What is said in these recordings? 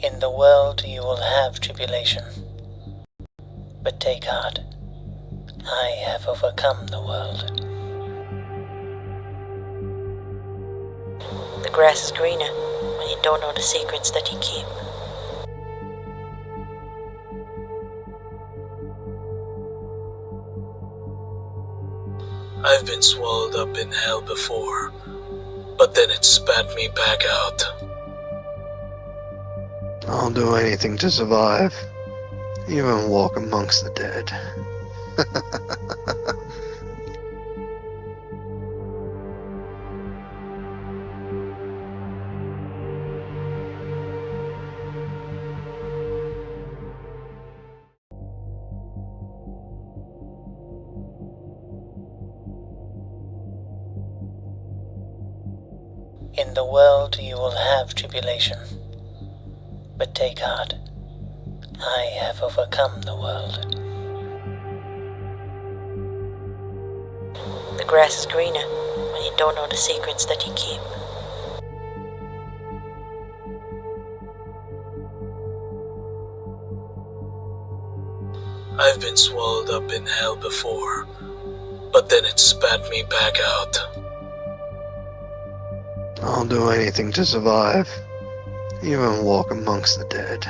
In the world you will have tribulation, but take heart. I have overcome the world. The grass is greener when you don't know the secrets that you keep. I've been swallowed up in hell before, but then it spat me back out. I'll do anything to survive, even walk amongst the dead. In the world you will have tribulation, but take heart. I have overcome the world. The grass is greener when you don't know the secrets that you keep. I've been swallowed up in hell before, but then it spat me back out. I'll do anything to survive, even walk amongst the dead.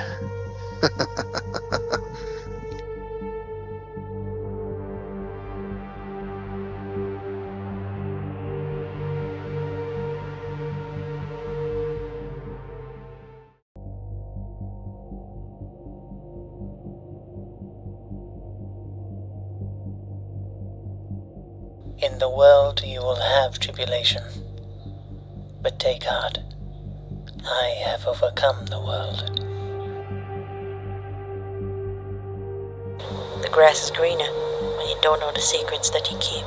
In the world you will have tribulation, but take heart. I have overcome the world. The grass is greener when you don't know the secrets that you keep.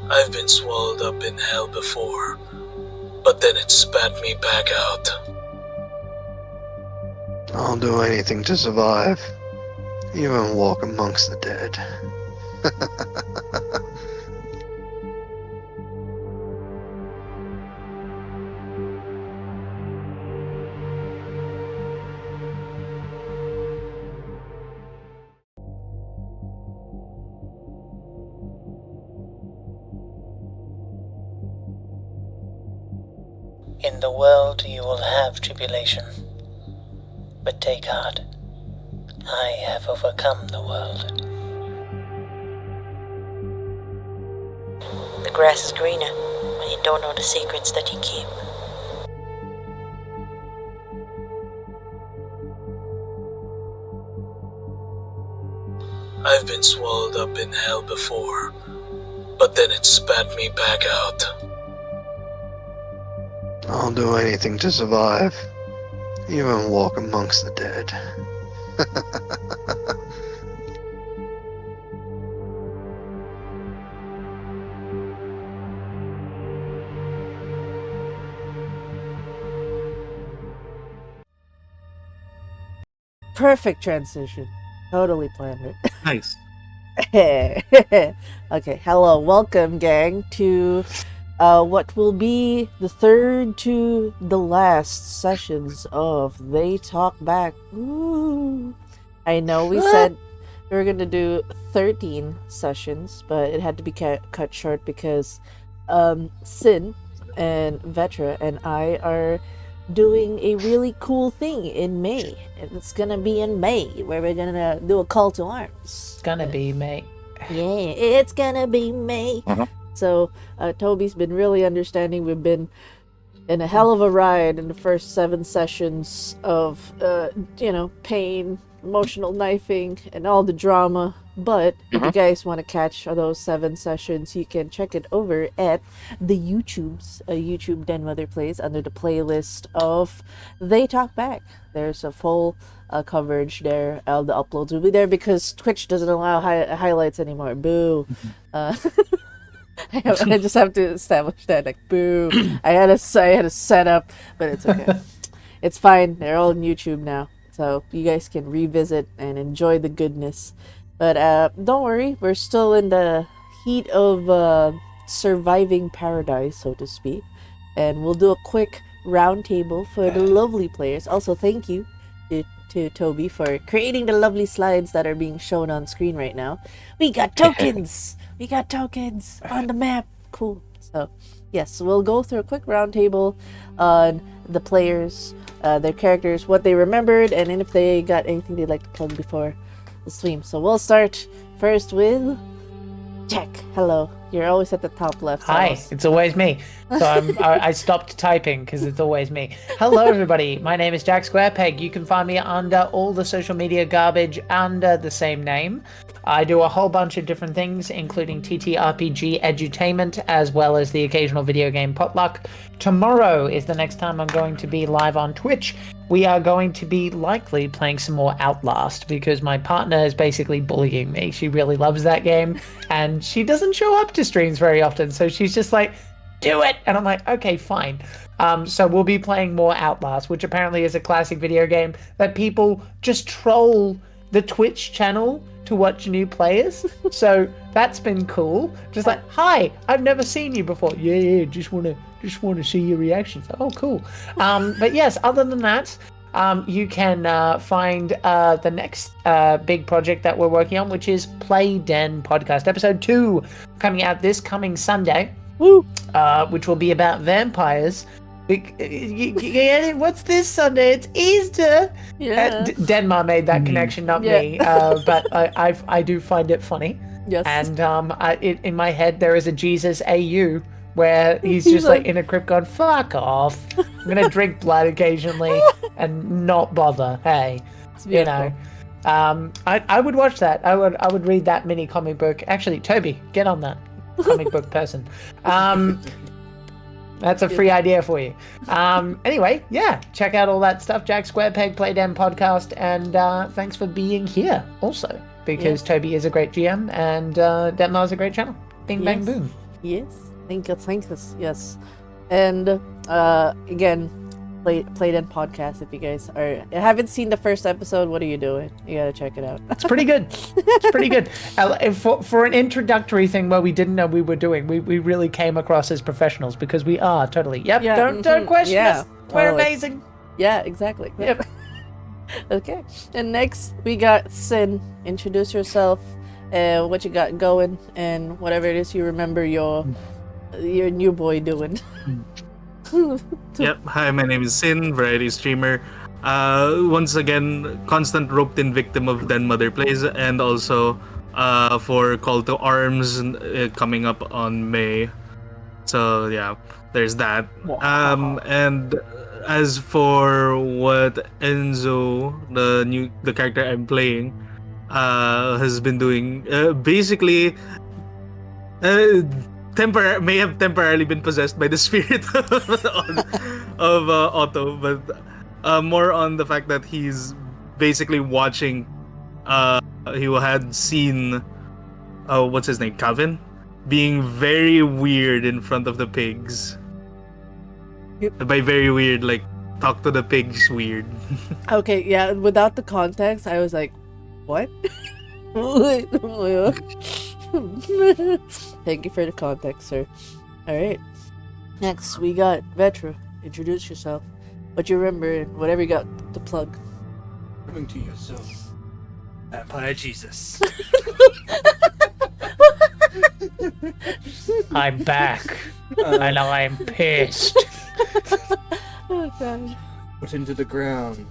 I've been swallowed up in hell before, but then it spat me back out. I'll do anything to survive, even walk amongst the dead. In the world you will have tribulation, but take heart. I have overcome the world. The grass is greener when you don't know the secrets that you keep. I've been swallowed up in hell before, but then it spat me back out. I'll do anything to survive, even walk amongst the dead. Perfect transition. Totally planned it. Nice. Okay, hello, welcome, gang, to what will be the third to the last sessions of They Talk Back. Ooh. I know we said we were going to do 13 sessions, but it had to be cut short because Sin and Vetra and I are doing a really cool thing in May. It's gonna be in May where we're gonna do a call to arms. It's gonna be May. Yeah, it's gonna be May. So Toby's been really understanding. We've been in a hell of a ride in the first 7 sessions of pain, emotional knifing, and all the drama. But if you guys want to catch those 7 sessions, you can check it over at the YouTube's YouTube Den Mother Plays under the playlist of They Talk Back. There's a full coverage there. All the uploads will be there because Twitch doesn't allow highlights anymore. Boo. I just have to establish that, like, boo. I had a set up, but it's okay. It's fine. They're all on YouTube now, so you guys can revisit and enjoy the goodness. But don't worry, we're still in the heat of surviving paradise, so to speak. And we'll do a quick round table for the lovely players. Also, thank you to Toby for creating the lovely slides that are being shown on screen right now. We got tokens! We got tokens on the map. Cool. So, yes, we'll go through a quick round table on the players, their characters, what they remembered, and if they got anything they'd like to plug before the stream. So we'll start first with Jack. Hello. You're always at the top left. Hi, it's always me. So I stopped typing because it's always me. Hello, everybody. My name is Jack Squarepeg. You can find me under all the social media garbage under the same name. I do a whole bunch of different things, including TTRPG edutainment, as well as the occasional video game potluck. Tomorrow is the next time I'm going to be live on Twitch. We are going to be likely playing some more Outlast because my partner is basically bullying me. She really loves that game and she doesn't show up to streams very often. So she's just like, do it. And I'm like, okay, fine. So we'll be playing more Outlast, which apparently is a classic video game that people just troll the Twitch channel to watch new players. So that's been cool. Just like, hi, I've never seen you before. Yeah, just want to see your reactions. Oh, cool. But yes, other than that, you can find the next big project that we're working on, which is Play Den Podcast, episode 2, coming out this coming Sunday. Woo! Which will be about vampires. What's this Sunday? It's Easter. Yeah. Denmar made that connection, not me. But I do find it funny. Yes. And in my head there is a Jesus AU where he's just like in a crypt going, fuck off. I'm gonna drink blood occasionally and not bother. Hey, you know. I would watch that. I would read that mini comic book. Actually, Toby, get on that comic book person. That's a free idea for you. Anyway, yeah, check out all that stuff. Jack Squarepeg, Play Den Podcast, and thanks for being here also, because Toby is a great GM and Detmar is a great channel. Bing, bang, boom. Yes. Thank you. Yes. And again, Play Den Podcast. If you guys haven't seen the first episode, what are you doing? You gotta check it out. It's pretty good. It's pretty good. For an introductory thing where we didn't know we were doing, we really came across as professionals because we are totally. Yep. Yeah, don't question us. We're amazing. Yeah, exactly. Yep. Okay. And next we got Sin. Introduce yourself, what you got going, and whatever it is you remember your new boy doing. Yep. Hi, my name is Sin, variety streamer. Once again, constant roped-in victim of Den Mother Plays, and also for Call to Arms coming up on May. So yeah, there's that. And as for what Enzo, the character I'm playing, has been doing, basically. May have temporarily been possessed by the spirit of Otto, but more on the fact that he's basically watching. He had seen, what's his name, Calvin, being very weird in front of the pigs. Yep. By very weird, like talk to the pigs weird. Okay, yeah. Without the context, I was like, what? Thank you for the context, sir. Alright. Next, we got Vetra. Introduce yourself. What you remember and whatever you got to plug. Coming to yourself. Vampire Jesus. I'm back. And I'm pissed. Oh, God. Put into the ground.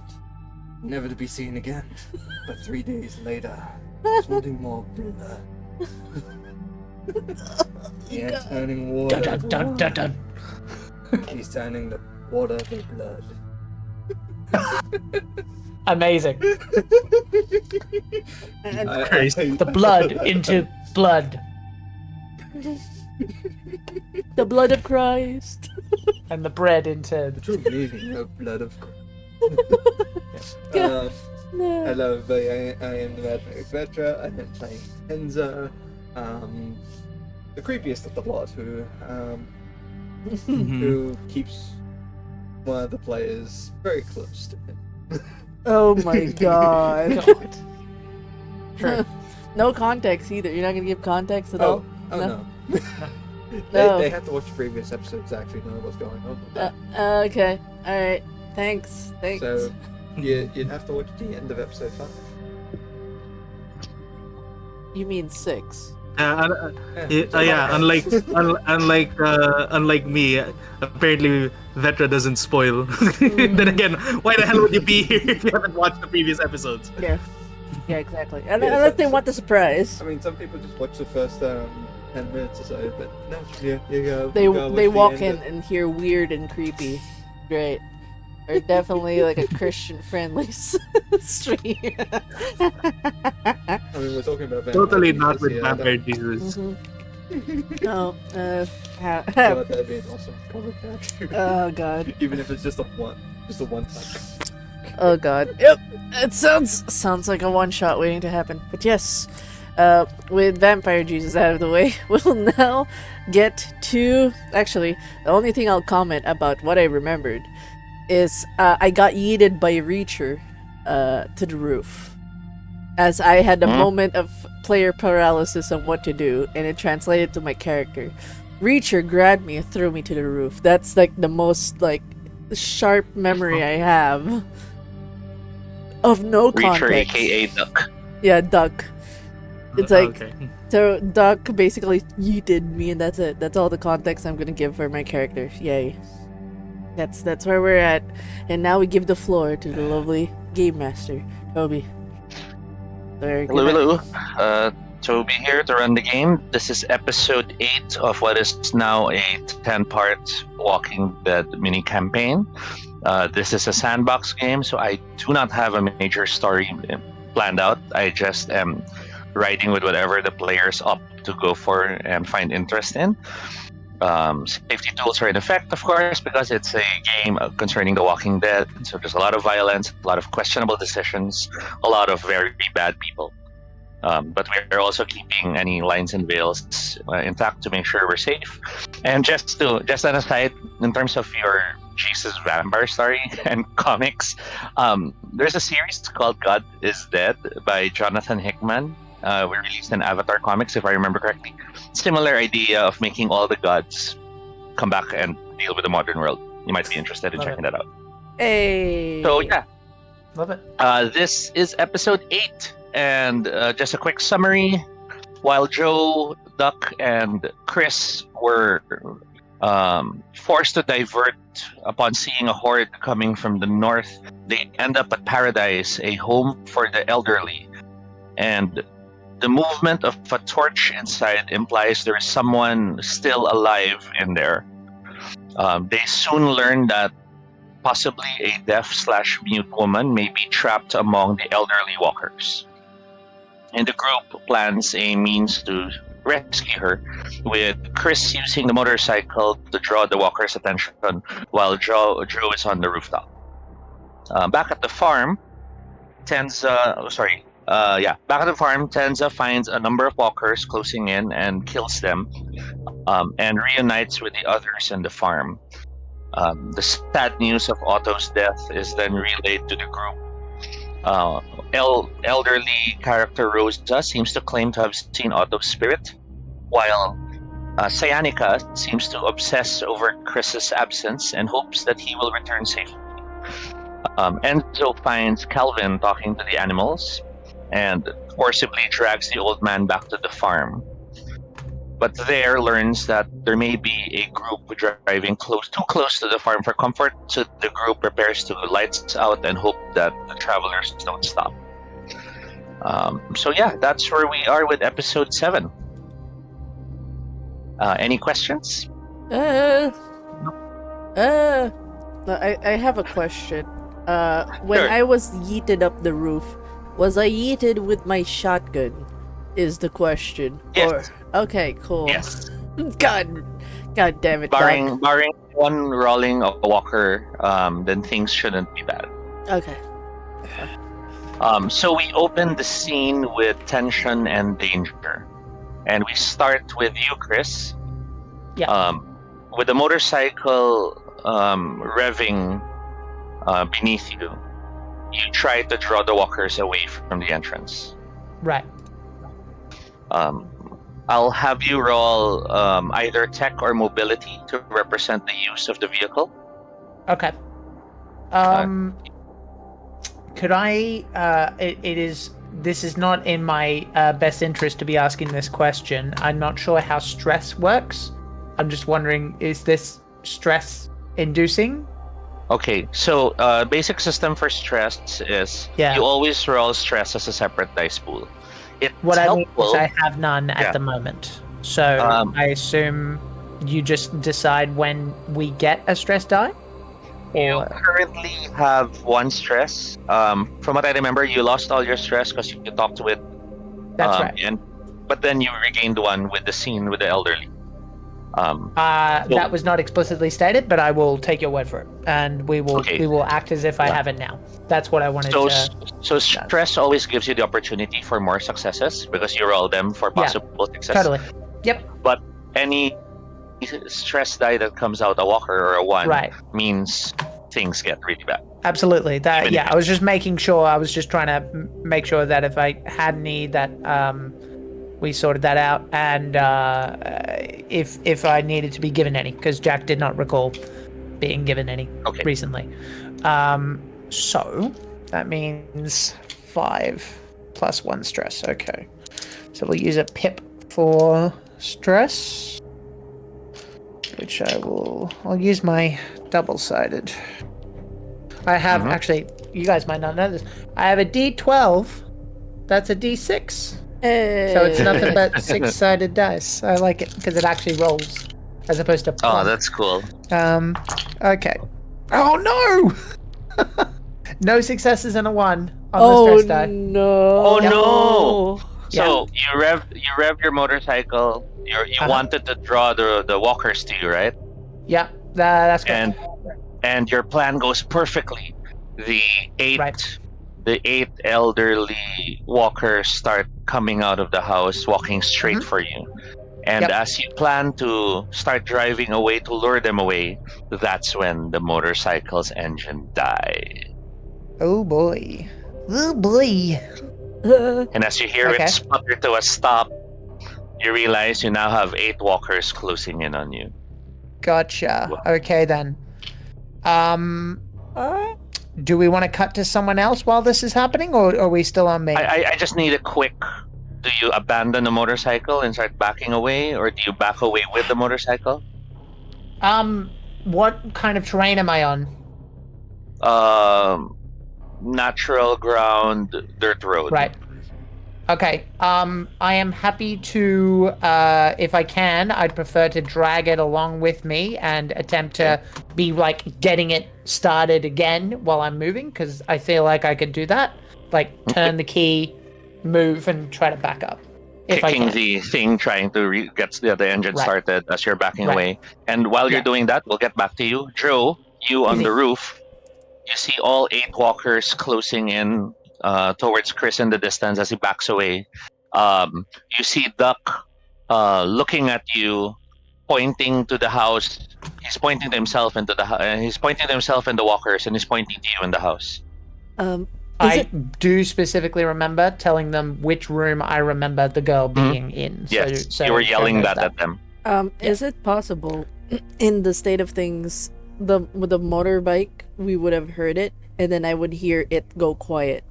Never to be seen again. But 3 days later, wanting more blood. Yeah, turning water. Dun, dun, dun, dun. He's turning the water to blood. Amazing. The blood into blood. The blood of Christ. And the bread into the true meaning of blood of Christ. Hello, everybody. I am the Magic Vetra. I am playing Enzo, the creepiest of the lot, who keeps one of the players very close to him. Oh my God. Sure. No context either. You're not gonna give context at all. Oh no. They have to watch previous episodes to actually know what's going on with that. Okay. All right. Thanks. So, you'd have to watch the end of episode 5. You mean 6? Unlike me, apparently Vetra doesn't spoil. Then again, why the hell would you be here if you haven't watched the previous episodes? Yeah. Yeah, exactly. Unless they want the surprise. I mean, some people just watch the first 10 minutes or so, but no, you go. They you go watch they the walk end in of- and hear weird and creepy. Great. Or definitely like a Christian friendly stream. I mean, we're talking about Totally vampire not with Jesus, Vampire Jesus. Oh, God, that'd be an awesome cover character. oh god. Even if it's just a one time. Oh god. Yep. It sounds like a one shot waiting to happen. But yes, with Vampire Jesus out of the way, we'll now get to actually the only thing I'll comment about what I remembered is I got yeeted by Reacher to the roof. As I had a moment of player paralysis on what to do, and it translated to my character. Reacher grabbed me and threw me to the roof. That's like the most like sharp memory I have of no context. Reacher, aka Duck. Yeah, Duck. It's like Okay. so Duck basically yeeted me, and that's it. That's all the context I'm gonna give for my character. Yay. That's where we're at, and now we give the floor to the lovely game master, Toby. Hello. Toby here to run the game. This is episode 8 of what is now a 10-part Walking Dead mini campaign. This is a sandbox game, so I do not have a major story planned out. I just am riding with whatever the players opt to go for and find interest in. Safety tools are in effect, of course, because it's a game concerning The Walking Dead. So there's a lot of violence, a lot of questionable decisions, a lot of very bad people. But we're also keeping any lines and veils intact to make sure we're safe. And just an aside, in terms of your Jesus vampire story and comics, there's a series called God is Dead by Jonathan Hickman. We released in Avatar Comics, if I remember correctly. Similar idea of making all the gods come back and deal with the modern world. You might be interested in checking that out. Hey. So yeah, Love it. this is episode 8, and just a quick summary. While Joe, Duck, and Chris were forced to divert upon seeing a horde coming from the north, they end up at Paradise, a home for the elderly. And the movement of a torch inside implies there is someone still alive in there. They soon learn that possibly a deaf/mute woman may be trapped among the elderly walkers. And the group plans a means to rescue her, with Chris using the motorcycle to draw the walkers' attention while Joe is on the rooftop. Back at the farm, back at the farm, Tenza finds a number of walkers closing in and kills them, and reunites with the others in the farm. The sad news of Otto's death is then relayed to the group. Elderly character Rosa seems to claim to have seen Otto's spirit, while Cyanica seems to obsess over Chris's absence and hopes that he will return safely. Enzo finds Calvin talking to the animals and forcibly drags the old man back to the farm. But there learns that there may be a group driving too close to the farm for comfort, so the group prepares to lights out and hope that the travelers don't stop. So yeah, that's where we are with episode 7. Any questions? I have a question. When Sure. I was yeeted up the roof, was I yeeted with my shotgun? Is the question. Yes. Okay, cool. Yes. God damn it. Barring one rolling a walker, then things shouldn't be bad. Okay. So we open the scene with tension and danger. And we start with you, Chris. Yeah. With the motorcycle revving beneath you, you try to draw the walkers away from the entrance. Right. I'll have you roll either tech or mobility to represent the use of the vehicle. Okay. Could I? This is not in my best interest to be asking this question. I'm not sure how stress works. I'm just wondering, is this stress inducing? Okay, so basic system for stress is you always roll stress as a separate dice pool. It's what helpful. I mean is I have none at the moment. So I assume you just decide when we get a stress die? You currently have 1 stress. From what I remember, you lost all your stress because you talked with. That's right. But then you regained 1 with the scene with the elderly. That was not explicitly stated, but I will take your word for it, and we will act as if I have it now. That's what I wanted to. So stress always gives you the opportunity for more successes because you roll them for possible success. Totally. Yep. But any stress die that comes out a walker or a 1 means things get really bad. Absolutely. I was just making sure. I was just trying to make sure that if I had any, that we sorted that out, and if I needed to be given any, because Jack did not recall being given any recently. So that means 5 plus 1 stress. Okay. So we'll use a pip for stress, which I'll use my double-sided. I have, actually, you guys might not know this, I have a D12, that's a D6. Hey. So it's nothing but 6-sided dice. I like it, because it actually rolls, as opposed to plump. Oh, that's cool. Okay. Oh, no! No successes and a 1 on the stress die. No. Oh, no! So you rev your motorcycle. You wanted to draw the walkers to you, right? Yeah, that's good. And your plan goes perfectly. The 8 elderly walkers start coming out of the house, walking straight for you. And as you plan to start driving away to lure them away, that's when the motorcycle's engine dies. Oh boy. Oh boy. And as you hear it sputter to a stop, you realize you now have 8 walkers closing in on you. Gotcha. Okay then. Do we want to cut to someone else while this is happening, or are we still on me? I just need a quick. Do you abandon the motorcycle and start backing away, or do you back away with the motorcycle? What kind of terrain am I on? Natural ground, dirt road. Right. Okay. I am happy to, if I can, I'd prefer to drag it along with me and attempt to be like getting it started again while I'm moving, because I feel like I could do that. Like turn the key, move, and try to back up. Kicking the thing, trying to get the engine started as you're backing away. And while you're doing that, we'll get back to you. Joe, you on the roof, you see all 8 walkers closing in towards Chris in the distance as he backs away. You see Duck looking at you, pointing to the house. He's pointing to himself into the he's pointing to himself and the walkers, and he's pointing to you in the house. I do specifically remember telling them which room I remember the girl being in. Yes, so you were yelling that at them. Is it possible, in the state of things, with the motorbike, we would have heard it, and then I would hear it go quiet?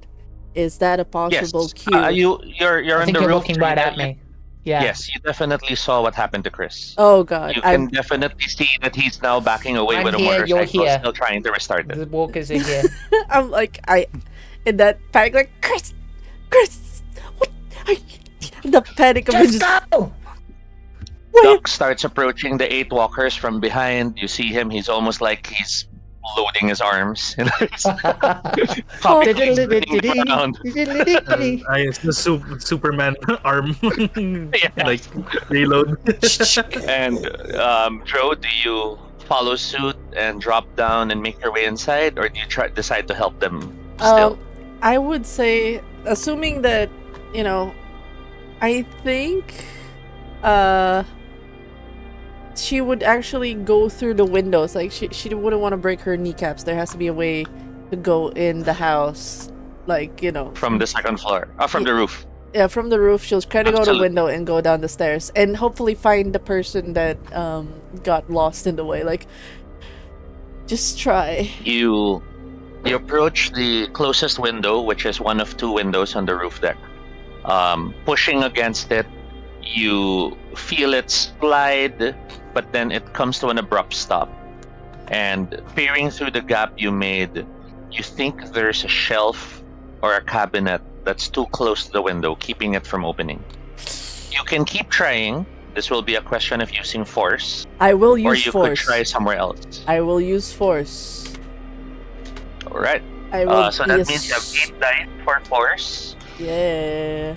Is that a possible cue? You're I think on the you're roof. looking right at me. Yeah. Yes, you definitely saw what happened to Chris. Oh god. You can definitely see that he's now backing away with a motorcycle, still trying to restart it. The walkers are here. I'm like, in that panic, like, Chris, what? The panic of just go! Duck starts approaching the 8 walkers from behind. You see him, he's almost like he's loading his arms. It's the Superman arm. Like reload. And Joe, do you follow suit and drop down and make your way inside, or do you decide to help them still? I would say, assuming that, I think she would actually go through the windows. Like, she wouldn't want to break her kneecaps. There has to be a way to go in the house, like, From the second floor. From the roof. Yeah, from the roof, she'll try to go to the Absolutely. window and go down the stairs, and hopefully find the person that got lost in the way. Like, just try. You approach the closest window, which is one of two windows on the roof deck. Pushing against it, you feel it slide, but then it comes to an abrupt stop. And peering through the gap you made, you think there's a shelf or a cabinet that's too close to the window, keeping it from opening. You can keep trying. This will be a question of using force. I will Or use you force. could try somewhere else. I will use force. All right. I will. So that means you have 8 dice for force. Yeah.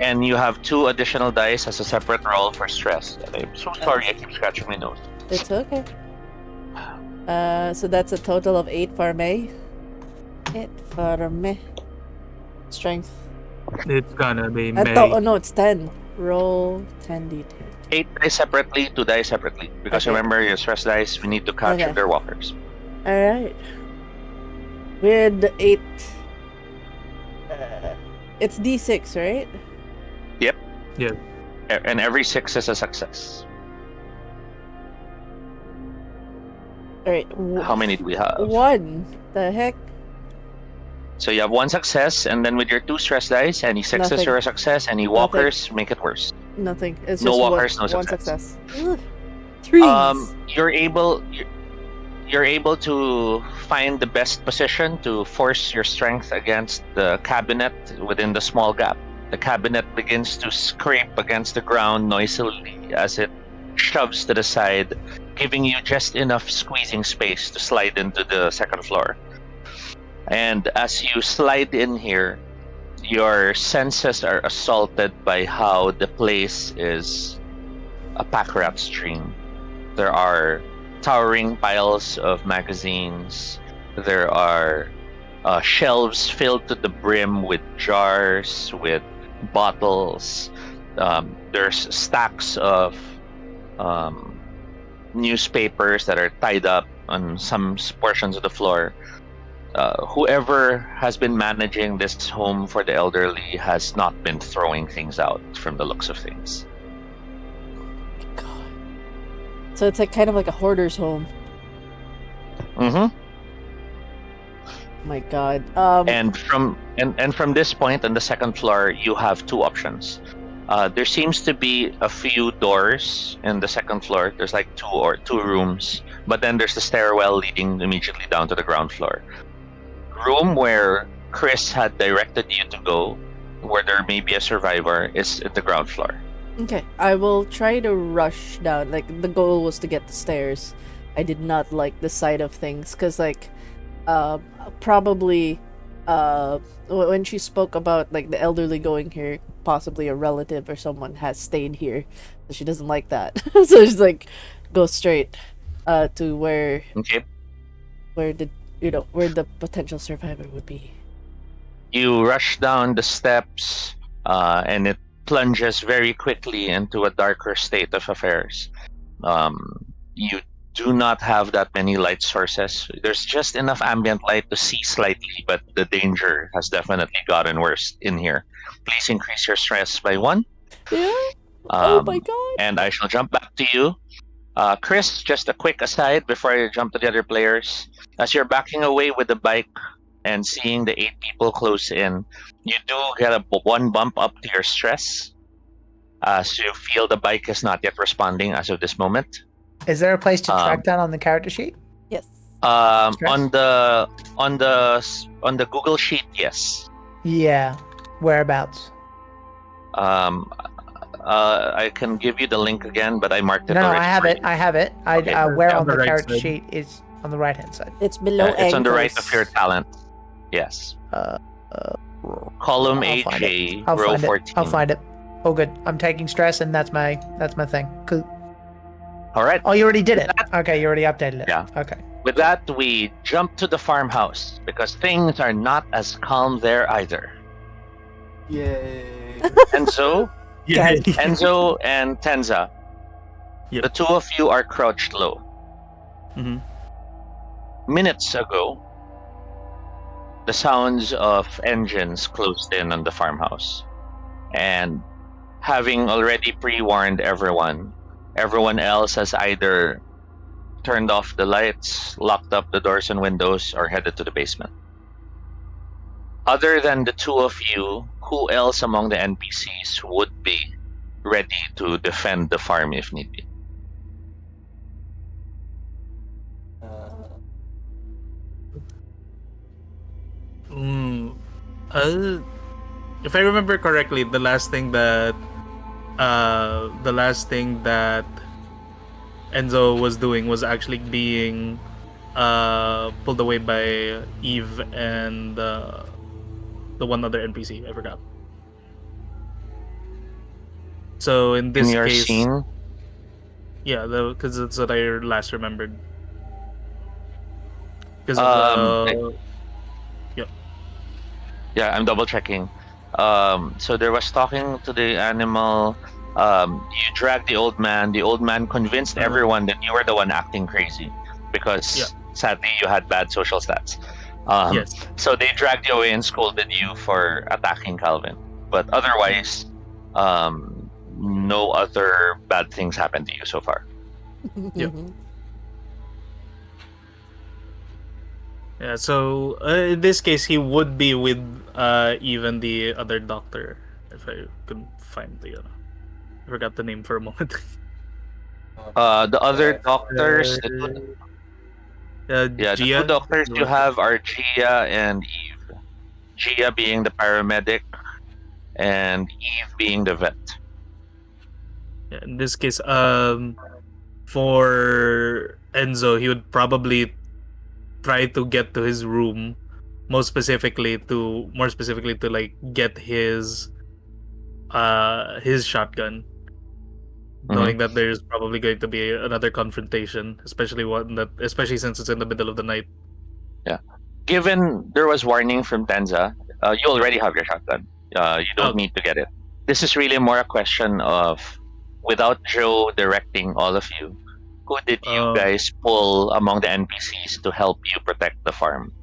And you have 2 additional dice as a separate roll for stress. I'm so sorry, I keep scratching my nose. It's okay. So that's a total of 8 for me. 8 for me. Strength. It's gonna be Oh no, it's 10. Roll 10d10. 8 dice separately, 2 dice separately. Because Okay. remember, your stress dice, we need to catch Okay. their walkers. Alright. With 8. It's d6, right? Yep. Yeah. And every 6 is a success. Alright. How many do we have? 1. The heck? So you have 1 success, and then with your 2 stress dice, any success Nothing. or a success, any walkers, make it worse. Nothing. It's No just walkers, no one success. success. Ugh. 3s. You're able to find the best position to force your strength against the cabinet within the small gap. The cabinet begins to scrape against the ground noisily as it shoves to the side, giving you just enough squeezing space to slide into the second floor. And as you slide in here, your senses are assaulted by how the place is a pack rat stream. There are towering piles of magazines. There are shelves filled to the brim with jars, with bottles. There's stacks of newspapers that are tied up on some portions of the floor. Whoever has been managing this home for the elderly has not been throwing things out from the looks of things. God. So it's like kind of like a hoarder's home. Mm-hmm. My God. And from this point on the second floor, you have 2 options. There seems to be a few doors in the second floor. There's like 2 rooms, but then there's the stairwell leading immediately down to the ground floor. Room where Chris had directed you to go, where there may be a survivor, is at the ground floor. Okay, I will try to rush down. Like, the goal was to get the stairs. I did not like the side of things, because, like, probably, when she spoke about, like, the elderly going here, possibly a relative or someone has stayed here, so she doesn't like that. So she's like, go straight, to where the potential survivor would be. You rush down the steps, and it plunges very quickly into a darker state of affairs. You do not have that many light sources. There's just enough ambient light to see slightly, but the danger has definitely gotten worse in here. Please increase your stress by 1. Yeah? Oh my God. And I shall jump back to you. Chris, just a quick aside before I jump to the other players. As you're backing away with the bike and seeing the 8 people close in, you do get a 1 bump up to your stress. So you feel the bike is not yet responding as of this moment. Is there a place to track that on the character sheet? Yes. On the Google sheet, yes. Yeah. Whereabouts? I can give you the link again, but I marked it. No, already I have for it. you. I have it. Okay. Where On on the the right character side. sheet is on the right hand side. It's below It's on the right ankles. of your talent. Yes. Column I'll find AJ, it. I'll row find 14. it. I'll find it. Oh, good. I'm taking stress, and that's my thing. Cool. All right. Oh, you already did it. Okay, you already updated it. Yeah. Okay. With that, we jump to the farmhouse because things are not as calm there either. Yay. Enzo, Yeah. Enzo, and Tenza. Yep. The 2 of you are crouched low. Mhm. Minutes ago, the sounds of engines closed in on the farmhouse. and having already pre-warned everyone else has either turned off the lights, locked up the doors and windows, or headed to the basement. Other than the two of you, who else among the NPCs would be ready to defend the farm if need be? Mm, if I remember correctly, the last thing that Enzo was doing was actually being pulled away by Eve and the one other NPC. I forgot. So in In this your case, scene, yeah, because that's what I last remembered. Because yep. yeah, I'm double checking. So there was talking to the animal. You dragged the old man. The old man convinced everyone that you were the one acting crazy because Yeah. sadly you had bad social stats. Yes. So they dragged you away and scolded you for attacking Calvin. But otherwise, no other bad things happened to you so far. Yep. Yeah, so in this case, he would be with even the other doctor. If I could find the, I forgot the name for a moment. The other doctors, the two Gia. doctors you have are Gia and Eve. Gia being the paramedic, and Eve being the vet. Yeah, in this case, for Enzo, he would probably try to get to his room, more specifically to like get his shotgun, knowing that there's probably going to be another confrontation, especially since it's in the middle of the night. Yeah. Given there was warning from Tenza, you already have your shotgun. You don't need to get it. This is really more a question of, without Joe directing all of you, who did you guys pull among the NPCs to help you protect the farm?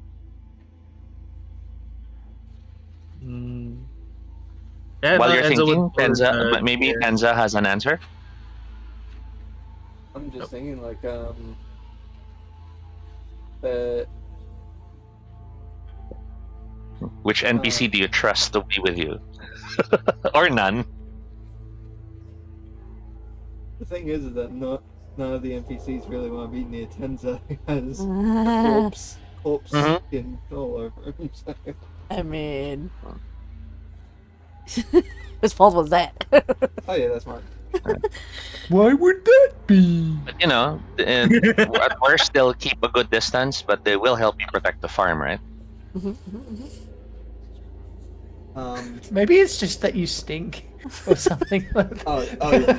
Yeah, While no, you're Enzo thinking, would pull Tenza, in, maybe Tenza has an answer. I'm just thinking like Which NPC do you trust to be with you? Or none? the thing is that none of the NPCs really want to be near Tenza because the corpse skin all over him. So. I mean, whose fault was that? Oh yeah, that's mine. Why would that be? But you know, at worst they'll keep a good distance, but they will help you protect the farm, right? Maybe it's just that you stink or something like that. Oh yeah.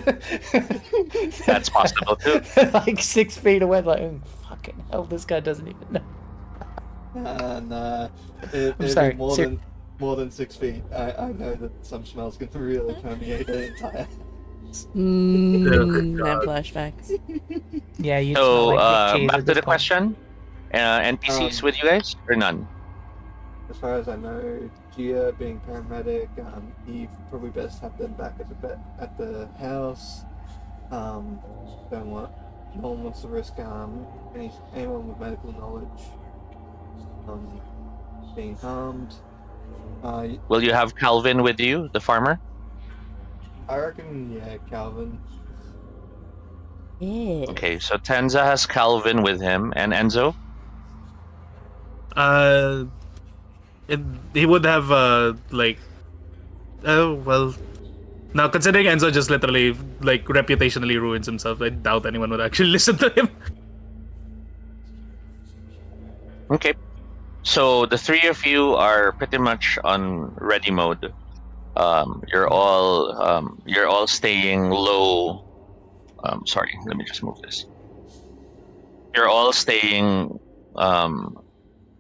That's possible too. Like 6 feet away, like, oh, fucking hell, this guy doesn't even know. Nah. I'm sorry. More than 6 feet. I know that some smells can really permeate the entire house. That flashbacks. Yeah, you So smell like Nick Cage back at to this the point. question: NPCs with you guys or none? As far as I know, Gia being paramedic, Eve probably best have them back at the house. No one wants to risk anyone with medical knowledge being harmed. Will you have Calvin with you, the farmer? I reckon, yeah, Calvin. Yeah. Okay, so Tenza has Calvin with him, and Enzo. He would have well. Now, considering Enzo just literally like reputationally ruins himself, I doubt anyone would actually listen to him. Okay, so the three of you are pretty much on ready mode. You're all staying low. Sorry, let me just move this. You're all staying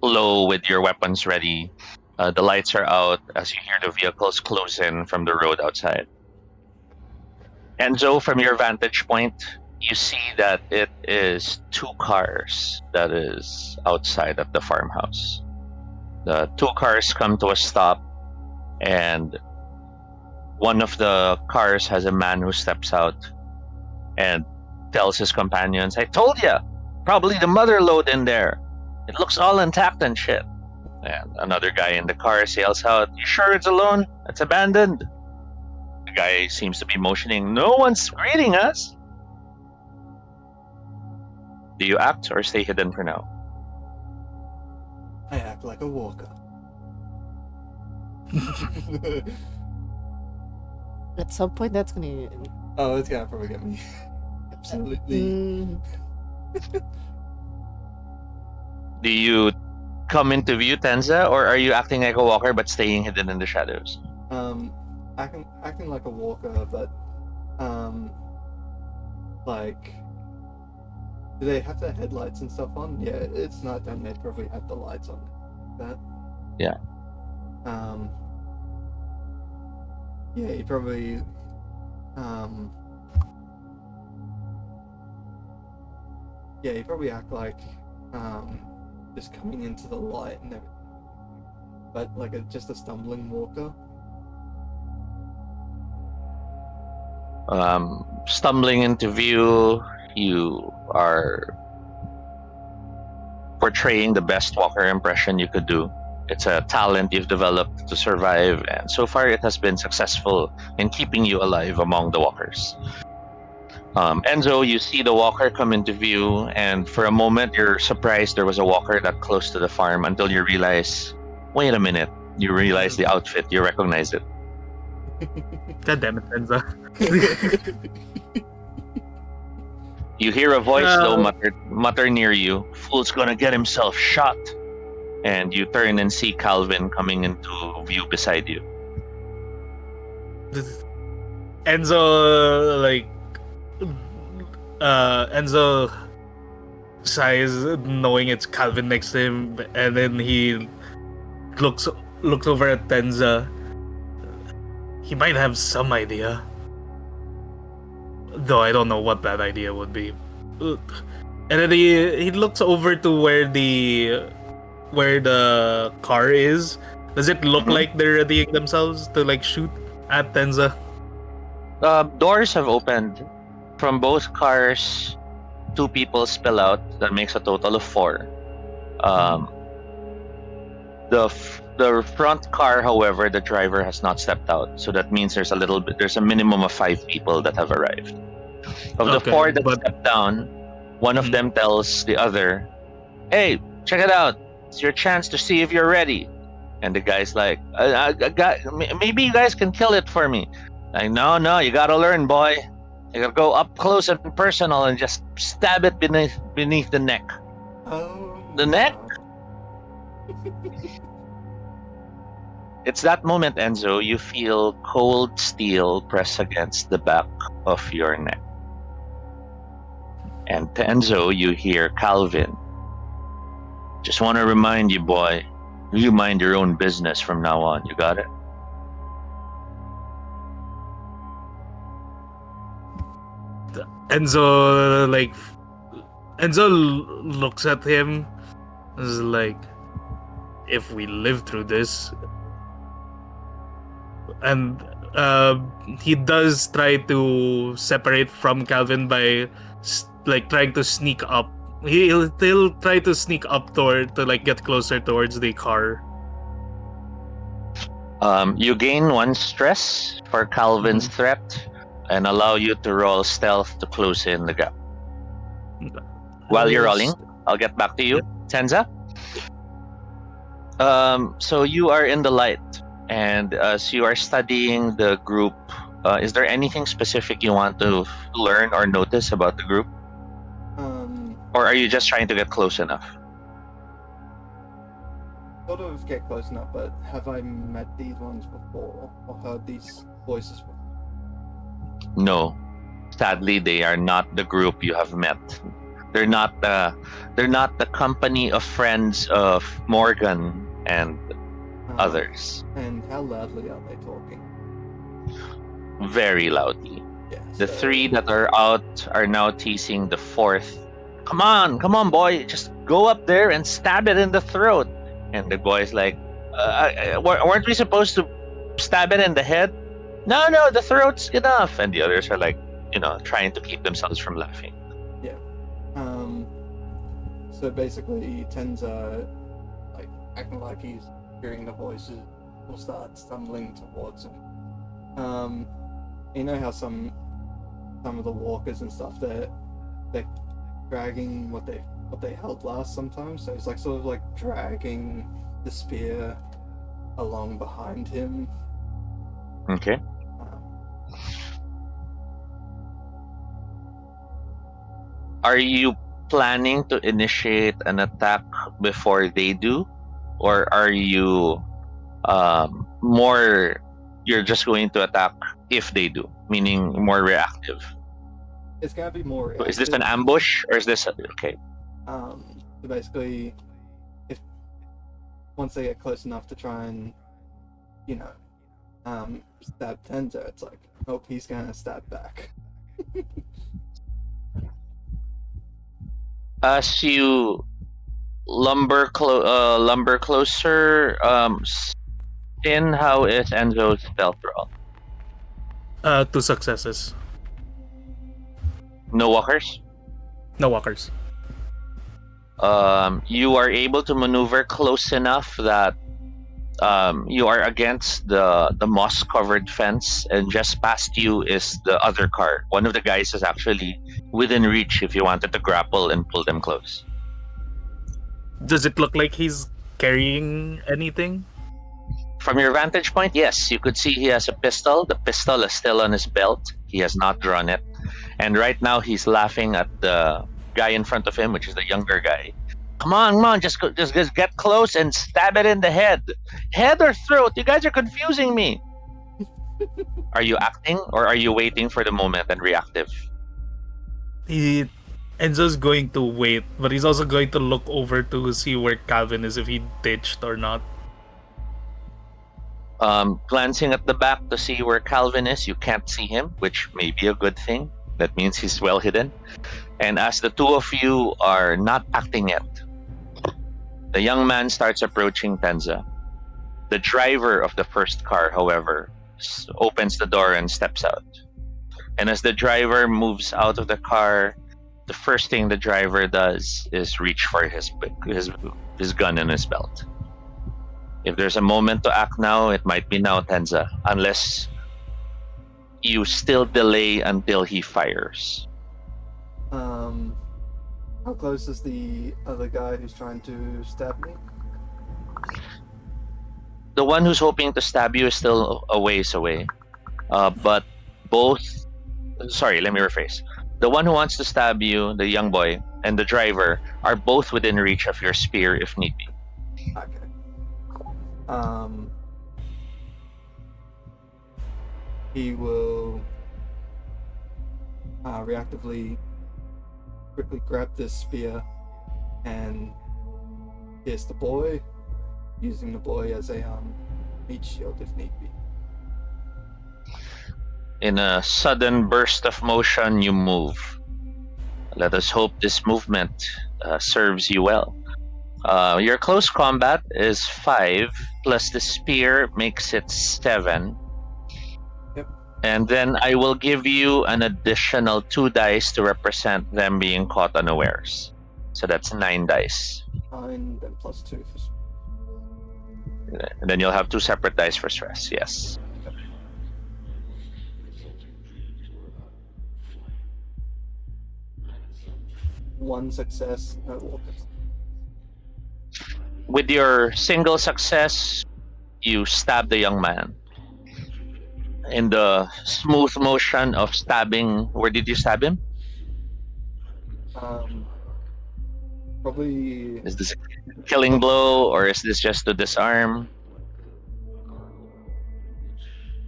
low with your weapons ready. The lights are out as you hear the vehicles close in from the road outside. Enzo, from your vantage point, you see that it is 2 cars that is outside of the farmhouse. The 2 cars come to a stop, and one of the cars has a man who steps out and tells his companions, "I told ya, probably the mother lode in there. It looks all intact and shit." And another guy in the car yells out, "You sure it's alone? It's abandoned." The guy seems to be motioning, "No one's greeting us." Do you act or stay hidden for now? I act like a walker. At some point, that's gonna. Oh, it's gonna probably get me. Absolutely. Mm, Do you come into view, Tenza, or are you acting like a walker but staying hidden in the shadows? Acting like a walker, but like, do they have their headlights and stuff on? Yeah, it's nighttime. They probably have the lights on. That. Yeah. Yeah, he probably. Yeah, he probably act like just coming into the light and everything, but like just a stumbling walker. Stumbling into view, you are portraying the best walker impression you could do. It's a talent you've developed to survive, and so far it has been successful in keeping you alive among the walkers. Enzo, you see the walker come into view, and for a moment you're surprised there was a walker that close to the farm until you realize, wait a minute, you realize the outfit, you recognize it. God damn it, Enza. You hear a voice low mutter near you, "Fool's gonna get himself shot." And you turn and see Calvin coming into view beside you. Enzo, Enzo sighs, knowing it's Calvin next to him, and then he looks over at Tenza. He might have some idea, though I don't know what that idea would be. And then he looks over to where the car is. Does it look like they're readying themselves to like shoot at Tenza? Doors have opened. From both cars, 2 people spill out. That makes a total of 4. The front car, however, the driver has not stepped out, so that means there's a minimum of 5 people that have arrived. Of the 4 that stepped down, one of them tells the other, "Hey, check it out. It's your chance to see if you're ready." And the guy's like, "Maybe you guys can kill it for me." Like, no, you gotta learn, boy. You gotta go up close and personal and just stab it beneath the neck. Oh. The neck? It's that moment, Enzo, you feel cold steel press against the back of your neck. And to Enzo, you hear Calvin, "Just want to remind you, boy, you mind your own business from now on. You got it?" Enzo looks at him, is like, "If we live through this," and he does try to separate from Calvin by trying to sneak up. He'll try to sneak up to get closer towards the car. You gain 1 stress for Calvin's threat and allow you to roll stealth to close in the gap. While you're rolling, I'll get back to you, Tenza. So you are in the light, and as you are studying the group, is there anything specific you want to learn or notice about the group? Or are you just trying to get close enough? Sort of get close enough, but have I met these ones before or heard these voices before? No. Sadly, they are not the group you have met. They're not the company of friends of Morgan and others. And how loudly are they talking? Very loudly. Yeah, The 3 that are out are now teasing the 4th. Come on, boy, just go up there and stab it in the throat." And the boy's like, "Weren't we supposed to stab it in the head?" No, the throat's enough. And the others are like, trying to keep themselves from laughing. Yeah. So basically, Tenza, like, acting like he's hearing the voices, will start stumbling towards him. You know how some of the walkers and stuff, they're dragging what they held last sometimes. So it's like sort of like dragging the spear along behind him. Okay. Are you planning to initiate an attack before they do, or are you more? You're just going to attack if they do, meaning more reactive. It's gonna be more reactive. Is this an ambush or is this okay? So basically, if once they get close enough to try and, stab Tenza, it's like, oh, he's gonna stab back. As you lumber closer, Sin, how is Enzo's stealth roll? 2 successes. No walkers. No walkers. You are able to maneuver close enough that you are against the moss-covered fence, and just past you is the other car. One of the guys is actually within reach if you wanted to grapple and pull them close. Does it look like he's carrying anything? From your vantage point, yes, you could see he has a pistol. The pistol is still on his belt. He has not drawn it. And right now he's laughing at the guy in front of him, which is the younger guy. Come on, just get close and stab it in the head. Head or throat? You guys are confusing me. Are you acting or are you waiting for the moment and reactive? Enzo's going to wait, but he's also going to look over to see where Calvin is, if he ditched or not. Glancing at the back to see where Calvin is, you can't see him, which may be a good thing. That means he's well hidden. And as the two of you are not acting yet, the young man starts approaching Tenza. The driver of the first car, however, opens the door and steps out. And as the driver moves out of the car, the first thing the driver does is reach for his gun in his belt. If there's a moment to act now, it might be now, Tenza, unless you still delay until he fires. How close is the other guy who's trying to stab me? The one who's hoping to stab you is still a ways away. But both... Sorry, let me rephrase. The one who wants to stab you, the young boy, and the driver are both within reach of your spear if need be. Okay. He will reactively quickly grab this spear and pierce the boy, using the boy as a meat shield if need be. In a sudden burst of motion, you move. Let us hope this movement serves you well. Your close combat is 5, plus the spear makes it 7. Yep. And then I will give you an additional 2 dice to represent them being caught unawares. So that's 9 dice. 9, then plus 2 for... And then you'll have 2 separate dice for stress, yes. One success, no walkers. With your single success, you stab the young man. In the smooth motion of stabbing, where did you stab him? Probably... Is this a killing blow, or is this just to disarm?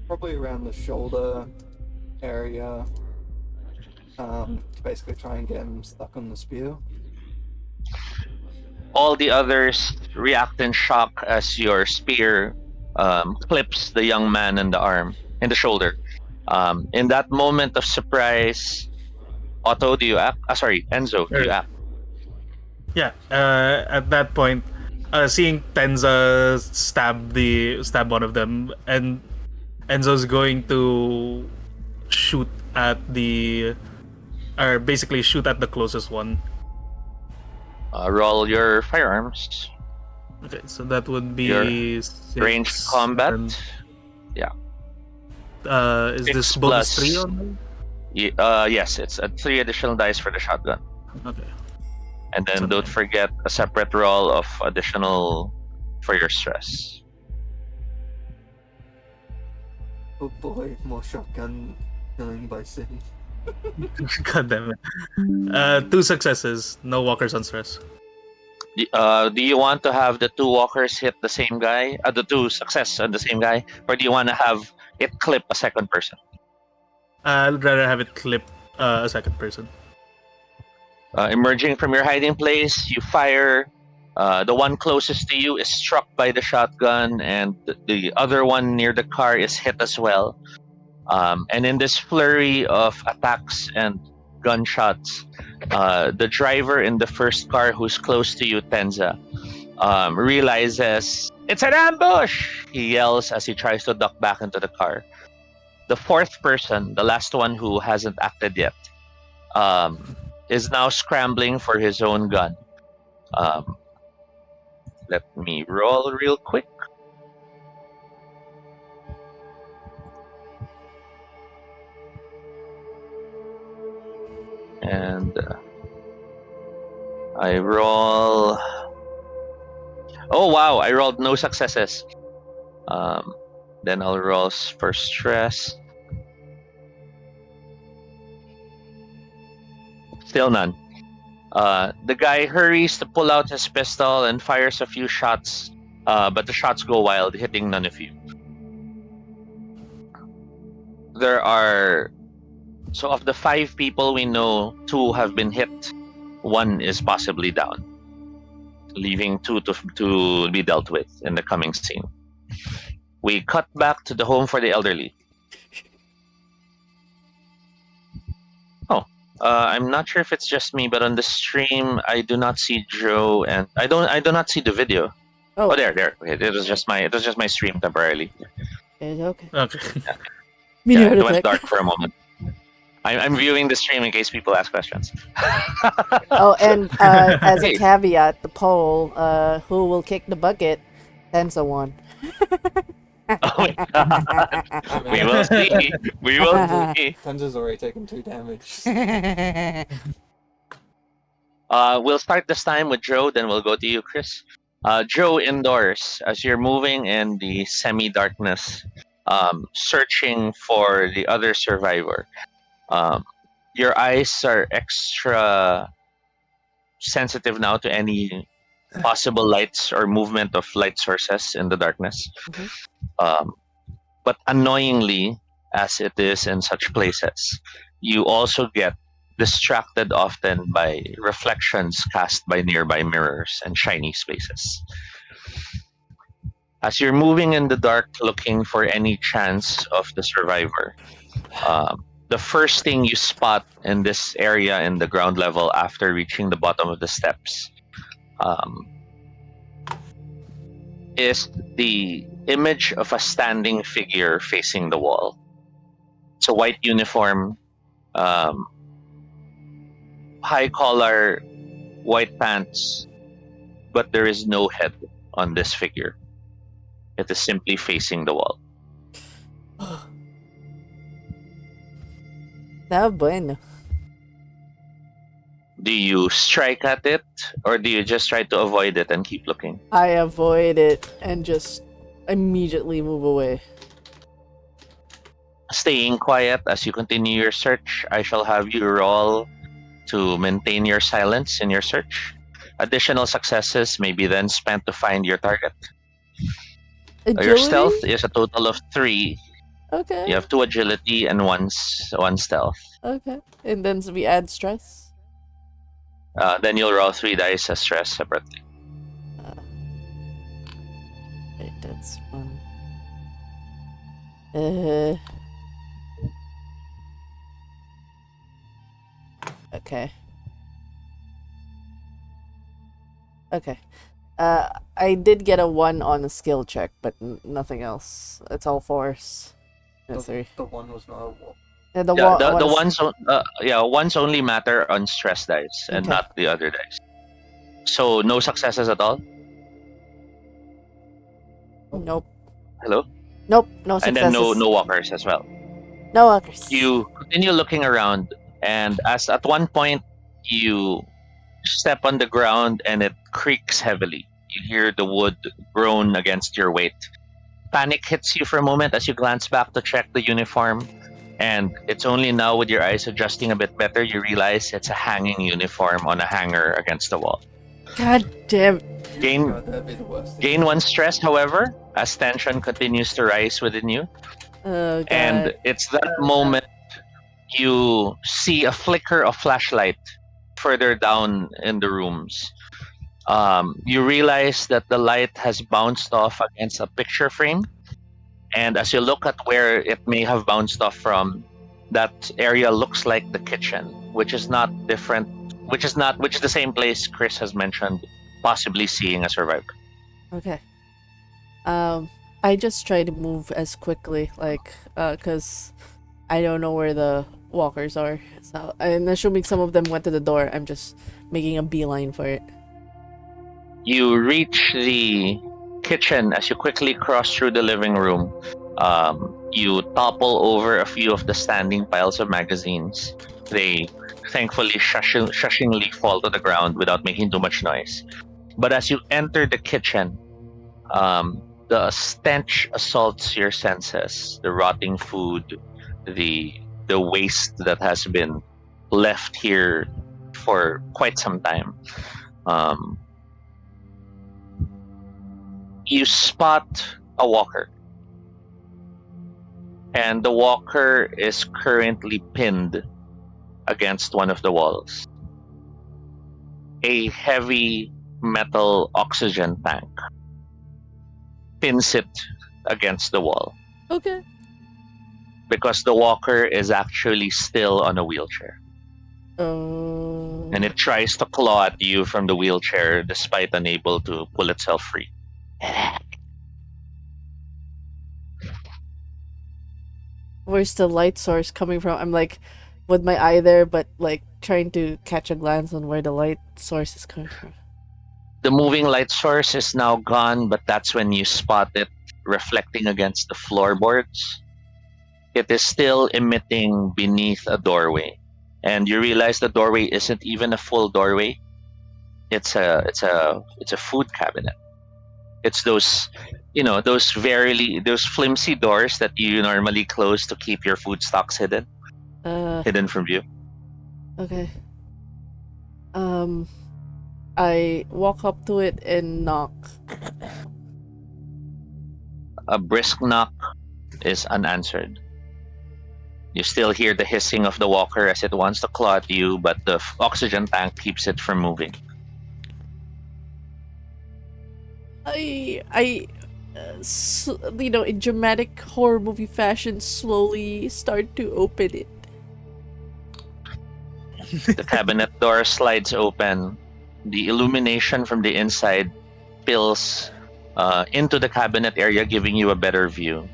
Probably around the shoulder area. To basically try and get him stuck on the spear. All the others react in shock as your spear clips the young man in the shoulder. In that moment of surprise, Otto, do you act? Sorry, Enzo, do you act? Yeah. At that point, seeing Tenza stab one of them, and Enzo's going to shoot at or basically shoot at the closest one. Roll your firearms. Okay, so that would Your be ranged 6. combat. And, Yeah. is 6 this bonus plus 3 on? yes, it's 3 additional dice for the shotgun. Okay. And then So don't forget a separate roll of additional for your stress. Oh boy, more shotgun killing by Sin. God damn it. 2 successes, no walkers on stress. Do you want to have the 2 walkers hit the same guy? The 2 success on the same guy? Or do you want to have it clip a second person? I'd rather have it clip a second person. Emerging from your hiding place, you fire. The one closest to you is struck by the shotgun, and the other one near the car is hit as well. And in this flurry of attacks and gunshots, the driver in the first car who's close to you, Tenza, realizes it's an ambush! He yells as he tries to duck back into the car. The fourth person, the last one who hasn't acted yet, is now scrambling for his own gun. Let me roll real quick. And I roll. Oh wow! I rolled no successes. Then I'll roll for stress. Still none. The guy hurries to pull out his pistol and fires a few shots, but the shots go wild, hitting none of you. So of the 5 people we know, 2 have been hit. 1 is possibly down, leaving 2 to be dealt with in the coming scene. We cut back to the home for the elderly. I'm not sure if it's just me, but on the stream I do not see Joe, and I do not see the video. Oh, there. It was just my stream temporarily. Okay. Okay. Yeah, it went dark for a moment. I'm viewing the stream in case people ask questions. Oh, and as a caveat, the poll, who will kick the bucket, Tensa won. Oh my god. We will see. We will see. Tenza's already taken 2 damage. We'll start this time with Joe, then we'll go to you, Chris. Joe, indoors, as you're moving in the semi-darkness, searching for the other survivor. Your eyes are extra sensitive now to any possible lights or movement of light sources in the darkness. But annoyingly, as it is in such places, you also get distracted often by reflections cast by nearby mirrors and shiny spaces. As you're moving in the dark looking for any chance of the survivor, the first thing you spot in this area in the ground level after reaching the bottom of the steps is the image of a standing figure facing the wall. It's a white uniform, high collar, white pants, but there is no head on this figure. It is simply facing the wall. Bueno. Do you strike at it, or do you just try to avoid it and keep looking? I avoid it and just immediately move away. Staying quiet as you continue your search, I shall have you roll to maintain your silence in your search. Additional successes may be then spent to find your target. Agility? Your stealth is a total of 3. Okay. You have 2 agility and 1 stealth. Okay. And then we add stress? Then you'll roll 3 dice as stress separately. Right, that's 1. Okay. Okay. I did get a 1 on the skill check, but nothing else. It's all force. Misery. The one was not a wall. And the Yeah, one the is... ones only matter on stress dice and Okay. not the other dice. So no successes at all. Nope. Hello, Nope. No and then successes. no walkers as well. No walkers. You continue looking around, and as at one point you step on the ground and it creaks heavily. You hear the wood groan against your weight. Panic hits you for a moment as you glance back to check the uniform, and it's only now with your eyes adjusting a bit better you realize it's a hanging uniform on a hanger against the wall. God damn. Gain God, that'd be the worst. gain one stress, however, as tension continues to rise within you. Oh god. And it's that moment you see a flicker of flashlight further down in the rooms. You realize that the light has bounced off against a picture frame, and as you look at where it may have bounced off from, that area looks like the kitchen, which is the same place Chris has mentioned possibly seeing a survivor. Okay. I just try to move as quickly, cause I don't know where the walkers are. So, and assuming some of them went to the door, I'm just making a beeline for it. You reach the kitchen as you quickly cross through the living room. You topple over a few of the standing piles of magazines. They thankfully shushingly fall to the ground without making too much noise. But as you enter the kitchen, the stench assaults your senses. The rotting food, the waste that has been left here for quite some time. You spot a walker, and the walker is currently pinned against one of the walls. A heavy metal oxygen tank pins it against the wall Okay. because the walker is actually still on a wheelchair. Oh. And it tries to claw at you from the wheelchair despite unable to pull itself free. Where's the light source coming from? I'm like, with my eye there, but like trying to catch a glance on where the light source is coming from. The moving light source is now gone, but that's when you spot it reflecting against the floorboards. It is still emitting beneath a doorway, and you realize the doorway isn't even a full doorway. It's a food cabinet. It's those flimsy doors that you normally close to keep your food stocks hidden from view. Okay. I walk up to it and knock. A brisk knock is unanswered. You still hear the hissing of the walker as it wants to claw at you, but the oxygen tank keeps it from moving. In dramatic horror movie fashion, slowly start to open it. The cabinet door slides open. The illumination from the inside spills into the cabinet area, giving you a better view.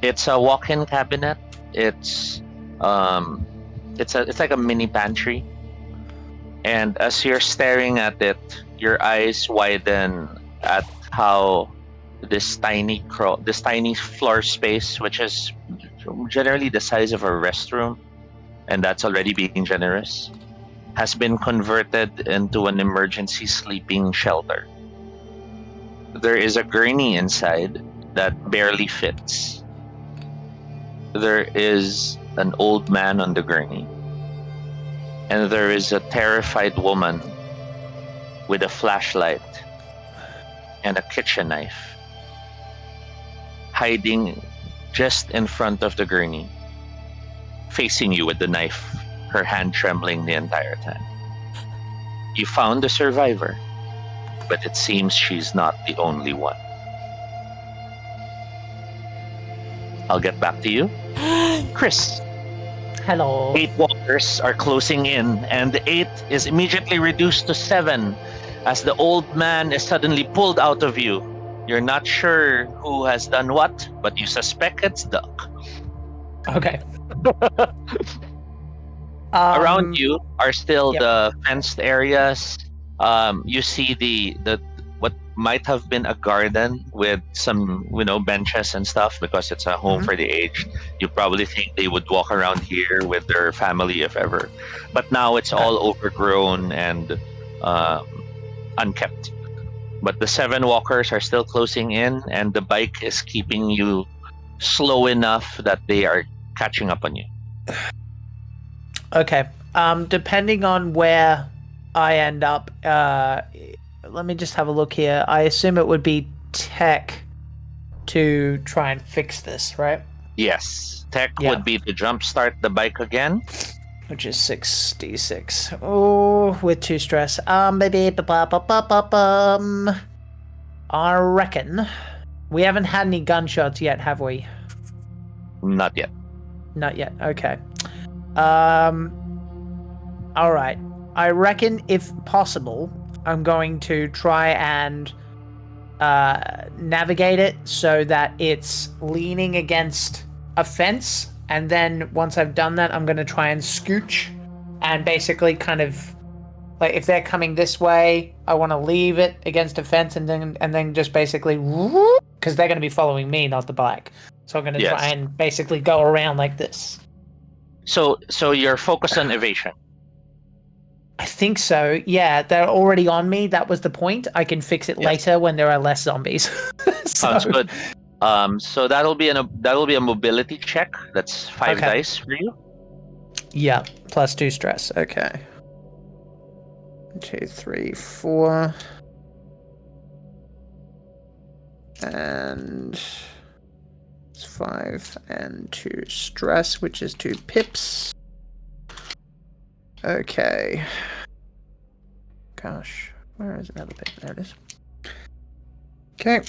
It's a walk-in cabinet. It's like a mini pantry. And as you're staring at it, your eyes widen at how this tiny floor space, which is generally the size of a restroom, and that's already being generous, has been converted into an emergency sleeping shelter. There is a gurney inside that barely fits. There is an old man on the gurney. And there is a terrified woman with a flashlight and a kitchen knife hiding just in front of the gurney, facing you with the knife, her hand trembling the entire time. You found the survivor, but it seems she's not the only one. I'll get back to you. Chris. Hello. 8 walkers are closing in, and the 8 is immediately reduced to 7 as the old man is suddenly pulled out of you. You're not sure who has done what, but you suspect it's Duck. Okay. Around you are still yep. the fenced areas. You see the what might have been a garden with some benches and stuff because it's a home for the aged. You probably think they would walk around here with their family if ever, but now it's all overgrown and unkept. But the 7 walkers are still closing in, and the bike is keeping you slow enough that they are catching up on you. Okay. Depending on where I end up, let me just have a look here. I assume it would be tech to try and fix this, right? Yes. Tech would be to jumpstart the bike again. Which is 66. Oh, with 2 stress. I reckon we haven't had any gunshots yet, have we? Not yet. Not yet. Okay. All right. I reckon, if possible, I'm going to try and navigate it so that it's leaning against a fence, and then once I've done that, I'm going to try and scooch and basically kind of like if they're coming this way, I want to leave it against a fence and then just basically because they're going to be following me, not the bike. So I'm going to try and basically go around like this. So you're focused on evasion. I think so. Yeah, they're already on me. That was the point. I can fix it later when there are less zombies. Sounds good. So that'll be a mobility check. That's 5 dice for you. Yeah, plus 2 stress. Okay. 1, 2, 3, 4. And it's 5 and 2 stress, which is 2 pips. Okay. Gosh, where is another pip? There it is. Okay.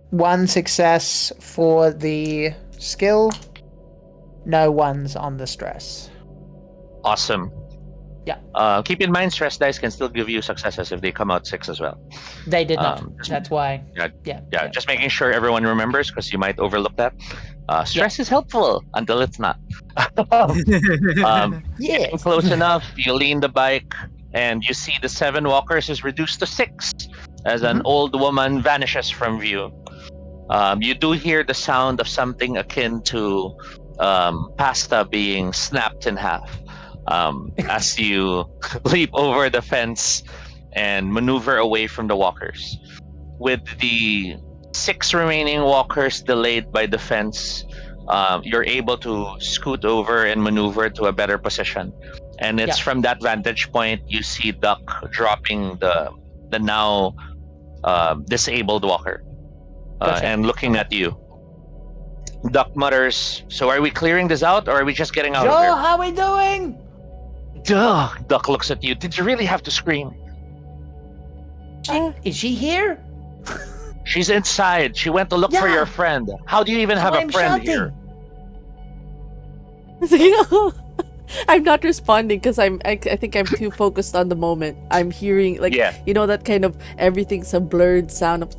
1 success for the skill. No ones on the stress. Awesome. Yeah. Keep in mind, stress dice can still give you successes if they come out 6 as well. They did not. That's why. Yeah. Just making sure everyone remembers because you might overlook that. Stress is helpful until it's not. Getting close enough, you lean the bike, and you see the 7 walkers is reduced to 6 as an old woman vanishes from view. You do hear the sound of something akin to pasta being snapped in half as you leap over the fence and maneuver away from the walkers. With the 6 remaining walkers delayed by the fence, you're able to scoot over and maneuver to a better position. And it's from that vantage point you see Duck dropping the now disabled walker and looking at you. Duck mutters, "So are we clearing this out or are we just getting out of here?" Joe, how are we doing? Duh! Duck looks at you. Did you really have to scream? Is she here? She's inside. She went to look for your friend. How do you even have a friend here? I'm not responding because I think I'm too focused on the moment. I'm hearing that kind of everything's a blurred sound of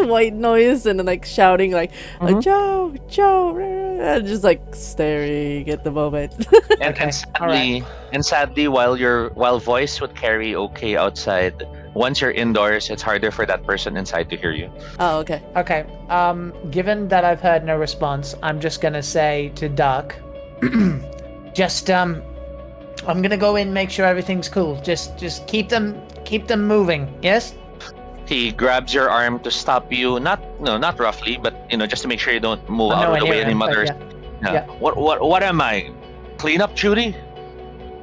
white noise and then like shouting like Joe, just like staring at the moment. And sadly, while voice would carry okay outside, once you're indoors, it's harder for that person inside to hear you. Oh, okay. Okay. Given that I've heard no response, I'm just gonna say to Duck, I'm gonna go in, make sure everything's cool. Just keep them moving. Yes. He grabs your arm to stop you, not roughly, but just to make sure you don't move out of the way any mothers. Yeah. What am I? Cleanup duty?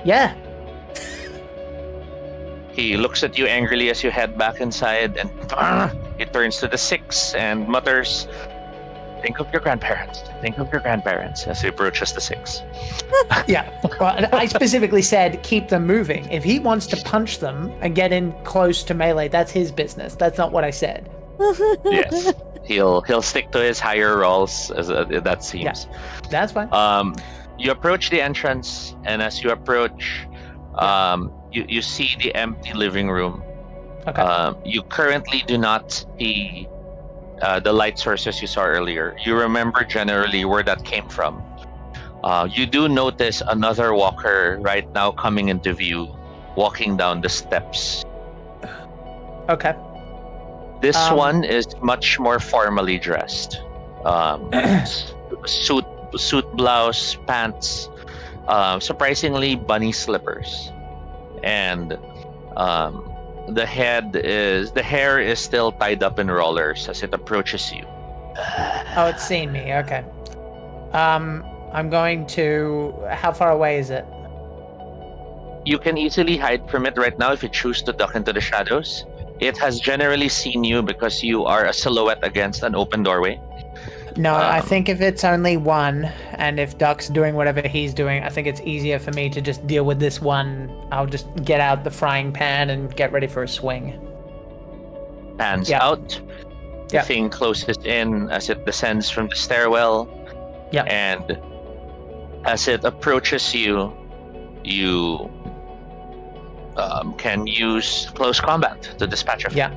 Yeah. He looks at you angrily as you head back inside, and he turns to the 6 and mutters, Think of your grandparents as he approaches the 6. Yeah. Well, I specifically said keep them moving. If he wants to punch them and get in close to melee, that's his business. That's not what I said. Yes. He'll stick to his higher rolls, as that seems. Yeah, that's fine. You approach the entrance, and as you approach, you see the empty living room. Okay. You currently do not see the light sources you saw earlier. You remember generally where that came from. You do notice another walker right now coming into view, walking down the steps. Okay. This one is much more formally dressed. Suit blouse, pants, surprisingly bunny slippers, and the hair is still tied up in rollers as it approaches you. Oh, it's seen me. Okay. I'm going to. How far away is it? You can easily hide from it right now if you choose to duck into the shadows. It has generally seen you because you are a silhouette against an open doorway. No, I think if it's only one, and if Duck's doing whatever he's doing, I think it's easier for me to just deal with this one. I'll just get out the frying pan and get ready for a swing. Pans out. The thing closes in as it descends from the stairwell. Yeah. And as it approaches you, you can use close combat to dispatch it. Yeah.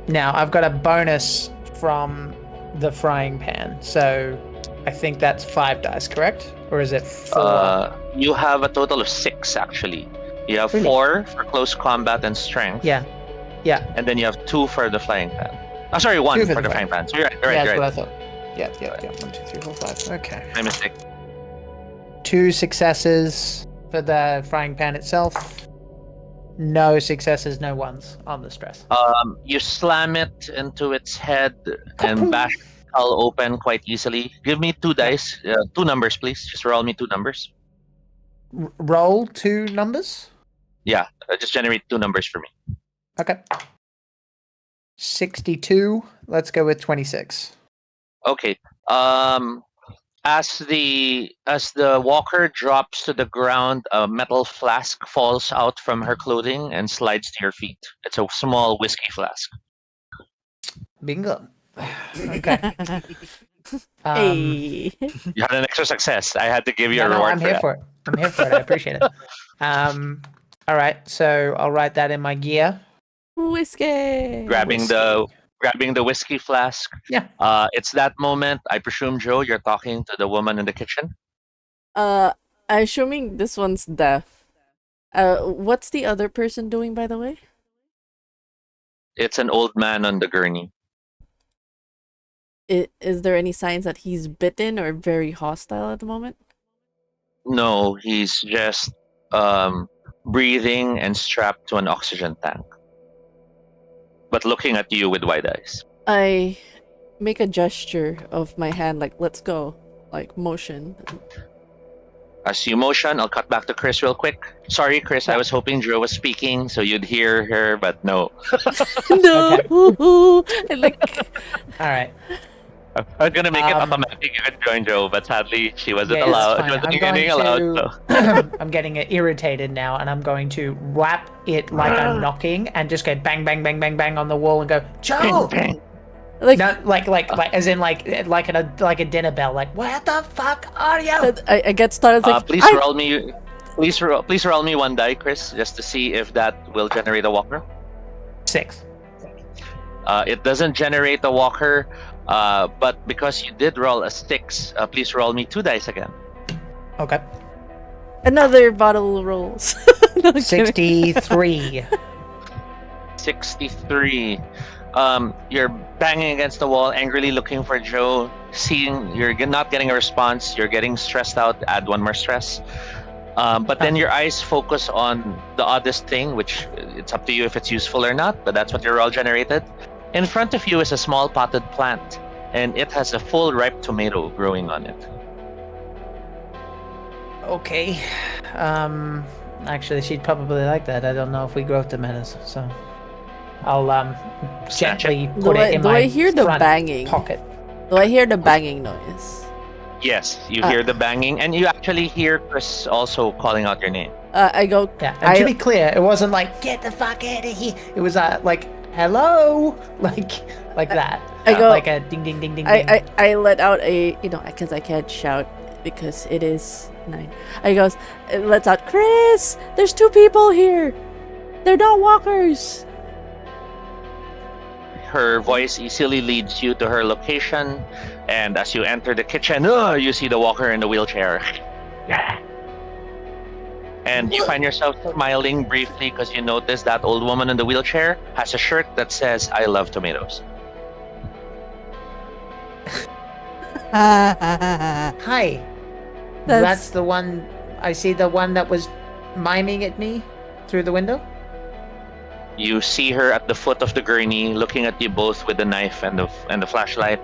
Now, I've got a bonus from the frying pan, so I think that's 5 dice, correct? Or is it 4? You have a total of 6, actually. You have 4 for close combat and strength. Yeah. And then you have 2 for the flying pan. Oh, sorry, 1 for the frying pan. So you're right. That's what I thought. Yeah. 1, 2, 3, 4, 5. Okay. My mistake. 2 successes for the frying pan itself. No successes, no ones on the stress. You slam it into its head and bash the skull open quite easily. Give me 2 dice, 2 numbers, please. Just roll me 2 numbers. Roll 2 numbers? Yeah, just generate 2 numbers for me. Okay. 62. Let's go with 26. Okay. As the walker drops to the ground, a metal flask falls out from her clothing and slides to your feet. It's a small whiskey flask. Bingo. Okay. Hey. You had an extra success. I had to give you a No, reward. I'm here for it. I'm here for it. I appreciate it. All right. So I'll write that in my gear. Whiskey. Grabbing the whiskey flask. Yeah. It's that moment. I presume, Joe, you're talking to the woman in the kitchen. I'm assuming this one's deaf. What's the other person doing, by the way? It's an old man on the gurney. Is there any signs that he's bitten or very hostile at the moment? No, he's just breathing and strapped to an oxygen tank, but looking at you with wide eyes. I make a gesture of my hand, like, let's go, like, motion. As you motion, I'll cut back to Chris real quick. Sorry, Chris, I was hoping Joe was speaking so you'd hear her, but no. No! Like... Alright. I was gonna make it automatic you could join Joe, but sadly she wasn't allowed. She wasn't getting allowed. So. I'm getting irritated now, and I'm going to whap it like I'm knocking, and just go bang, bang, bang, bang, bang on the wall, and go Joe. Like, no, like, as in like a dinner bell. Like, where the fuck are you? I get started. Like, please roll me 1 die, Chris, just to see if that will generate a walker. 6. It doesn't generate a walker. But because you did roll a 6, please roll me 2 dice again. Okay. Another bottle rolls. No, 63. 63. You're banging against the wall, angrily looking for Joe. Seeing you're not getting a response, you're getting stressed out. Add 1 more stress. But then your eyes focus on the oddest thing, which it's up to you if it's useful or not. But that's what your roll generated. In front of you is a small potted plant, and it has a full ripe tomato growing on it. Okay. Actually, she'd probably like that. I don't know if we grow tomatoes, so I'll gently put it in my do I hear the front banging? pocket. Do I hear the banging noise? Yes, you hear the banging, and you actually hear Chris also calling out your name. I go. Yeah, and to be clear, it wasn't like "get the fuck out of here." It was like "hello," like that. I go like a ding ding ding ding. I let out a because I can't shout because it is 9. I goes lets out Chris. There's 2 people here. They're not walkers. her voice easily leads you to her location, and as you enter the kitchen, you see the walker in the wheelchair. And you find yourself smiling briefly because you notice that old woman in the wheelchair has a shirt that says, "I love tomatoes." Hi. That's the one. I see the one that was miming at me through the window. You see her at the foot of the gurney, looking at you both with the knife and the flashlight.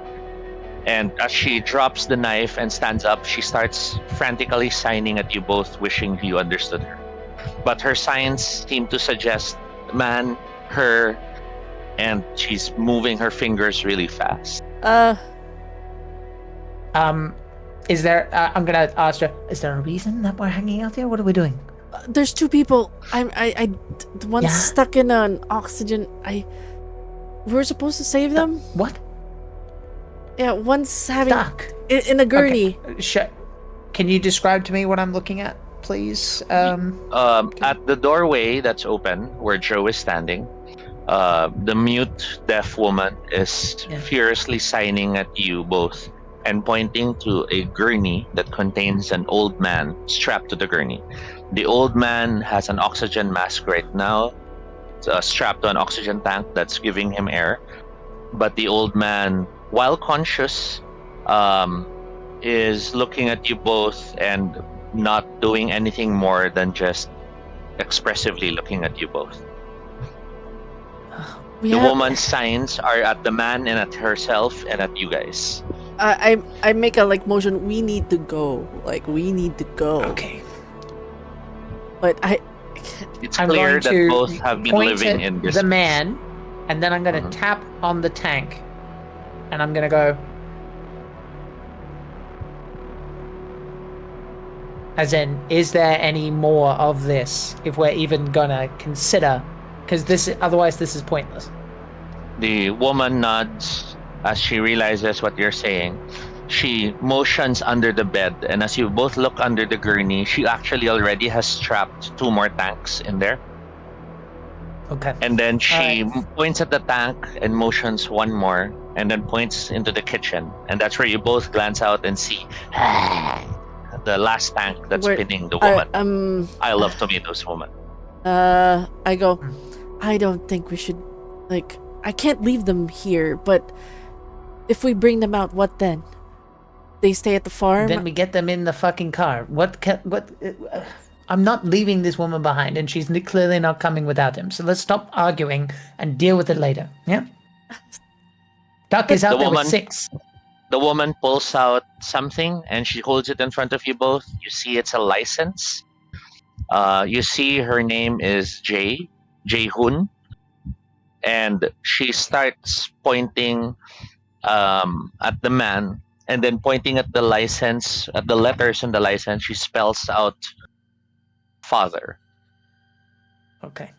And as she drops the knife and stands up, she starts frantically signing at you both, wishing you understood her. But her signs seem to suggest man, her, and she's moving her fingers really fast. Is there? I'm gonna ask her. Is there a reason that we're hanging out here? What are we doing? There's two people. The one's stuck in an oxygen. We're supposed to save them. What? Yeah, one's having Stuck in a gurney. Okay. Can you describe to me what I'm looking at, please? At the doorway that's open, where Joe is standing, the mute deaf woman is furiously signing at you both and pointing to a gurney that contains an old man strapped to the gurney. The old man has an oxygen mask right now, strapped to an oxygen tank that's giving him air. But the old man, while conscious, is looking at you both and not doing anything more than just expressively looking at you both. The woman's signs are at the man and at herself and at you guys. I make a motion. We need to go. We need to go. Okay. But it's clear that both have been living in this. The man, and then I'm going to tap on the tank, and I'm going to go. As in, is there any more of this? If we're even gonna consider, because otherwise this is pointless. The woman nods as she realizes what you're saying. She motions under the bed, and as you both look under the gurney, she actually already has strapped 2 more tanks in there. Okay. And then she points at the tank and motions 1 more, and then points into the kitchen. And that's where you both glance out and see the last tank that's pinning the woman. I love tomatoes, woman. I go, I don't think we should, I can't leave them here, but if we bring them out, what then? They stay at the farm? Then we get them in the fucking car. I'm not leaving this woman behind, and she's clearly not coming without him. So let's stop arguing and deal with it later. Yeah? Duck is out there with 6. The woman pulls out something, and she holds it in front of you both. You see it's a license. You see her name is Jae-hoon. And she starts pointing at the man, and then pointing at the license, at the letters in the license, she spells out father. Okay.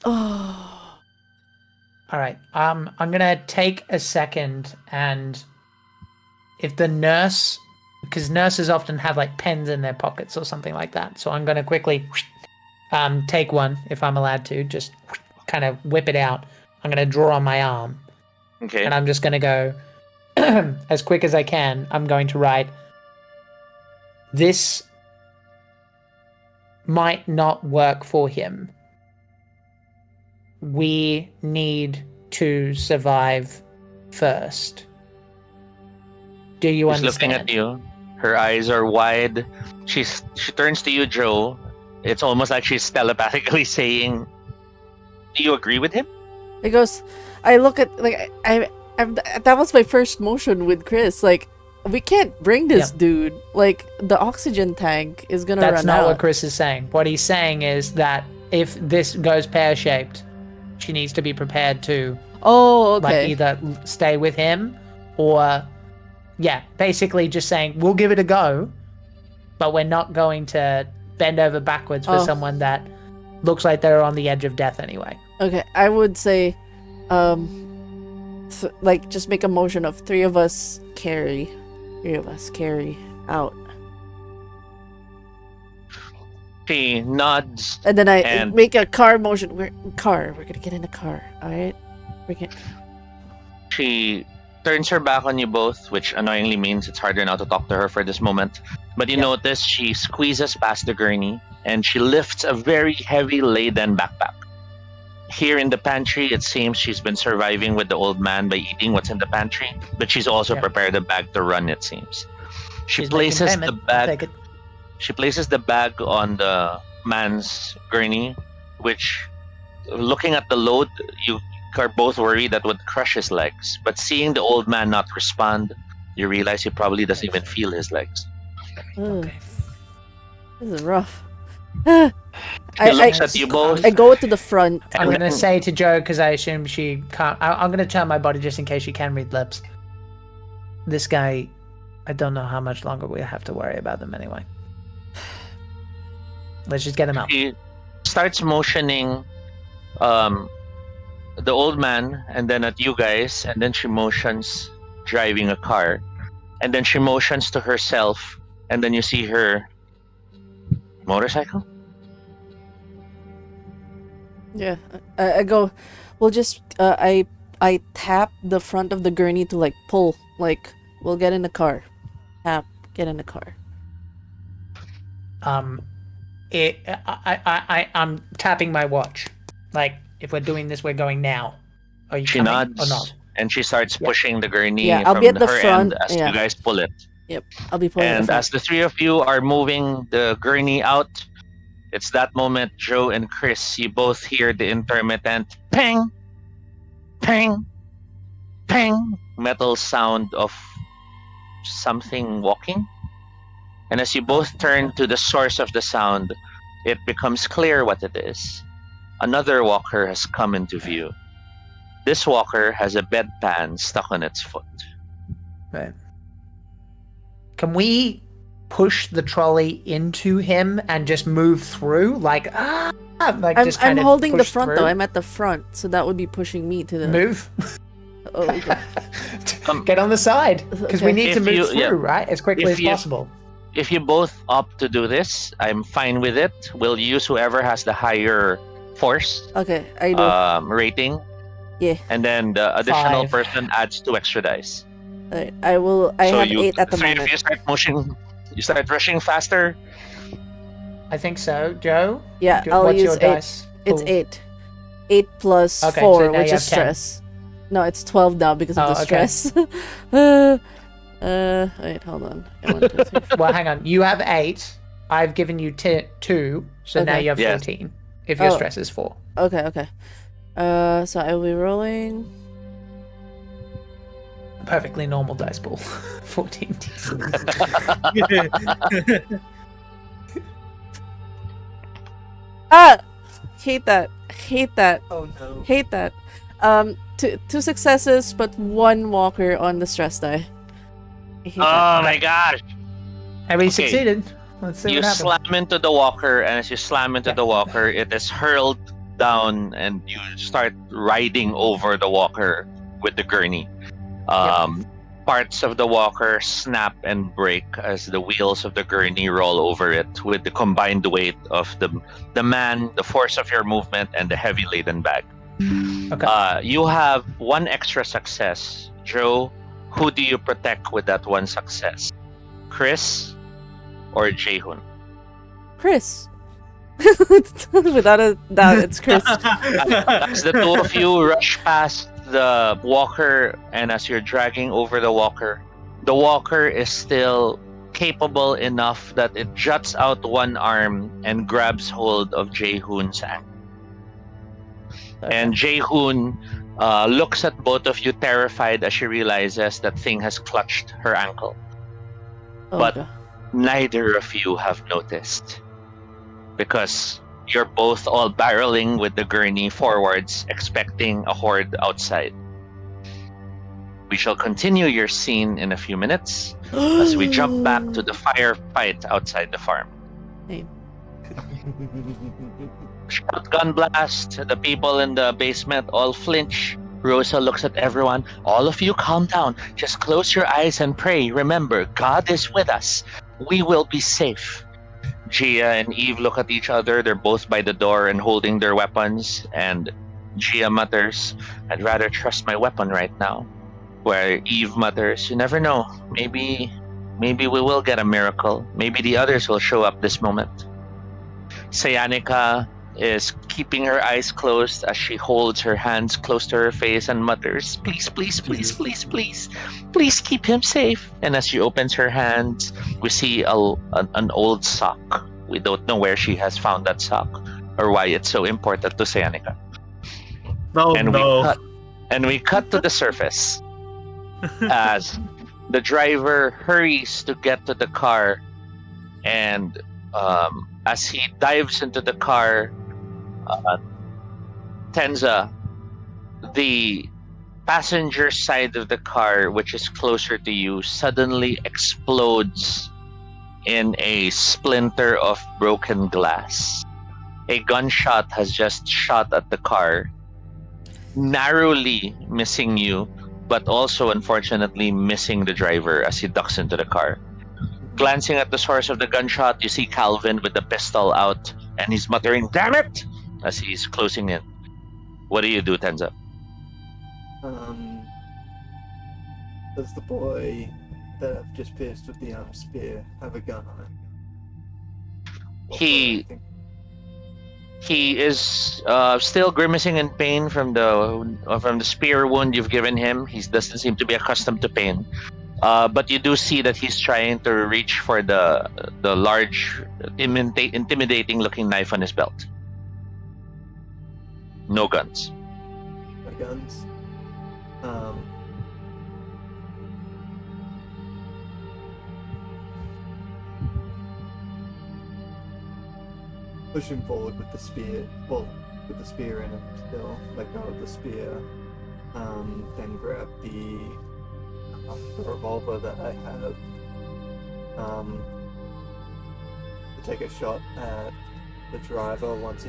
Oh. All right. I'm gonna take a second, and if the nurse, because nurses often have pens in their pockets or something like that, so I'm gonna quickly take one if I'm allowed to, just kind of whip it out. I'm gonna draw on my arm. Okay. And I'm just gonna go as quick as I can. I'm going to write, this might not work for him. We need to survive first. Do you understand? She's looking at you. Her eyes are wide. She turns to you, Joe. It's almost like she's telepathically saying, do you agree with him? It goes, I look at, that was my first motion with Chris. We can't bring this dude. The oxygen tank is gonna run out. That's not what Chris is saying. What he's saying is that if this goes pear-shaped, she needs to be prepared to either stay with him or basically just saying, we'll give it a go, but we're not going to bend over backwards for someone that looks like they're on the edge of death anyway. Okay, I would say, just make a motion of 3 of us carry out. She nods. And then I make a car motion. We're gonna get in a car, alright? she turns her back on you both, which annoyingly means it's harder now to talk to her for this moment. But you notice she squeezes past the gurney and she lifts a very heavy laden backpack. Here in the pantry, it seems she's been surviving with the old man by eating what's in the pantry, but she's also prepared a bag to run, it seems. She's places the bag. She places the bag on the man's gurney, which, looking at the load, you are both worried that would crush his legs. But seeing the old man not respond, you realize he probably doesn't even feel his legs. Okay. This is rough. He looks at you both. I go to the front. I'm going to say to Joe, because I assume she can't... I'm going to turn my body just in case she can read lips. This guy, I don't know how much longer we have to worry about them anyway. Let's just get him out. She starts motioning the old man and then at you guys, and then she motions driving a car, and then she motions to herself, and then you see her motorcycle. Yeah, I go. We'll just I tap the front of the gurney to like pull. Like we'll get in the car. Tap, get in the car. I'm tapping my watch. Like, if we're doing this, we're going now. Are you She coming nods, or not? and she starts pushing the gurney Yeah, I'll from be at the her front, end as yeah. you guys pull it. Yep, I'll be pulling And the as the three of you are moving the gurney out, it's that moment, Joe and Chris, you both hear the intermittent ping, ping, ping, metal sound of something walking. And as you both turn to the source of the sound, it becomes clear what it is. Another walker has come into view. This walker has a bedpan stuck on its foot. Right. Can we push the trolley into him and just move through? Like, just I'm kind of holding the push front through? though. I'm at the front, so that would be pushing me to the Move. Oh, okay. Get on the side, because we need to If move you- through, yeah. right? As quickly If as you- possible. If you both opt to do this, I'm fine with it. We'll use whoever has the higher force Okay, I do. rating. Yeah. And then the additional 5. person adds 2 extra dice. Alright, I will. I So have you, 8 at the three of moment. you start motion. You start rushing faster. I think so. Joe? Yeah, Jo- I'll what's use your 8. dice? It's Pool? 8. 8 plus Okay, 4, so now which you is have 10. stress. No, it's 12 now because of Oh, the okay. stress. Wait, hold on. 1, 2, 3, 4. Well, hang on. You have 8. I've given you 2, so now Okay. you have Yes. 14. If your Oh. stress is 4. Okay. So I will be rolling. Perfectly normal dice pool. 14. Ah! Hate that. Hate that. Oh no. Hate that. Two successes, but 1 walker on the stress die. I hate that. Oh my gosh! And we Okay. succeeded. Let's see You what happens. slam into the walker, and as you slam into the walker, it is hurled down, and you start riding over the walker with the gurney. Parts of the walker snap and break as the wheels of the gurney roll over it with the combined weight of the man, the force of your movement, and the heavy laden bag. Okay. You have 1 extra success. Joe, who do you protect with that 1 success? Chris or Jaehun? Chris. Without a doubt, it's Chris. As the 2 of you rush past the walker, and as you're dragging over the walker is still capable enough that it juts out 1 arm and grabs hold of Jaehun's ankle. And Jaehun looks at both of you terrified as she realizes that thing has clutched her ankle. Oh, But- God. Neither of you have noticed, because you're both all barreling with the gurney forwards, expecting a horde outside. We shall continue your scene in a few minutes as we jump back to the firefight outside the farm. Shotgun blast, the people in the basement all flinch. Rosa looks at everyone. All of you calm down. Just close your eyes and pray. Remember, God is with us. We will be safe. Gia and Eve look at each other. They're both by the door and holding their weapons. And Gia mutters, I'd rather trust my weapon right now. where Eve mutters, "You never know. Maybe we will get a miracle. Maybe the others will show up this moment." Sayanika is keeping her eyes closed as she holds her hands close to her face and mutters, "Please, please, please, Jesus. please, please, please keep him safe." And as she opens her hands, we see an old sock. We don't know where she has found that sock or why it's so important to Sayanika. Oh And no. we cut to the surface as the driver hurries to get to the car, and as he dives into the car, Tenza, the passenger side of the car, which is closer to you, suddenly explodes in a splinter of broken glass. A gunshot has just shot at the car, narrowly missing you, but also unfortunately missing the driver as he ducks into the car. Glancing at the source of the gunshot, you see Calvin with the pistol out, and he's muttering, "Damn it!" as he's closing in. What do you do, Tenza? Does the boy that I've just pierced with the spear have a gun on him? He is still grimacing in pain from the spear wound you've given him. He doesn't seem to be accustomed to pain. But you do see that he's trying to reach for the large, intimidating looking knife on his belt. No guns. My guns. Pushing forward with the spear. Well, with the spear in it still. Let go of the spear. Then grab the revolver that I have. To take a shot at the driver once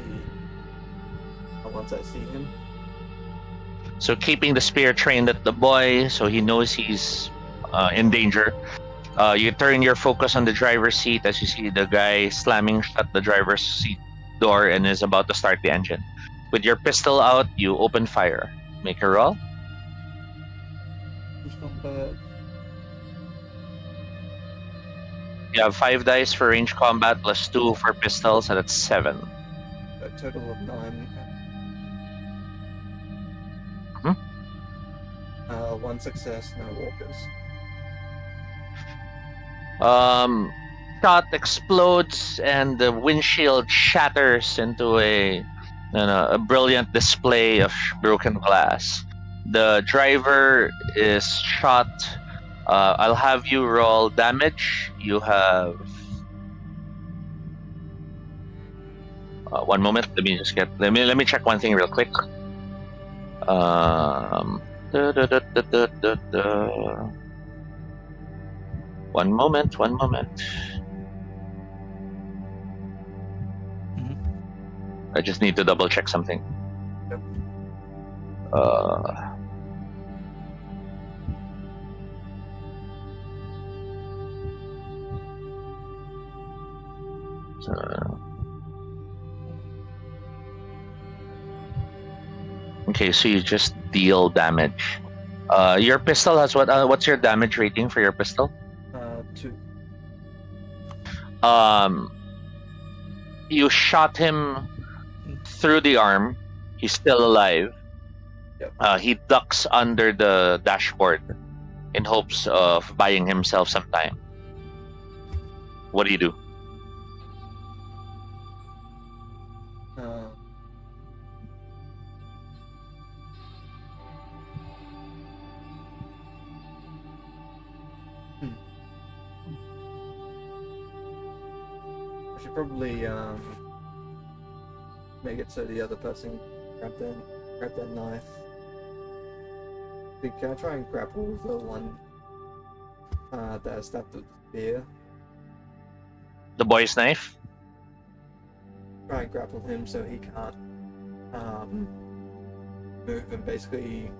I see him. So keeping the spear trained at the boy, so he knows he's in danger. You turn your focus on the driver's seat as you see the guy slamming shut the driver's seat door and is about to start the engine. With your pistol out, you open fire. Make a roll. Who's combat? You have 5 dice for range combat plus 2 for pistols, and that's 7. A total of 9. Mhm. 1 success, no walkers. Shot explodes and the windshield shatters into a brilliant display of broken glass. The driver is shot. I'll have you roll damage. You have 1 moment. Let me check one thing real quick. Da, da, da, da, da, da, da. One moment. I just need to double check something. Yep. Okay, so you just deal damage. Your pistol has what? What's your damage rating for your pistol? 2. You shot him through the arm. He's still alive. Yep. He ducks under the dashboard in hopes of buying himself some time. What do you do? I should probably make it so the other person grab that knife. Can I try and grapple the one that I stabbed with the spear? The boy's knife? Try and grapple him so he can't move, and basically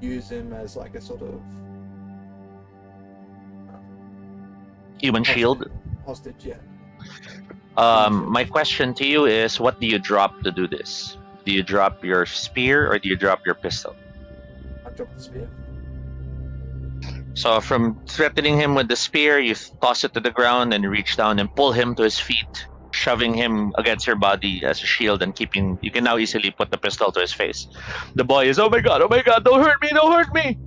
use him as like a sort of Human shield? hostage, yeah. My question to you is, what do you drop to do this? Do you drop your spear or do you drop your pistol? drop the spear. So from threatening him with the spear, you toss it to the ground and reach down and pull him to his feet, shoving him against your body as a shield and keeping. You can now easily put the pistol to his face. The boy is, oh my god, don't hurt me, don't hurt me.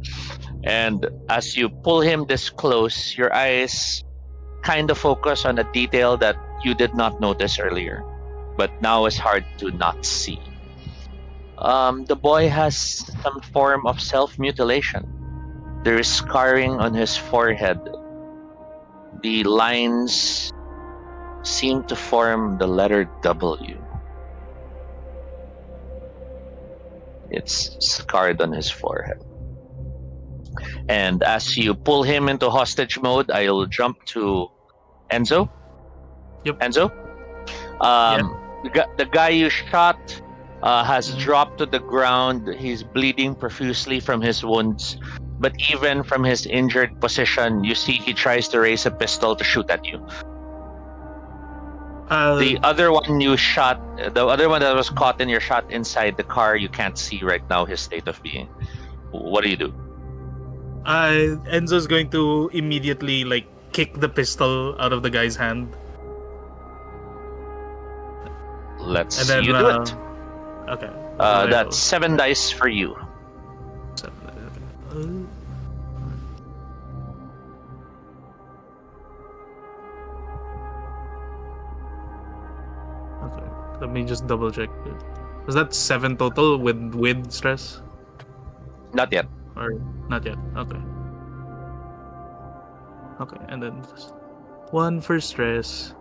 And as you pull him this close, your eyes kind of focus on a detail that you did not notice earlier, but now is hard to not see. The boy has some form of self-mutilation. There is scarring on his forehead. The lines seem to form the letter W. It's scarred on his forehead. And as you pull him into hostage mode, I'll jump to Enzo. Yep. Enzo? The guy you shot has dropped to the ground. He's bleeding profusely from his wounds. But even from his injured position, you see he tries to raise a pistol to shoot at you. The other one you shot, the other one that was caught in your shot inside the car, you can't see right now his state of being. What do you do? Enzo's going to immediately kick the pistol out of the guy's hand. Let's And see then, you do it. Okay. That's 7 dice for you. Okay. Let me just double check. Was that 7 total with stress? Not yet. Or not yet? Okay. Okay, and then 1 for stress.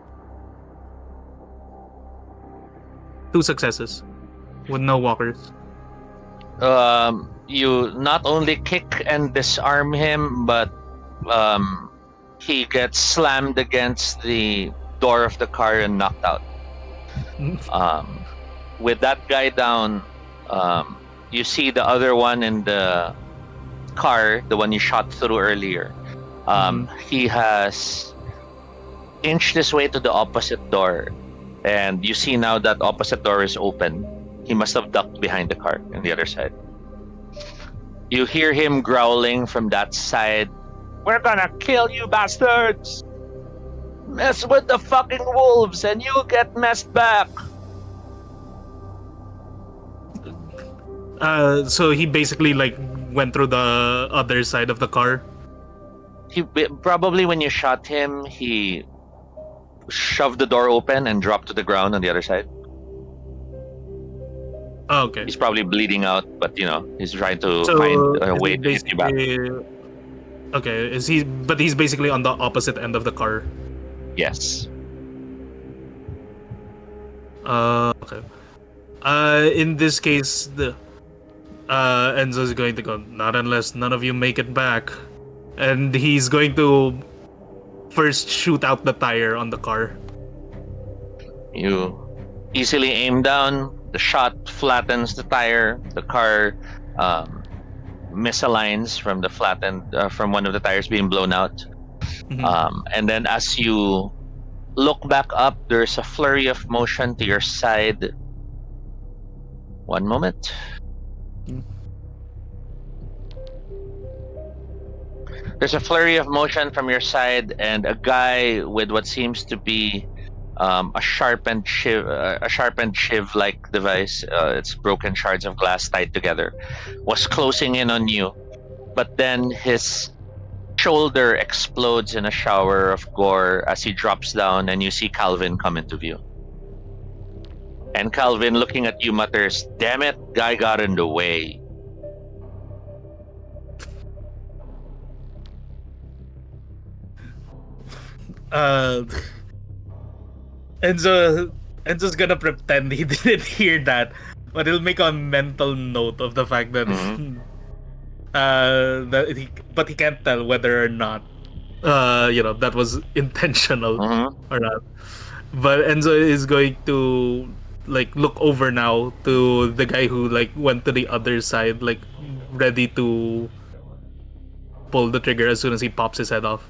2 successes with no walkers. You not only kick and disarm him, but he gets slammed against the door of the car and knocked out. With that guy down, you see the other one in the car, the one you shot through earlier. He has inched his way to the opposite door, and you see now that opposite door is open. He must have ducked behind the car on the other side. You hear him growling from that side. We're gonna kill you bastards! Mess with the fucking wolves and you get messed back! So he basically went through the other side of the car. He probably, when you shot him, he shoved the door open and dropped to the ground on the other side. Oh, okay. He's probably bleeding out, but he's trying to find a way to get you back. Okay, but he's basically on the opposite end of the car. Yes. Okay. In this case, Enzo's going to go, not unless none of you make it back. And he's going to first shoot out the tire on the car. You easily aim down. The shot flattens the tire. The car misaligns from the from one of the tires being blown out. And then as you look back up, there's a flurry of motion to your side. One moment. There's a flurry of motion from your side, and a guy with what seems to be a sharpened shiv-like device. It's broken shards of glass tied together. Was closing in on you, but then his shoulder explodes in a shower of gore as he drops down, and you see Calvin come into view. And Calvin, looking at you, mutters, "Damn it, guy got in the way." Enzo's gonna pretend he didn't hear that, but he'll make a mental note of the fact that but he can't tell whether or not that was intentional or not. But Enzo is going to look over now to the guy who went to the other side, ready to pull the trigger as soon as he pops his head off.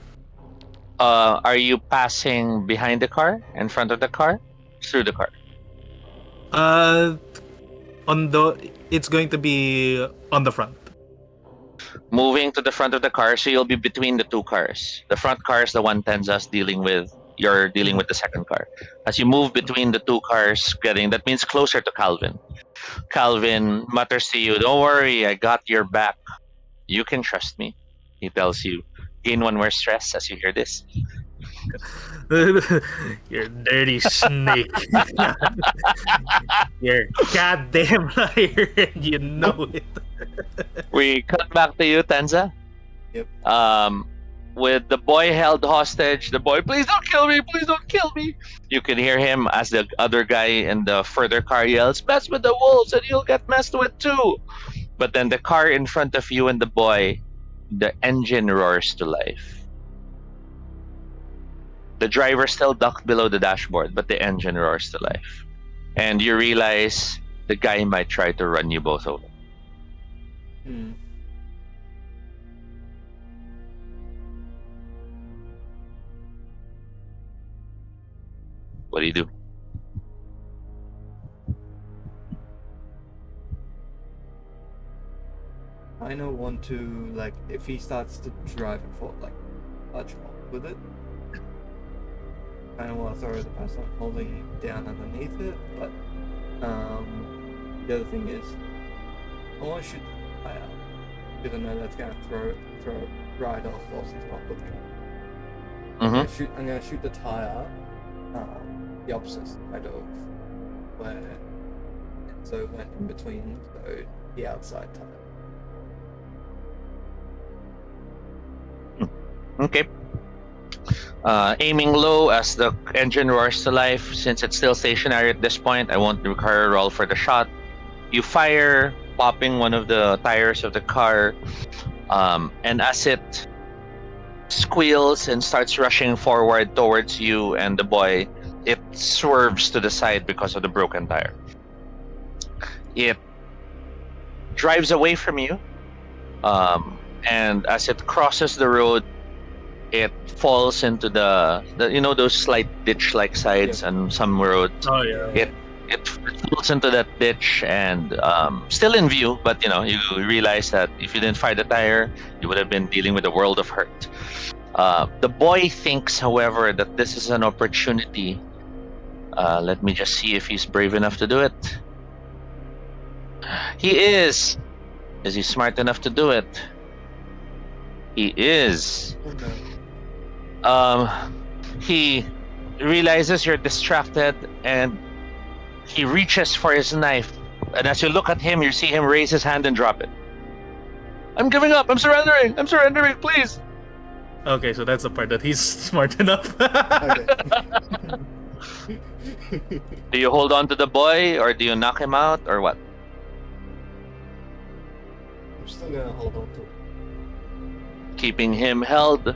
Are you passing behind the car, in front of the car, through the car? It's going to be on the front. moving to the front of the car, so you'll be between the two cars. The front car is the one Tenza's dealing with. You're dealing with the second car. As you move between the two cars, that means closer to Calvin. Calvin mutters to you, "Don't worry, I got your back. You can trust me." He tells you, "Gain one more stress as you hear this." You're a dirty snake. You're a goddamn liar, and you know it. We cut back to you, Tenza. Yep. With the boy held hostage, the boy, "Please don't kill me, please don't kill me." You can hear him as the other guy in the further car yells, "Mess with the wolves and you'll get messed with too." But then the car in front of you and the boy, the engine roars to life. The driver still ducked below the dashboard, but the engine roars to life. And you realize the guy might try to run you both over. Hmm. What do you do? I don't want to, like, if he starts to drive and fall, like, touch off with it. I don't want to throw the person holding down underneath it, but the other thing is, I want to shoot the tire because I know that's going to throw it right off whilst he's not looking. Mm-hmm. I'm going to shoot the tire the opposite side of where Enzo went in between, so the outside tire. Okay. Aiming low as the engine roars to life. Since it's still stationary at this point, I won't require a roll for the shot. You fire, popping one of the tires of the car, and as it squeals and starts rushing forward towards you and the boy, it swerves to the side because of the broken tire. It drives away from you, and as it crosses the road, it falls into the those slight ditch-like sides on some roads. Oh yeah. It falls into that ditch and still in view, but you realize that if you didn't fire the tire, you would have been dealing with a world of hurt. The boy thinks, however, that this is an opportunity. Let me just see if he's brave enough to do it. He is. Is he smart enough to do it? He is. He realizes you're distracted and he reaches for his knife. And as you look at him, you see him raise his hand and drop it. "I'm giving up. I'm surrendering, please." Okay, so that's the part that he's smart enough. Do you hold on to the boy or do you knock him out or what? I'm still gonna hold on to it. Keeping him held.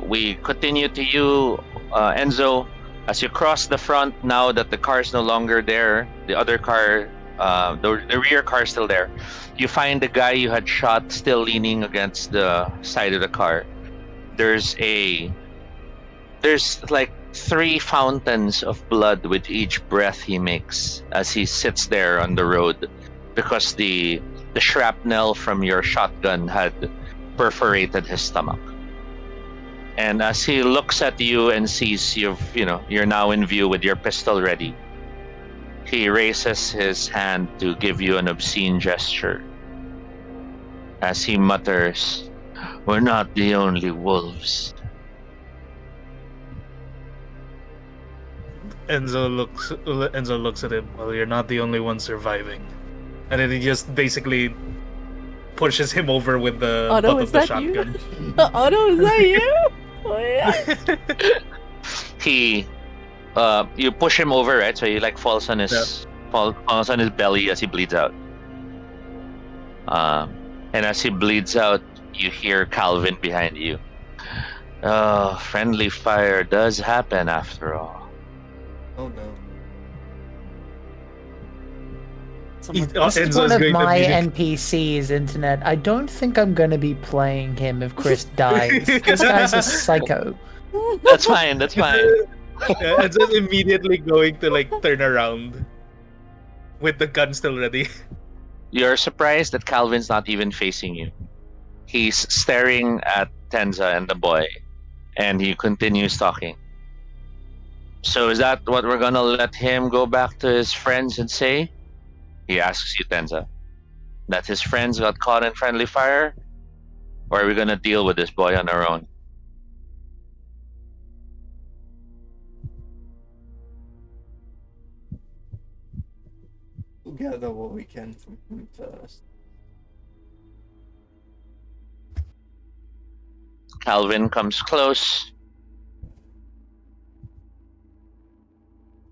We continue to you, Enzo. As you cross the front, now that the car is no longer there, the other car, the rear car is still there. You find the guy you had shot still leaning against the side of the car. There's like 3 fountains of blood with each breath he makes as he sits there on the road, because the shrapnel from your shotgun had perforated his stomach. And as he looks at you and sees you're now in view with your pistol ready, he raises his hand to give you an obscene gesture. As he mutters, "We're not the only wolves." Enzo looks at him. "Well, you're not the only one surviving." And then he just basically pushes him over with the Otto, butt is of the that shotgun. you? Otto, is that you? Oh, yeah. You push him over, right? So he like falls on his belly as he bleeds out. And as he bleeds out, you hear Calvin behind you. "Oh, friendly fire does happen after all." Oh no. This is one of my NPCs, internet. I don't think I'm going to be playing him if Chris dies. This guy's a psycho. That's fine. Yeah, and just immediately going to like turn around with the gun still ready. You're surprised that Calvin's not even facing you. He's staring at Tenza and the boy, and he continues talking. So is that what we're gonna let him go back to his friends and say? He asks you, Tenza. That his friends got caught in friendly fire? Or are we gonna deal with this boy on our own? We'll gather what we can from him first. Calvin comes close.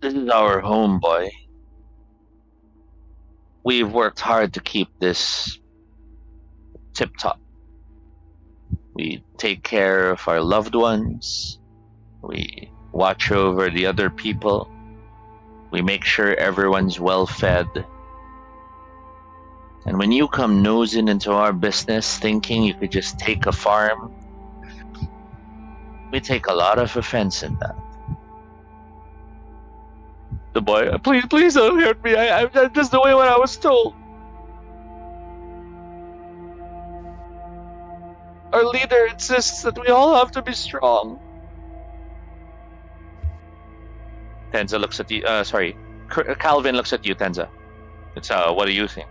This is our home, boy. We've worked hard to keep this tip-top. We take care of our loved ones. We watch over the other people. We make sure everyone's well fed. And when you come nosing into our business thinking you could just take a farm, we take a lot of offense in that. The boy, please don't hurt me. I'm just doing what I was told. Our leader insists that we all have to be strong. Tenza looks at you. Calvin looks at you, Tenza. It's what do you think?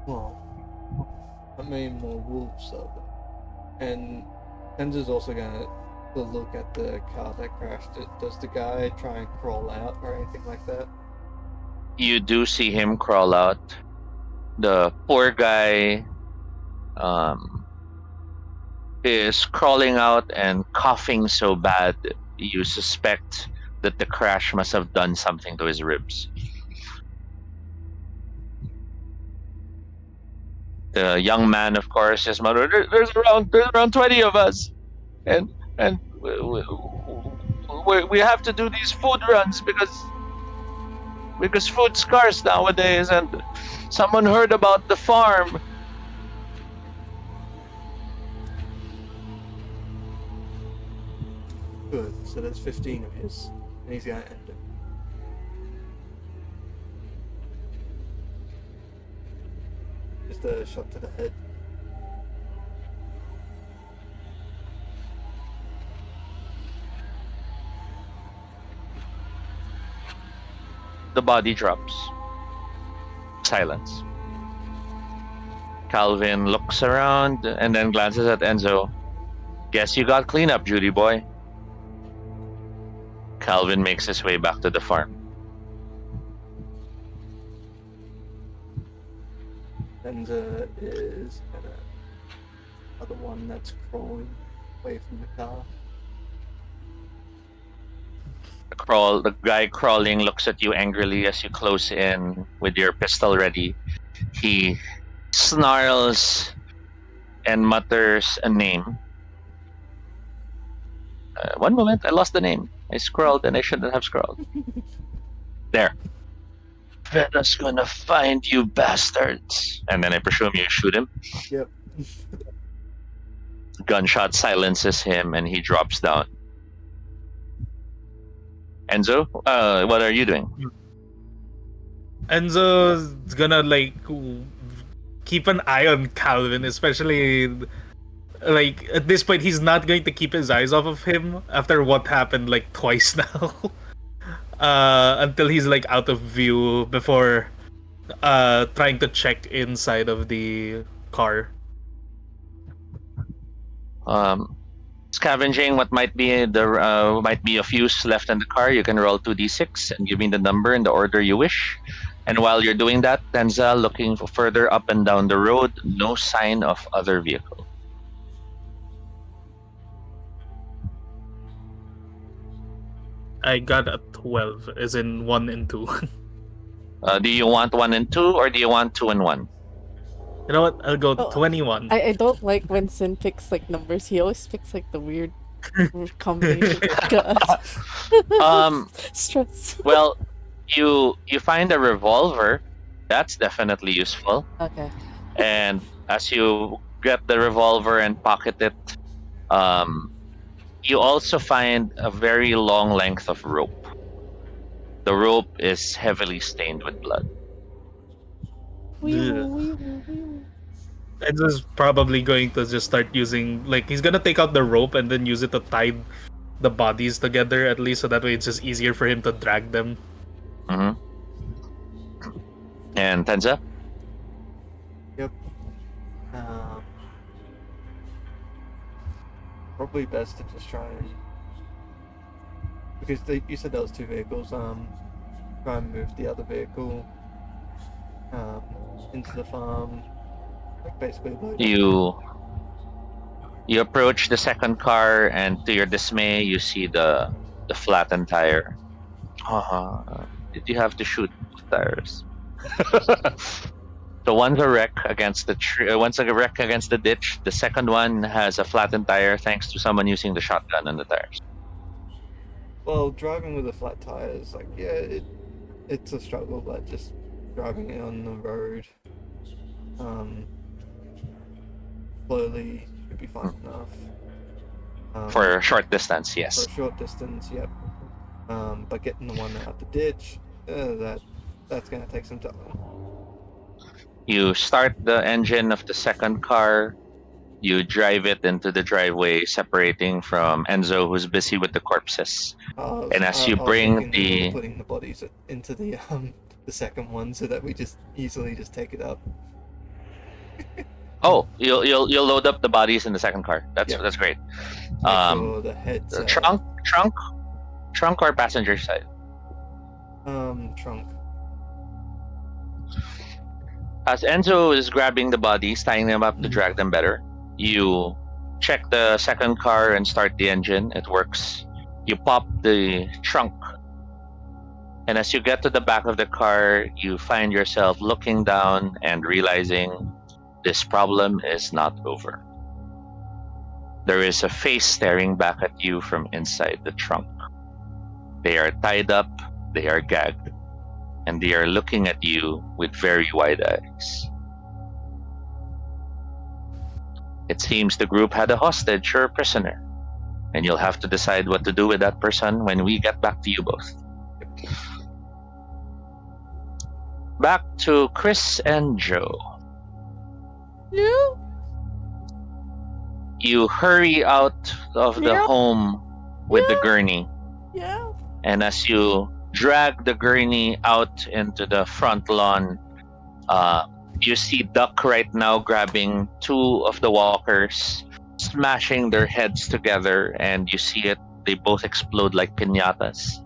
Well, how many more wolves are there? And Tenza's also gonna look at the car that crashed. Does the guy try and crawl out or anything like that? You do see him crawl out. The poor guy is crawling out and coughing so bad you suspect that the crash must have done something to his ribs. The young man, of course, is muttered, there's around 20 of us, and we have to do these food runs because food's scarce nowadays, and someone heard about the farm. Good, so that's 15 of his, and he's gonna end it. Just a shot to the head. The body drops. Silence. Calvin looks around and then glances at Enzo. Guess you got cleanup, Judy boy. Calvin makes his way back to the farm. And is the one that's crawling away from the car. The guy crawling looks at you angrily as you close in with your pistol ready. He snarls and mutters a name. One moment, I lost the name. I scrolled and I shouldn't have scrolled. There. Veda's gonna find you bastards. And then I presume you shoot him. Yep. Gunshot silences him and he drops down. Enzo, what are you doing? Enzo's gonna keep an eye on Calvin, especially at this point he's not going to keep his eyes off of him after what happened twice now. Until he's out of view before trying to check inside of the car. Scavenging what might be of use left in the car. You can roll 2d6 and give me the number in the order you wish. And while you're doing that, Tenza looking further up and down the road, no sign of other vehicle. I got a 12, as in 1 and 2. Do you want 1 and 2 or do you want 2 and 1? You know what? I'll go 21. I don't like when Sin picks numbers. He always picks the weird combination. Stress. Well, you find a revolver. That's definitely useful. Okay. And as you get the revolver and pocket it, you also find a very long length of rope. The rope is heavily stained with blood. Enzo's probably going to just start using, like, he's gonna take out the rope and then use it to tie the bodies together, at least, so that way it's just easier for him to drag them. Mm-hmm. And Tenza? Yep. Probably best to just try and, because you said there was 2 vehicles. Try and move the other vehicle into the farm. Like basically load up. You approach the second car, and to your dismay, you see the flattened tire. Did you have to shoot both tires? So one's a wreck against the tree. One's a wreck against the ditch. The second one has a flattened tire thanks to someone using the shotgun on the tires. Well, driving with a flat tire is like, yeah, it's a struggle, but just driving it on the road, slowly should be fine enough. For a short distance, For yes. a short distance, yep. But getting the one out the ditch, that's gonna take some time. You start the engine of the second car. You drive it into the driveway, separating from Enzo, who's busy with the corpses. And as you bring putting the bodies into the second one, so that we just easily just take it up. You'll load up the bodies in the second car. That's great. Make sure the heads. Trunk or passenger side? Trunk. As Enzo is grabbing the bodies, tying them up to drag them better, you check the second car and start the engine. It works. You pop the trunk. And as you get to the back of the car, you find yourself looking down and realizing this problem is not over. There is a face staring back at you from inside the trunk. They are tied up, they are gagged, and they are looking at you with very wide eyes. It seems the group had a hostage or a prisoner, and you'll have to decide what to do with that person when we get back to you both. Back to Chris and Joe. Yeah. You hurry out of the home with the gurney. Yeah. And as you drag the gurney out into the front lawn, you see Duck right now grabbing 2 of the walkers, smashing their heads together, and you see it, they both explode like piñatas.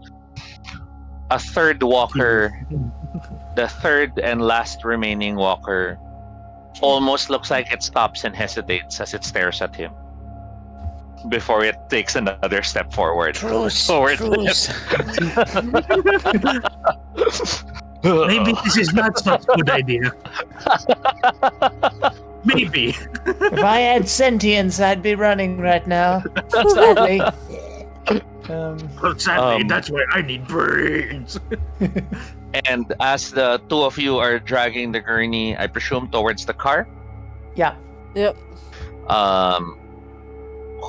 A third walker, the third and last remaining walker, almost looks like it stops and hesitates as it stares at him before it takes another step forward. Truce. Maybe this is not such a good idea. Maybe. If I had sentience, I'd be running right now. Sadly. Sadly, that's why I need brains. And as the 2 of you are dragging the gurney, I presume towards the car? Yeah. Yep.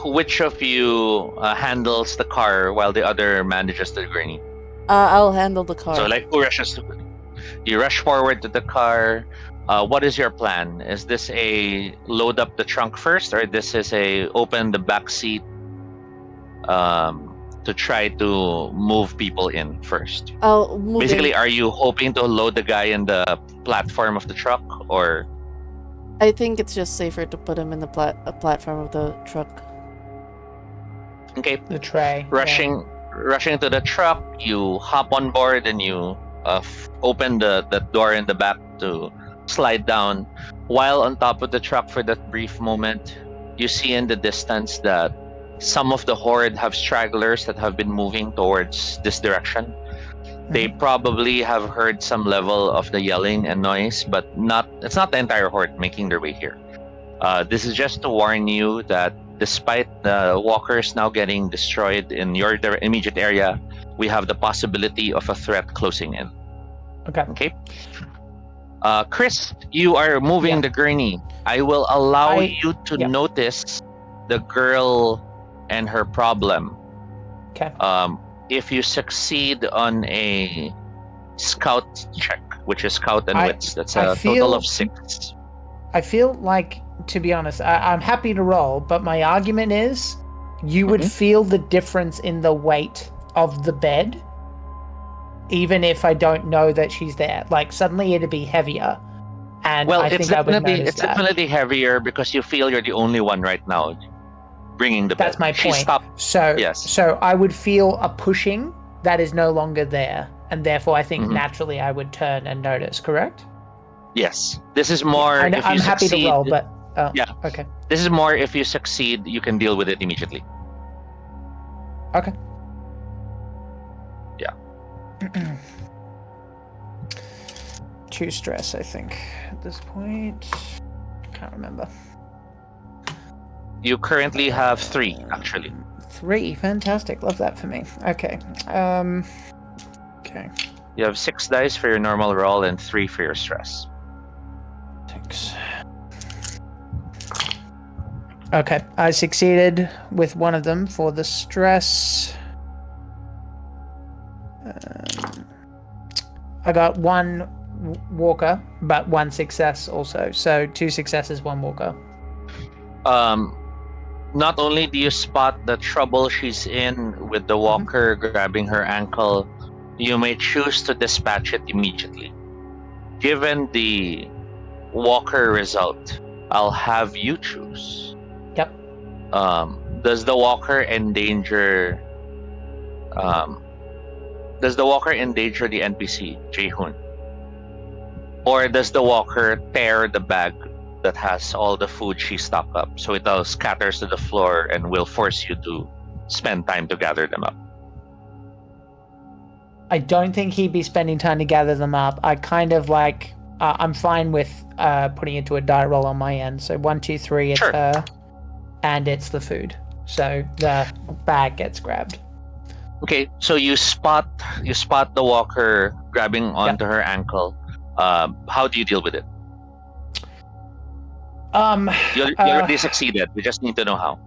Which of you handles the car while the other manages the gurney? I'll handle the car. So, like, who rushes? You rush forward to the car. What is your plan? Is this a load up the trunk first, or this is a open the back seat to try to move people in first? I'll move Basically, in. are you hoping to load the guy in the platform of the truck, or? I think it's just safer to put him in the platform of the truck. Okay. The tray. Rushing to the truck, you hop on board and you open the door in the back to slide down. While on top of the truck for that brief moment, you see in the distance that some of the horde have stragglers that have been moving towards this direction. They probably have heard some level of the yelling and noise, but it's not the entire horde making their way here. This is just to warn you that despite the walkers now getting destroyed in your immediate area, we have the possibility of a threat closing in. Okay. Chris, you are moving the gurney. I will allow you to notice the girl and her problem. Okay. If you succeed on a scout check, which is scout and wits. That's I a total feel- of 6. I feel like, to be honest, I'm happy to roll, but my argument is you would feel the difference in the weight of the bed, even if I don't know that she's there. Like, suddenly it'd be heavier. And Well, I it's think I would definitely notice that. definitely heavier because you feel you're the only one right now bringing the bed. That's my She point. stopped. So, Yes. so I would feel a pushing that is no longer there, and therefore I think Mhm. naturally I would turn and notice. Correct? Yes. This is more I know, if I'm you happy succeed. to roll, but Yeah. okay, This is more if you succeed, you can deal with it immediately. okay. Yeah. 2 stress, I think, at this point. Can't remember. You currently have 3, actually. 3, fantastic. Love that for me. Okay. Okay. You have 6 dice for your normal roll and 3 for your stress. 6. Okay, I succeeded with one of them for the stress. I got 1 walker, but 1 success also. So 2 successes, 1 walker. Not only do you spot the trouble she's in with the walker grabbing her ankle, you may choose to dispatch it immediately. Given the walker result, I'll have you choose. Yep. Does the walker endanger the NPC, Jaehoon? Or does the walker tear the bag that has all the food she stocked up, so it all scatters to the floor and will force you to spend time to gather them up? I don't think he'd be spending time to gather them up. I kind of like, I'm fine with putting it to a die roll on my end. So 1, 2, 3, it's Sure. her, and it's the food. So the bag gets grabbed. Okay, so you spot the walker grabbing onto her ankle. How do you deal with it? You already succeeded. We just need to know how.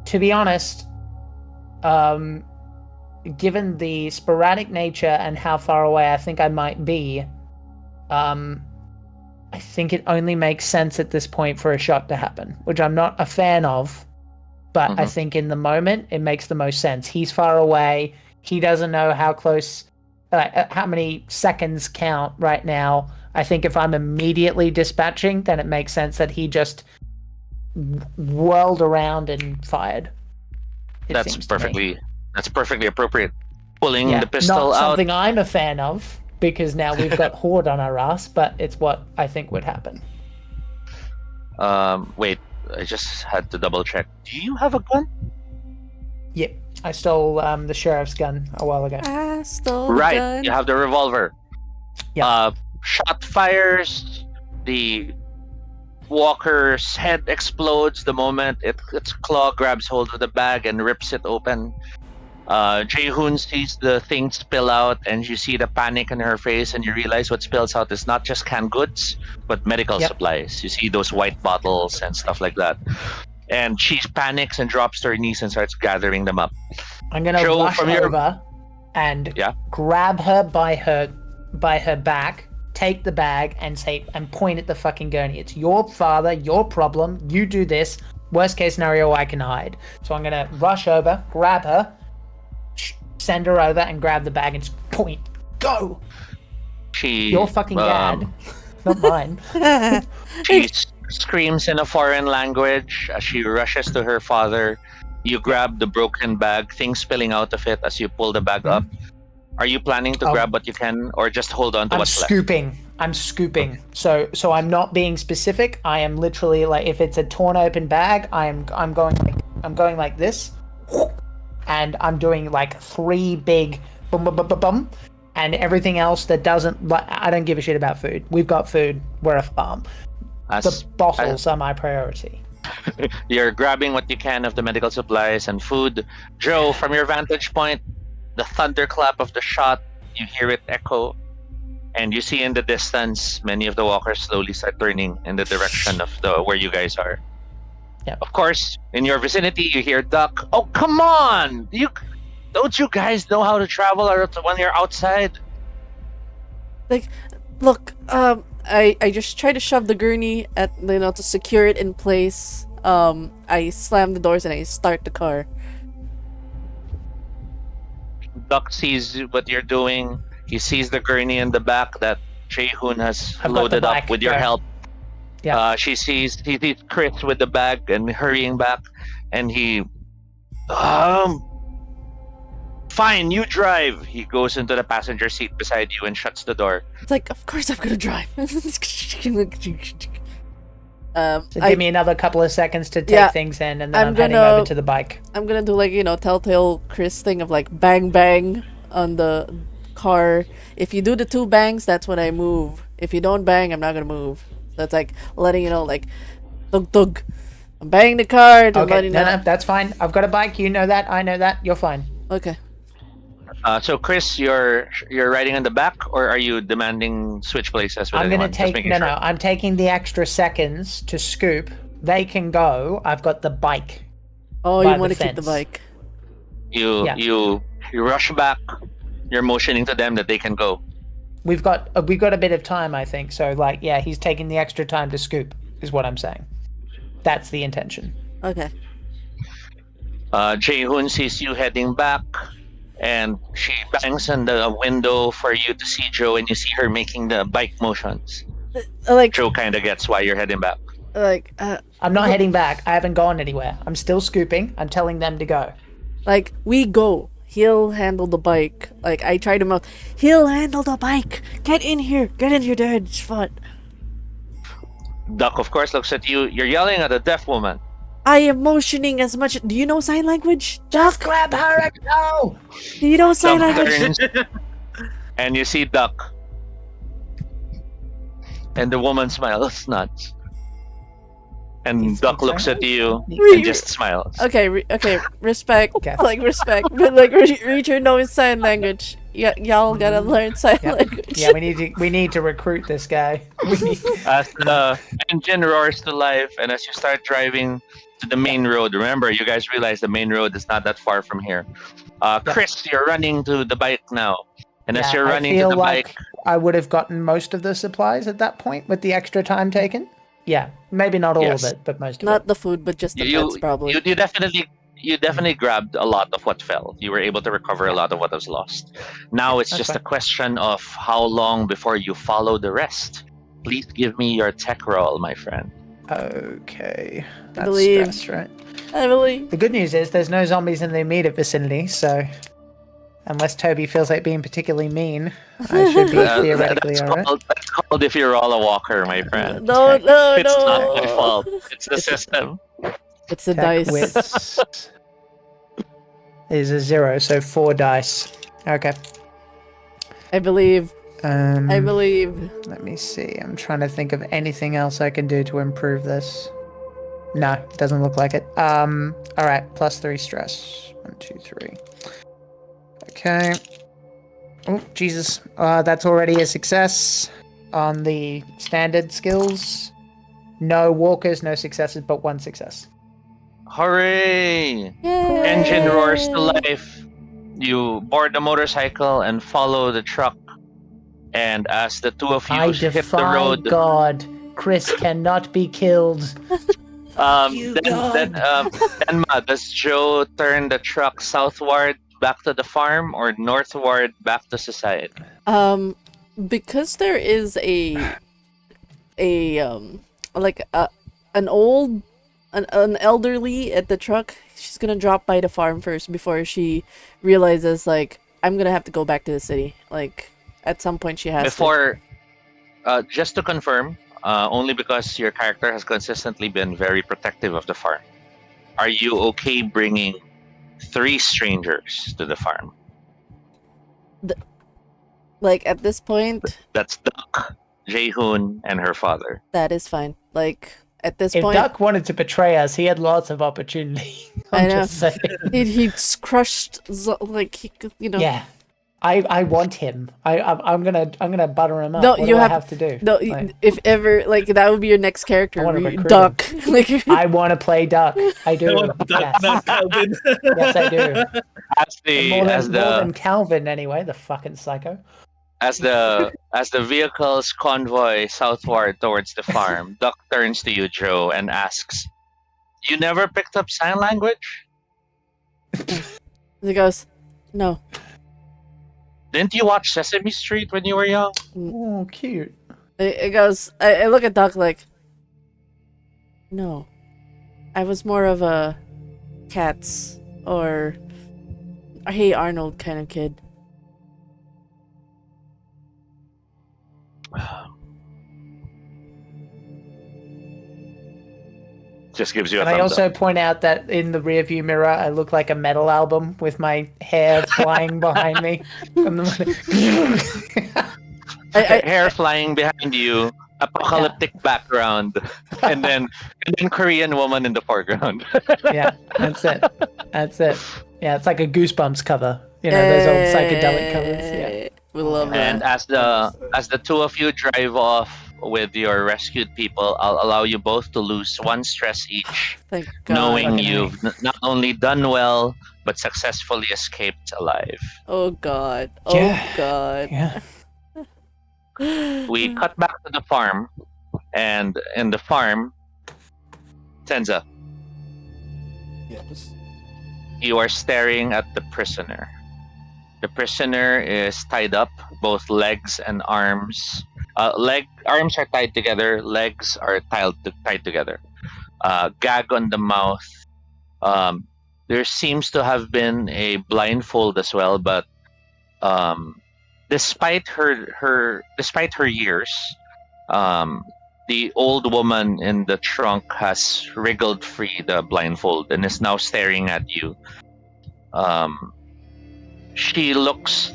To be honest, given the sporadic nature and how far away I think I might be, I think it only makes sense at this point for a shot to happen, which I'm not a fan of, but I think in the moment it makes the most sense. He's far away. He doesn't know how close, how many seconds count right now. I think if I'm immediately dispatching, then it makes sense that he just whirled around and fired. That's perfectly appropriate. Pulling the not pistol out. something I'm a fan of, because now we've got Horde on our ass, but it's what I think would happen. Wait, I just had to double check. Do you have a gun? Yep, I stole the sheriff's gun a while ago. I stole Right, gun. you have the revolver. Yeah. Shot fires. The walker's head explodes the moment its claw grabs hold of the bag and rips it open. Jaehoon sees the thing spill out, and you see the panic in her face, and you realize what spills out is not just canned goods, but medical supplies. You see those white bottles and stuff like that. And she panics and drops to her knees and starts gathering them up. I'm gonna Joe, rush over and grab her by her back, take the bag, and point at the fucking gurney. It's your father, your problem. You do this. Worst case scenario, I can hide. So I'm gonna rush over, grab her, send her over, and grab the bag and just point. Go. Your fucking dad, not mine. She screams in a foreign language as she rushes to her father. You grab the broken bag, things spilling out of it as you pull the bag up. Are you planning to grab what you can, or just hold on to what's left? I'm scooping. So I'm not being specific. I am literally like, if it's a torn open bag, I'm going like this, and I'm doing like 3 big bum bum bum bum bum, and everything else that doesn't. Like, I don't give a shit about food. We've got food. We're a farm. The bottles are my priority. You're grabbing what you can of the medical supplies and food. Joe, from your vantage point, the thunderclap of the shot, you hear it echo, and you see in the distance many of the walkers slowly start turning in the direction of where you guys are. Yep. Of course, in your vicinity, you hear Duck. Oh, come on! Don't you guys know how to travel when you're outside? Like, look, I just try to shove the gurney at, to secure it in place. I slam the doors and I start the car. Duck sees what you're doing. He sees the gurney in the back that Jaehoon has I've got the loaded up bike, with your go. help. Yeah. He sees Chris with the bag and hurrying back, and he, fine, you drive. He goes into the passenger seat beside you and shuts the door. It's like, of course I'm gonna drive. So give me another couple of seconds to take things in, and then I'm heading over to the bike. I'm gonna do like, Telltale Chris thing of like bang bang on the car. If you do the 2 bangs, that's when I move. If you don't bang, I'm not gonna move. So it's like letting you know, like, dug dug. I'm banging the car to let you know. No, that's fine. I've got a bike. You know that. I know that. You're fine. Okay. So Chris, you're riding in the back, or are you demanding switch places with I'm anyone? gonna take no. I'm taking the extra seconds to scoop. They can go. I've got the bike. Oh, you want to keep the bike? You rush back. You're motioning to them that they can go. We've got a bit of time, I think. So like, yeah, he's taking the extra time to scoop, is what I'm saying. That's the intention. Okay. Jaehoon sees you heading back, and she bangs on the window for you to see Joe, and you see her making the bike motions. Like, Joe kind of gets why you're heading back. Like, I'm not heading back. I haven't gone anywhere. I'm still scooping. I'm telling them to go. Like, we go. He'll handle the bike. Like, I tried him out. He'll handle the bike. Get in here, Dad. It's fun. Duck, of course, looks at you. You're yelling at a deaf woman. I am motioning as much. Do you know sign language? Just grab her and go. Do you know sign Duck language? turns, and you see Duck. And the woman smiles, nods. And Duck looks at you and just smiles. Okay, respect. Like, respect. But, like, Richard knows sign language. Y'all gotta learn sign language. Yeah, we need to recruit this guy. As the engine roars to life, and as you start driving to the main road, remember, you guys realize the main road is not that far from here. Chris, you're running to the bike now. And as you're running to the bike... I would have gotten most of the supplies at that point with the extra time taken. Yeah, maybe not all of it, but most of it. Not the food, but just the pets, probably. You definitely grabbed a lot of what fell. You were able to recover a lot of what was lost. Now it's just a question of how long before you follow the rest. Please give me your tech roll, my friend. Okay. I believe. Stress, right? I believe. The good news is there's no zombies in the immediate vicinity, so unless Toby feels like being particularly mean, I should be theoretically alright. That's called if you're all a walker, my friend. No. It's not my fault. It's the system. It's the dice. Wits is a 0, so 4 dice. Okay. I believe. Let me see. I'm trying to think of anything else I can do to improve this. No, doesn't look like it. Alright, +3 stress. 1, 2, 3. Okay. Oh, Jesus. That's already a success on the standard skills. No walkers, no successes, but 1 success. Hooray! Yay! Engine roars to life. You board the motorcycle and follow the truck. And as the two of you hit the road... God, Chris cannot be killed. Then, does Joe turn the truck southward back to the farm or northward back to society? Because there is an elderly at the truck, she's gonna drop by the farm first before she realizes, like, I'm gonna have to go back to the city. Like, at some point she has to. Just to confirm, only because your character has consistently been very protective of the farm, are you okay bringing 3 strangers to the farm? Like, at this point... That's Duck, Jaehoon, and her father. That is fine. Like, at this if point... Duck wanted to betray us, he had lots of opportunity. I know. Just saying. He's crushed, like, Yeah. I want him. I'm gonna butter him up. No, what you do I have to do? No, like, if ever, like, that would be your next character, Duck. Like, I want to play Duck. I do. Yes. Yes, I do. More than Calvin, anyway. The fucking psycho. As the vehicles convoy southward towards the farm, Duck turns to you, Joe, and asks, "You never picked up sign language? He goes, no. Didn't you watch Sesame Street when you were young?" Oh, cute. It goes, I look at Doc like, no. I was more of a Cats or Hey Arnold kind of kid. Just gives you a And I thumbs also up. point out that in the rearview mirror, I look like a metal album with my hair flying behind me. And Hair flying behind you, apocalyptic background, and then Korean woman in the foreground. Yeah, that's it. That's it. Yeah, it's like a Goosebumps cover. You know, those old psychedelic covers. Yeah. We love that. And as the two of you drive off with your rescued people, I'll allow you both to lose 1 stress each, Thank God. knowing Fucking you've not only done well but successfully escaped alive. Oh God. Oh Yeah. God. Yeah. We cut back to the farm, and in the farm, Tenza, Yes. you are staring at the prisoner. The prisoner is tied up, both legs and arms. Arms are tied together, legs are tied together. Gag on the mouth. There seems to have been a blindfold as well, but despite her years, the old woman in the trunk has wriggled free the blindfold and is now staring at you. She looks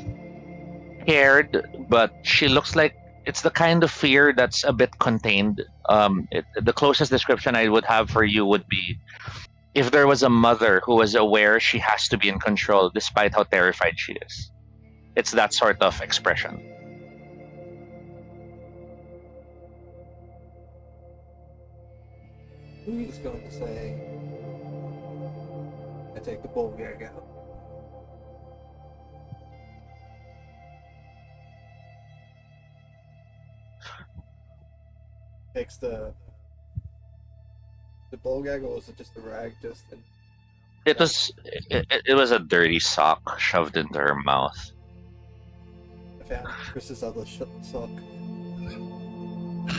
scared, but she looks like it's the kind of fear that's a bit contained. The closest description I would have for you would be if there was a mother who was aware she has to be in control despite how terrified she is. It's that sort of expression. He's going to say, I take the ball gag out. Takes the ball gag, or was it just a rag? It was a dirty sock shoved into her mouth. I found Chris's other sock.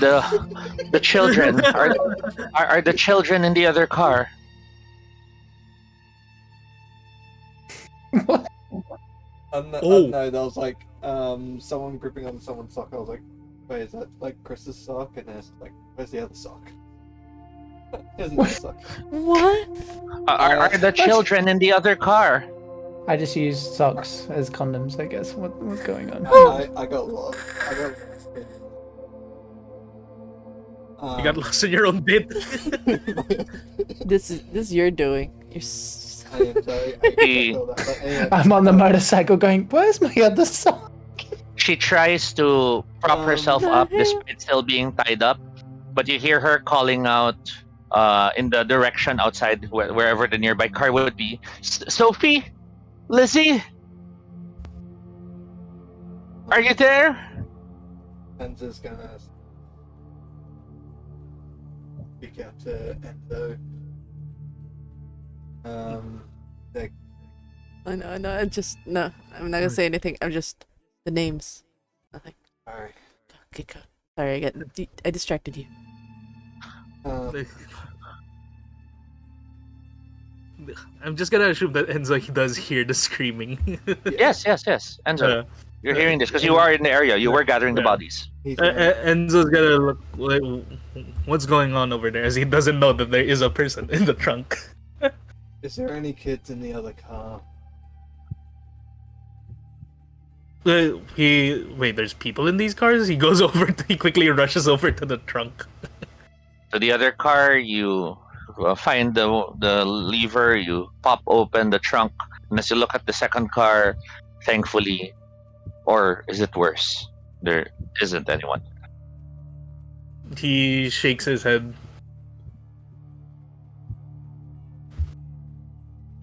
The children are the children in the other car. No, there was like someone gripping on someone's sock. I was like, wait, is that like Chris's sock? And there's like, where's the other sock? Here's another sock. What? Are the children in the other car? I just use socks as condoms, I guess. What's going on? I got lost. You got lost in your own bit. This is your doing. I am sorry. I feel that, but anyway. I'm on the motorcycle going, where's my other sock? She tries to prop herself up despite still being tied up, but you hear her calling out in the direction outside wherever the nearby car would be. Sophie? Lizzie? Are you there? Enzo's gonna speak out to Enzo. Like, I know. No. I'm not gonna say anything. I'm just the names. Nothing. alright. Okay, go. Sorry, I distracted you. I'm just gonna assume that Enzo does hear the screaming. Yes. Enzo, you're hearing this because you are in the area. You were gathering the bodies. Enzo's gonna look like, what's going on over there, as he doesn't know that there is a person in the trunk. Is there any kids in the other car? There's people in these cars? He goes over, he quickly rushes over to the trunk. To the other car, you find the lever, you pop open the trunk, and as you look at the second car, thankfully, or is it worse? There isn't anyone. He shakes his head.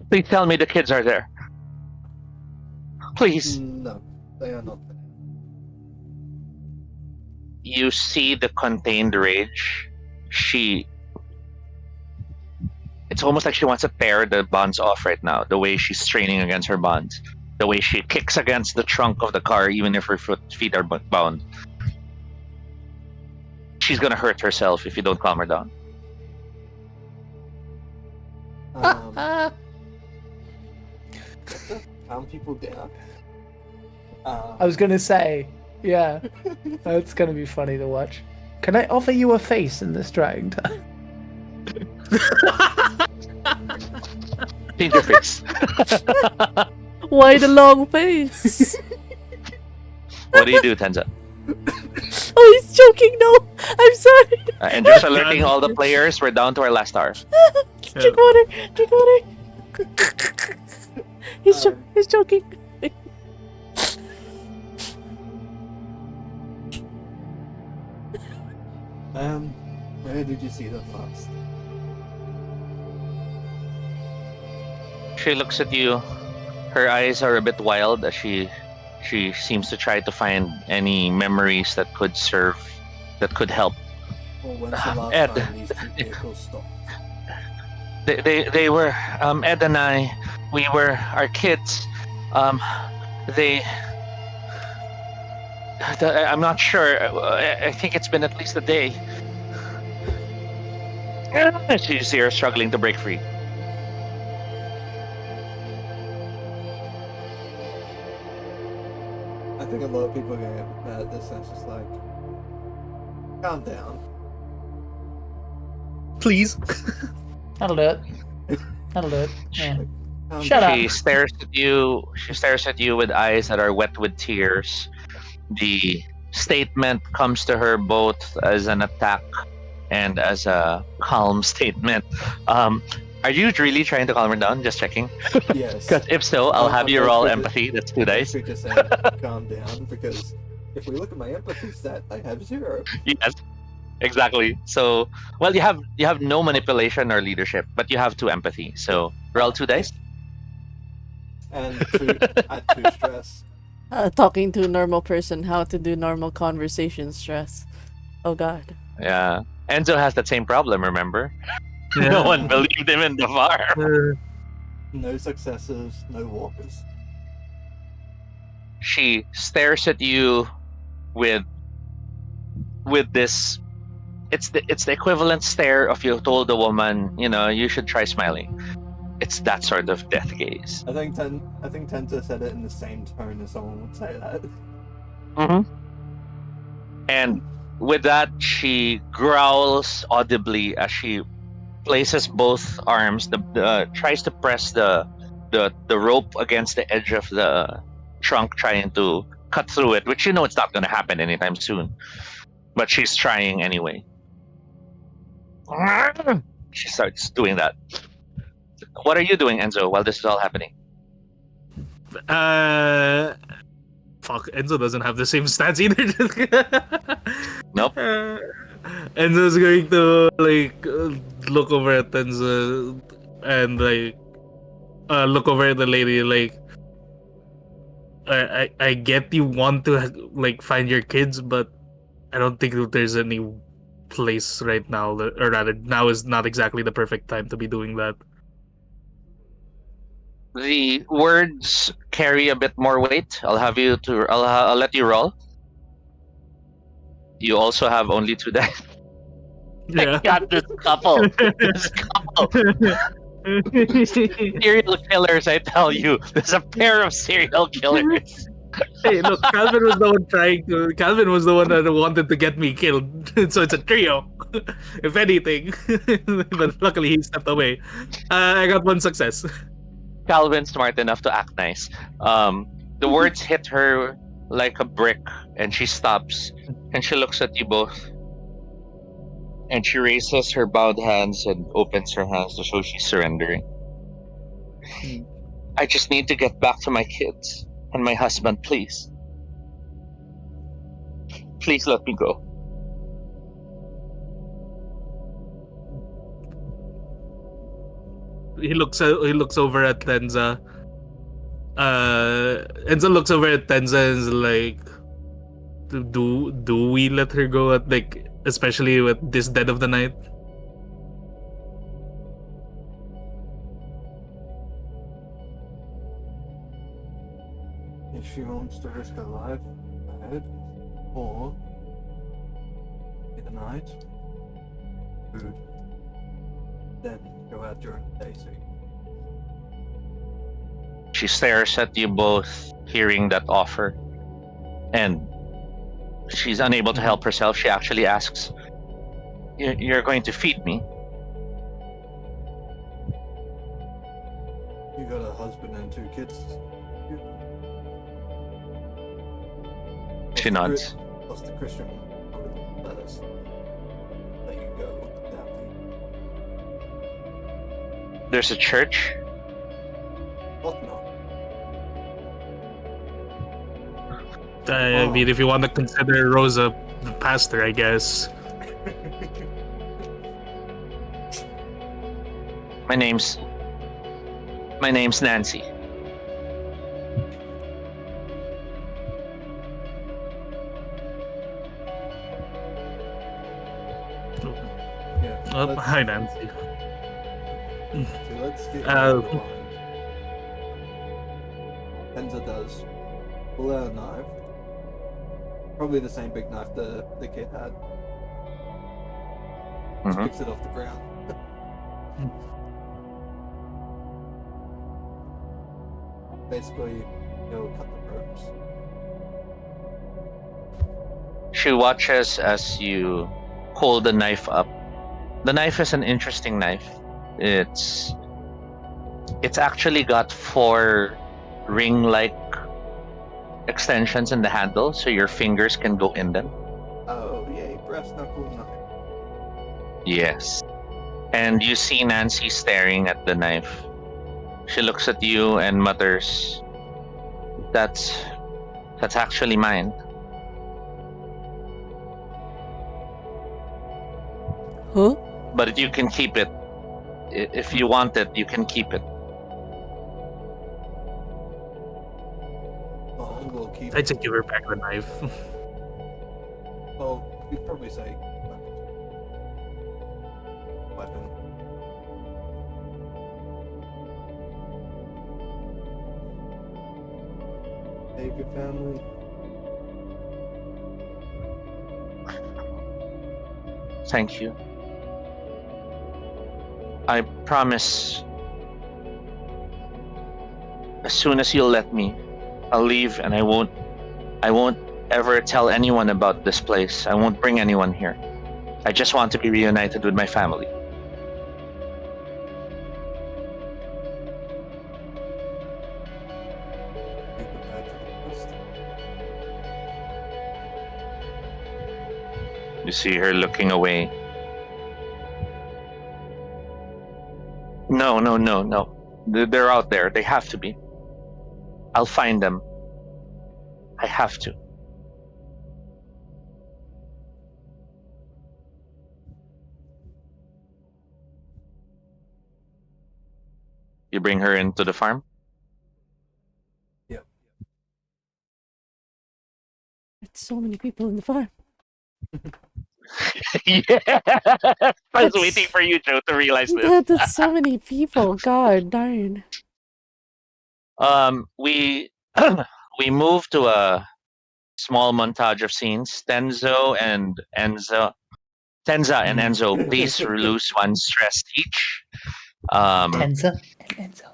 Please tell me the kids are there. Please. No, they are not you see the contained rage. It's almost like she wants to tear the bonds off right now. The way she's straining against her bonds, the way she kicks against the trunk of the car, even if her feet are bound. She's gonna hurt herself if you don't calm her down. Calm people down. I was gonna say, yeah, that's gonna be funny to watch. Can I offer you a face in this trying time? Change your face. Why the long face? What do you do, Tenza? Oh, he's joking. No, I'm sorry. And just alerting all the players, we're down to our last star. Drink water. Drink water. He's joking. Where did you see that last? She looks at you. Her eyes are a bit wild as she seems to try to find any memories that could help. Or when's the last Ed. time these two vehicles stopped? They were Ed and I. We were our kids. I'm not sure. I think it's been at least a day. You see her struggling to break free. I think a lot of people are gonna get mad at this and it's just like, calm down. Please. That'll do it. That'll do it. Yeah. Calm Shut down. up. She stares at you. She stares at you with eyes that are wet with tears. The statement comes to her both as an attack and as a calm statement. Are you really trying to calm her down? Just checking. Yes. Because if so, I'll have you I'm roll basically empathy. That's 2 dice. basically just saying, calm down, because if we look at my empathy stat, I have 0. Yes, exactly. So, well, you have no manipulation or leadership, but you have 2 empathy. So roll 2 dice. And 2 stress. Talking to a normal person, how to do normal conversation stress. Oh god. Yeah. Enzo has that same problem. Remember? Yeah. No one believed him in the farm. No successes, no walkers. She stares at you with this. It's the equivalent stare of you told a woman, you should try smiling. It's that sort of death gaze. I think Tenta said it in the same tone as someone would say that. Mm-hmm. And with that, she growls audibly as she places both arms. Tries to press the rope against the edge of the trunk, trying to cut through it. Which it's not going to happen anytime soon. But she's trying anyway. She starts doing that. What are you doing, Enzo, while this is all happening? Fuck, Enzo doesn't have the same stats either. Nope. Enzo's going to look over at Enzo and look over at the lady I get you want to find your kids, but I don't think that there's any place right now, or rather now is not exactly the perfect time to be doing that. The words carry a bit more weight. I'll let you roll. You also have only 2 dice. Yeah. I got this couple. Serial killers, I tell you. There's a pair of serial killers. Hey, look, Calvin was the one that wanted to get me killed. So it's a trio, if anything. But luckily he stepped away. I got 1 success. Calvin's smart enough to act nice. The words hit her like a brick, and she stops, and she looks at you both. And she raises her bowed hands and opens her hands to show she's surrendering. I just need to get back to my kids and my husband, please. Please let me go. He looks over at Tenza. Enzo looks over at Tenza and is like, do we let her go at especially with this dead of the night? If she wants to risk her life, ahead, or in the night, food, then go out during the day. So She stares at you both, hearing that offer, and she's unable to help herself. She actually asks, You're going to feed me? you got a husband and 2 kids. She nods. Plus the Christian would let us let you go without me. There's a church. What no? I mean, if you want to consider Rosa the pastor, I guess. My name's Nancy. Yeah. Oh, hi, Nancy. So let's get Uh, Penza does pull out a knife. Probably the same big knife the kid had. Just Mhm. picks it off the ground. Basically, he'll cut the ropes. She watches as you hold the knife up. The knife is an interesting knife. It's actually got 4 ring-like extensions in the handle, so your fingers can go in them. Oh yay, brass knuckle knife. Yes. And you see Nancy staring at the knife. She looks at you and mutters, That's actually mine." Huh? But you can keep it. If you want it, you can keep it. Oh, we'll keep. I just give her back the knife. Well, you'd probably say weapon. Save your family. Thank you. I promise, as soon as you'll let me, I'll leave, and I won't ever tell anyone about this place. I won't bring anyone here. I just want to be reunited with my family. Be prepared for the worst. You see her looking away. No. They're out there. They have to be. I'll find them. I have to. You bring her into the farm? Yep. There's so many people in the farm. Yeah. I was That's- waiting for you, Joe, to realize this. That's so many people. God darn. We we moved to a small montage of scenes. Tenza and Enzo, please lose 1 stress each. Tensa and Enzo.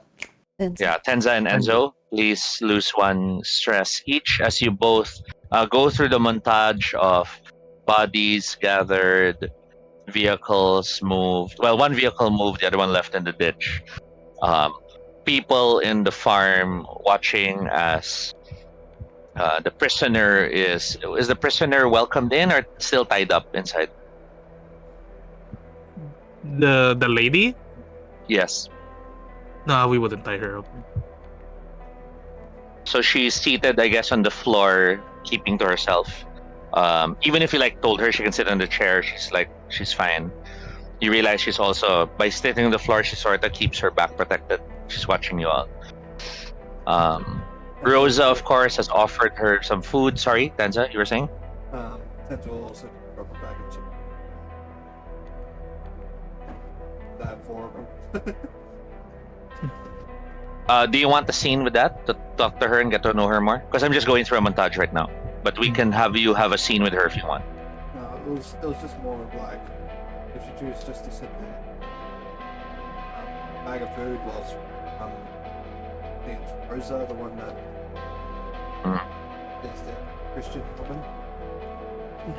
Yeah, Tenza and Enzo, please lose 1 stress each as you both go through the montage of bodies gathered, vehicles moved. Well, 1 vehicle moved, the other one left in the ditch. People in the farm watching as the prisoner is the prisoner welcomed in or still tied up inside? The lady? Yes. No, we wouldn't tie her up. So she's seated, I guess, on the floor, keeping to herself. Even if you told her she can sit on the chair, she's fine. You realize she's also, by sitting on the floor, she sort of keeps her back protected. She's watching you all. Rosa, of course, has offered her some food. Sorry, Tenza, you were saying? Santa will also drop a bag of chips. I have 4 of them. Do you want the scene with that to talk to her and get to know her more? Because I'm just going through a montage right now. But we can have you have a scene with her if you want. No, it was just more of like, if you choose just to sit there, bag of food whilst I think it's Rosa, the one that is the Christian woman.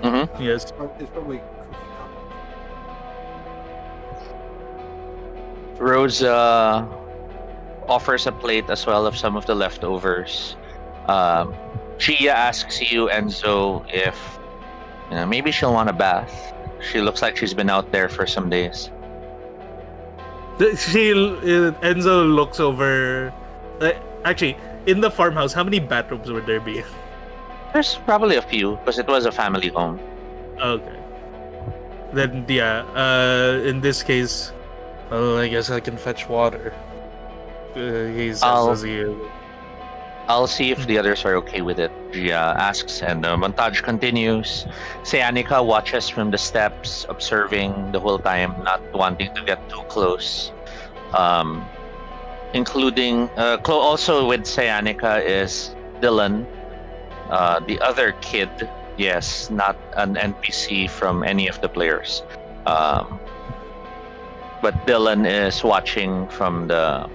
Mm-hmm. Yes. It's probably cooking up. Rosa offers a plate as well of some of the leftovers. Chia asks you, Enzo, if maybe she'll want a bath. She looks like she's been out there for some days. Enzo looks over. Actually, in the farmhouse, how many bathrooms would there be? There's probably a few because it was a family home. Okay. Then yeah. In this case, well, I guess I can fetch water. He says as he. I'll see if the others are okay with it. Gia asks, and the montage continues. Seanica watches from the steps, observing the whole time, not wanting to get too close. Including, also with Seanica is Dylan, the other kid. Yes, not an NPC from any of the players. But Dylan is watching from the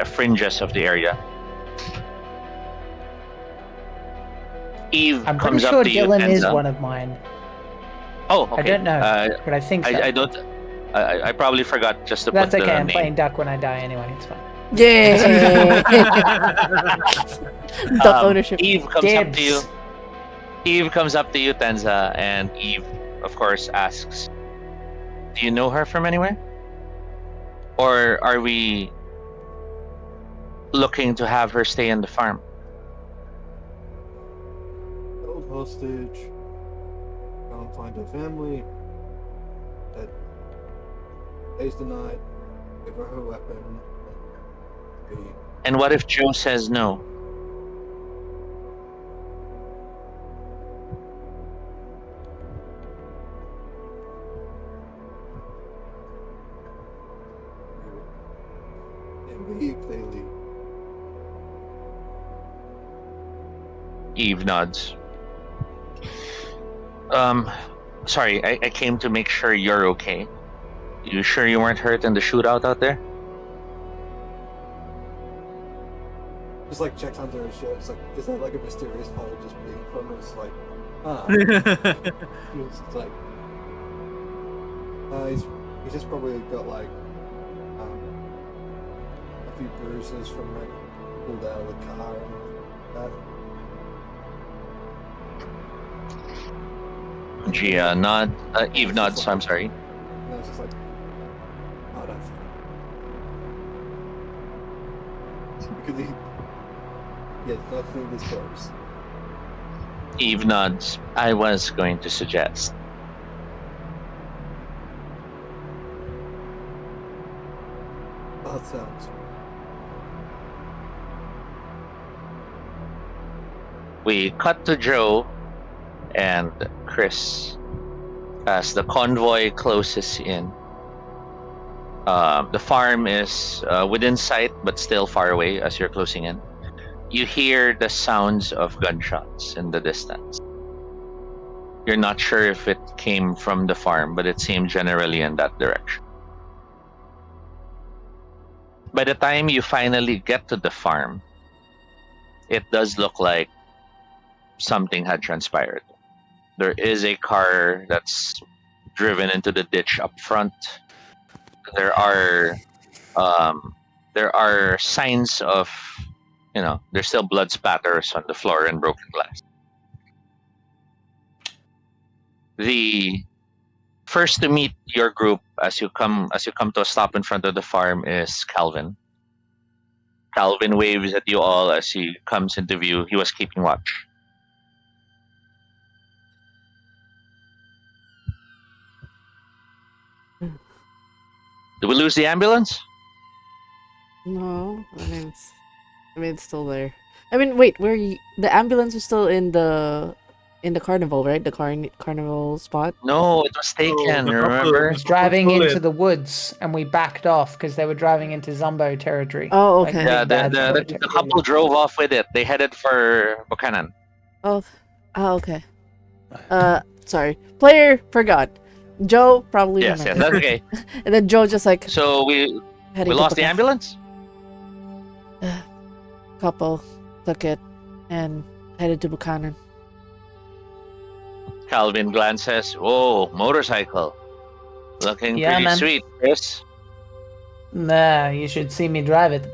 fringes of the area. Eve I'm pretty comes sure up to you, Dylan is Tenza. one of mine. Oh, okay. I don't know, but I think so. I don't. I probably forgot just to That's put okay. the I'm name. playing Duck when I die anyway. It's fine. Yeah. Duck ownership. Eve comes up to you. Dibs. Eve comes up to you, Tenza, and Eve, of course, asks, "Do you know her from anywhere? Or are we looking to have her stay in the farm?" Held hostage. Can't find her family. That stays the night. Give her her weapon. And And what if Joe says no? leave, they leave. Eve nods. Sorry, I came to make sure you're okay. You sure you weren't hurt in the shootout out there? Just like checks under his shirt. It's like, is there like a mysterious hole just bleeding from it? It's like, it's like, he's just probably got like a few bruises from like pulled out of the car and that. Gia Eve nods. I'm sorry. And it's just like, oh, that's because he has nothing this close. Eve nods. I was going to suggest. That sounds. We cut to Joe and Chris as the convoy closes in. The farm is within sight, but still far away as you're closing in. You hear the sounds of gunshots in the distance. You're not sure if it came from the farm, but it seemed generally in that direction. By the time you finally get to the farm, it does look like something had transpired. There is a car that's driven into the ditch up front. There are signs of, there's still blood spatters on the floor and broken glass. The first to meet your group as you come to a stop in front of the farm is Calvin. Calvin waves at you all as he comes into view. He was keeping watch. Did we lose the ambulance? No, it's still there. I mean, wait, the ambulance is still in the in the carnival, right? The carnival spot. No, it was taken. the Remember? couple- was driving Bullet. into the woods, and we backed off because they were driving into Zombo territory. Oh, Like, okay. Yeah, big bad Zombo the territory. couple drove off with it. They headed for Buchanan. Oh, okay. Sorry. Player forgot. Joe probably Yes, remembered. that's okay. And then Joe just like So we heading to lost the Buchanan. ambulance. Couple took it and headed to Buchanan. Calvin glances. Oh, motorcycle. Looking Yeah, pretty man. sweet, Chris. Nah, you should see me drive it.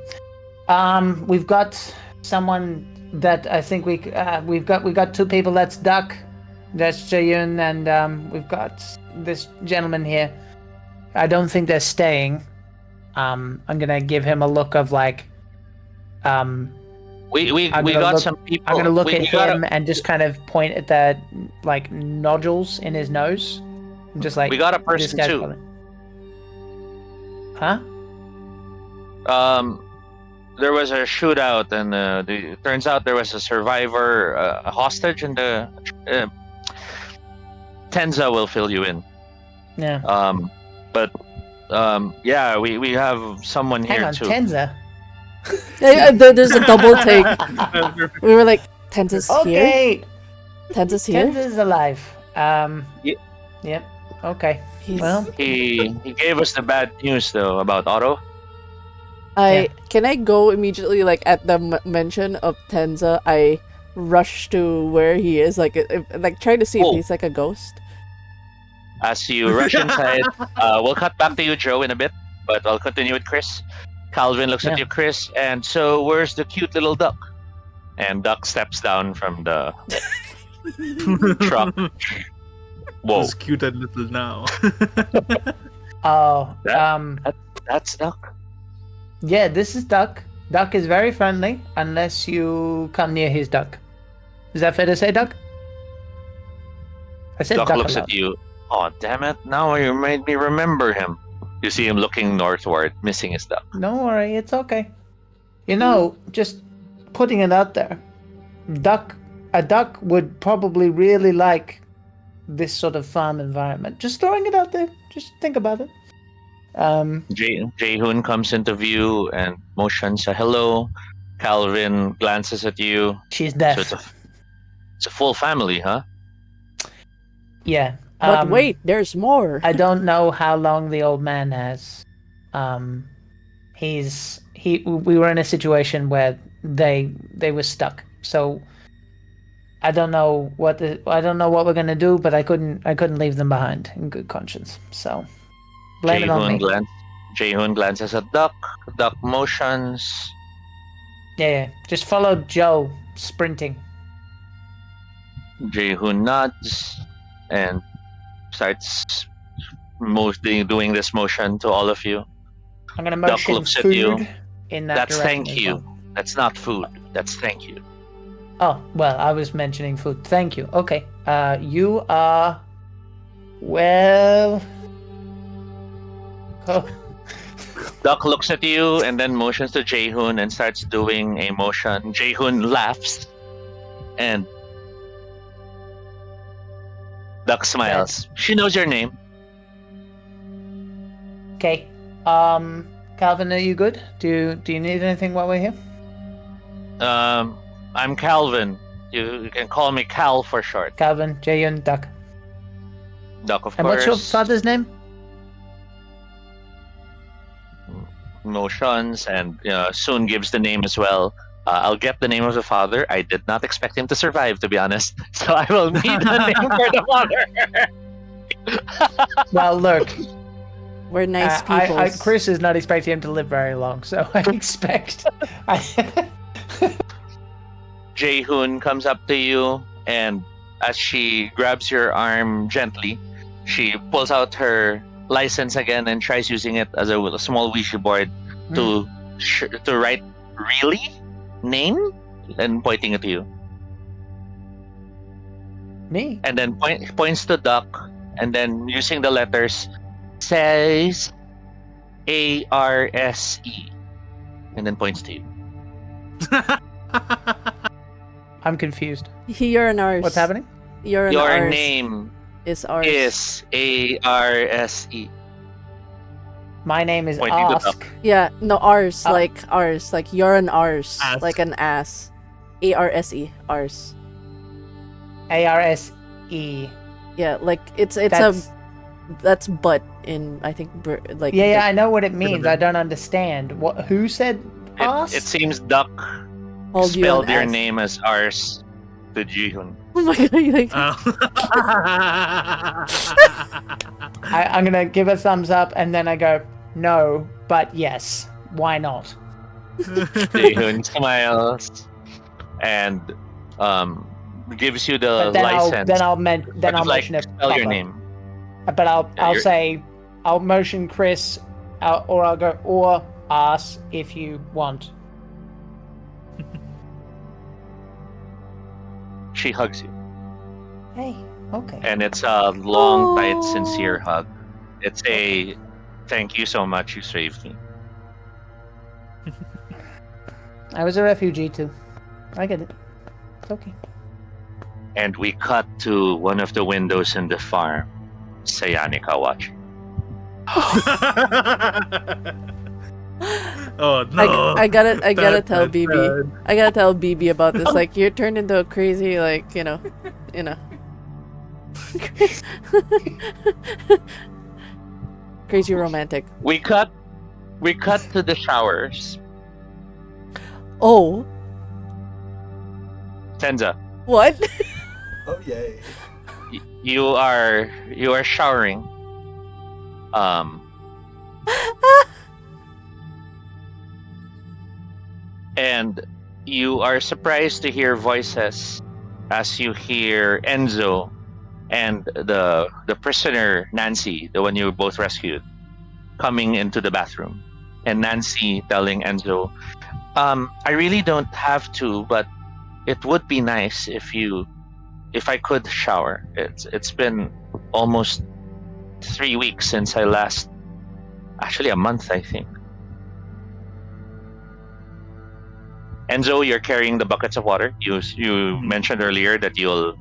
We've got someone that I think we got two people. That's Duck, that's Jayun, and we've got this gentleman here. I don't think they're staying. I'm gonna give him a look of like, We I'm gonna got look- some people. I'm gonna look we at got him and just kind of point at the like nodules in his nose, and just like we got a this person guy's too. probably- Huh? There was a shootout, and it turns out there was a survivor, a hostage, and Tenza will fill you in. Yeah. Yeah, we have someone Hang here on, too. Tenza. There's a double take. We were like, Tenza's here? Okay. Tenza's here? Tenza's alive. Ye- Yep. Okay. He's- Well, He gave us the bad news though about Otto. Can I go immediately, like, at the mention of Tenza, I rush to where he is, like trying to see if Whoa. he's like a ghost. As you rush inside, we'll cut back to you, Joe, in a bit, but I'll continue with Chris. Calvin looks at Yeah. you, Chris, and so where's the cute little duck? And Duck steps down from the truck. Whoa, It's cute and little now. oh, that's Duck. yeah, this is Duck. Duck is very friendly unless you come near his duck. Is that fair to say, Duck? I said Duck duck looks a lot. at you. Oh, damn it! Now you made me remember him. You see him looking northward, missing his duck. Don't worry, it's okay. You know, just putting it out there. A duck would probably really like this sort of farm environment. Just throwing it out there. Just think about it. Jaehoon comes into view and motions a hello. Calvin glances at you. She's deaf. So it's a full family, huh? Yeah. But wait, there's more. I don't know how long the old man has. We were in a situation where they were stuck. So I don't know what we're gonna do, but I couldn't leave them behind in good conscience. So blame it on me. Jaehoon glances at Duck. Duck motions. Yeah. Just follow Joe sprinting. Jaehoon nods and starts doing this motion to all of you. I'm gonna Duck motion looks at food you. in that That's direction. thank as you. well. That's not food. That's thank you. Oh, well, I was mentioning food. Thank you. Okay. You are... Well... Oh. Duck looks at you and then motions to Jaehoon and starts doing a motion. Jaehoon laughs and Duck smiles. She knows your name. Okay. Calvin, are you good? Do you need anything while we're here? I'm Calvin. You can call me Cal for short. Calvin, Jayun, Duck. Duck, of And course. what's your father's name? Motions and soon gives the name as well. I'll get the name of the father. I did not expect him to survive, to be honest. So I will need the name for the father. Well, look. We're nice people. Chris is not expecting him to live very long, so I expect... Jaehoon comes up to you, and as she grabs your arm gently, she pulls out her license again and tries using it as a small Ouija board to write "really" name and pointing at you. Me? And then points to Duck, and then using the letters says ARSE, and then points to you. I'm confused. You're an arse. What's happening? You're an Your Ars. name Is Ars. is Arse. My name is Pointing to Ask. Yeah, no, Ars, Oh. like Ars. Like you're an Ars. Ass. Like an ass. ARSE. Ars. ARSE. Yeah, like it's That's, that's butt in, I think, like... yeah, I know what it means. I don't understand. What? Who said Ask? It seems Duck Called you spelled an your ass. name as Ars to Jihun. Oh my god, you like... I'm gonna give a thumbs up and then I go, no, but yes. Why not? Jihun smiles and gives you the But then license. I'll mention it. Spell your proper. name. But I'll you're- say, I'll motion Chris, or I'll go, or Ask if you want. She hugs you, Hey, okay. and it's a long, tight, sincere hug. It's a thank you so much. You saved me. I was a refugee too. I get it. It's okay. And we cut to one of the windows in the farm. Sayanika watching. Oh no! I gotta tell That's BB. bad. I gotta tell BB about this. Like, you're turned into a crazy, like, you know. Crazy romantic. We cut to the showers. Oh, Tenza, what? Oh yay. you are showering. And you are surprised to hear voices as you hear Enzo and the prisoner Nancy, the one you both rescued, coming into the bathroom. And Nancy telling Enzo, I really don't have to, but it would be nice if I could shower. It's been almost 3 weeks since I last, actually a month, I think. Enzo, you're carrying the buckets of water. You mentioned earlier that you'll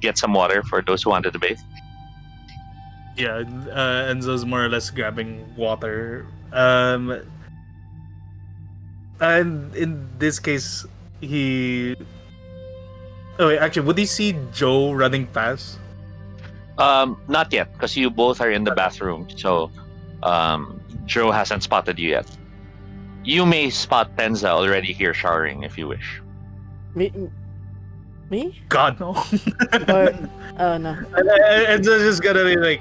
get some water for those who wanted to bathe. Yeah, Enzo's more or less grabbing water. And in this case, he. Oh wait, actually, would he see Joe running past? Not yet, because you both are in the bathroom. So, Joe hasn't spotted you yet. You may spot Tenza already here showering if you wish. Me? God no. Or... Oh no. Enzo's just gonna be like,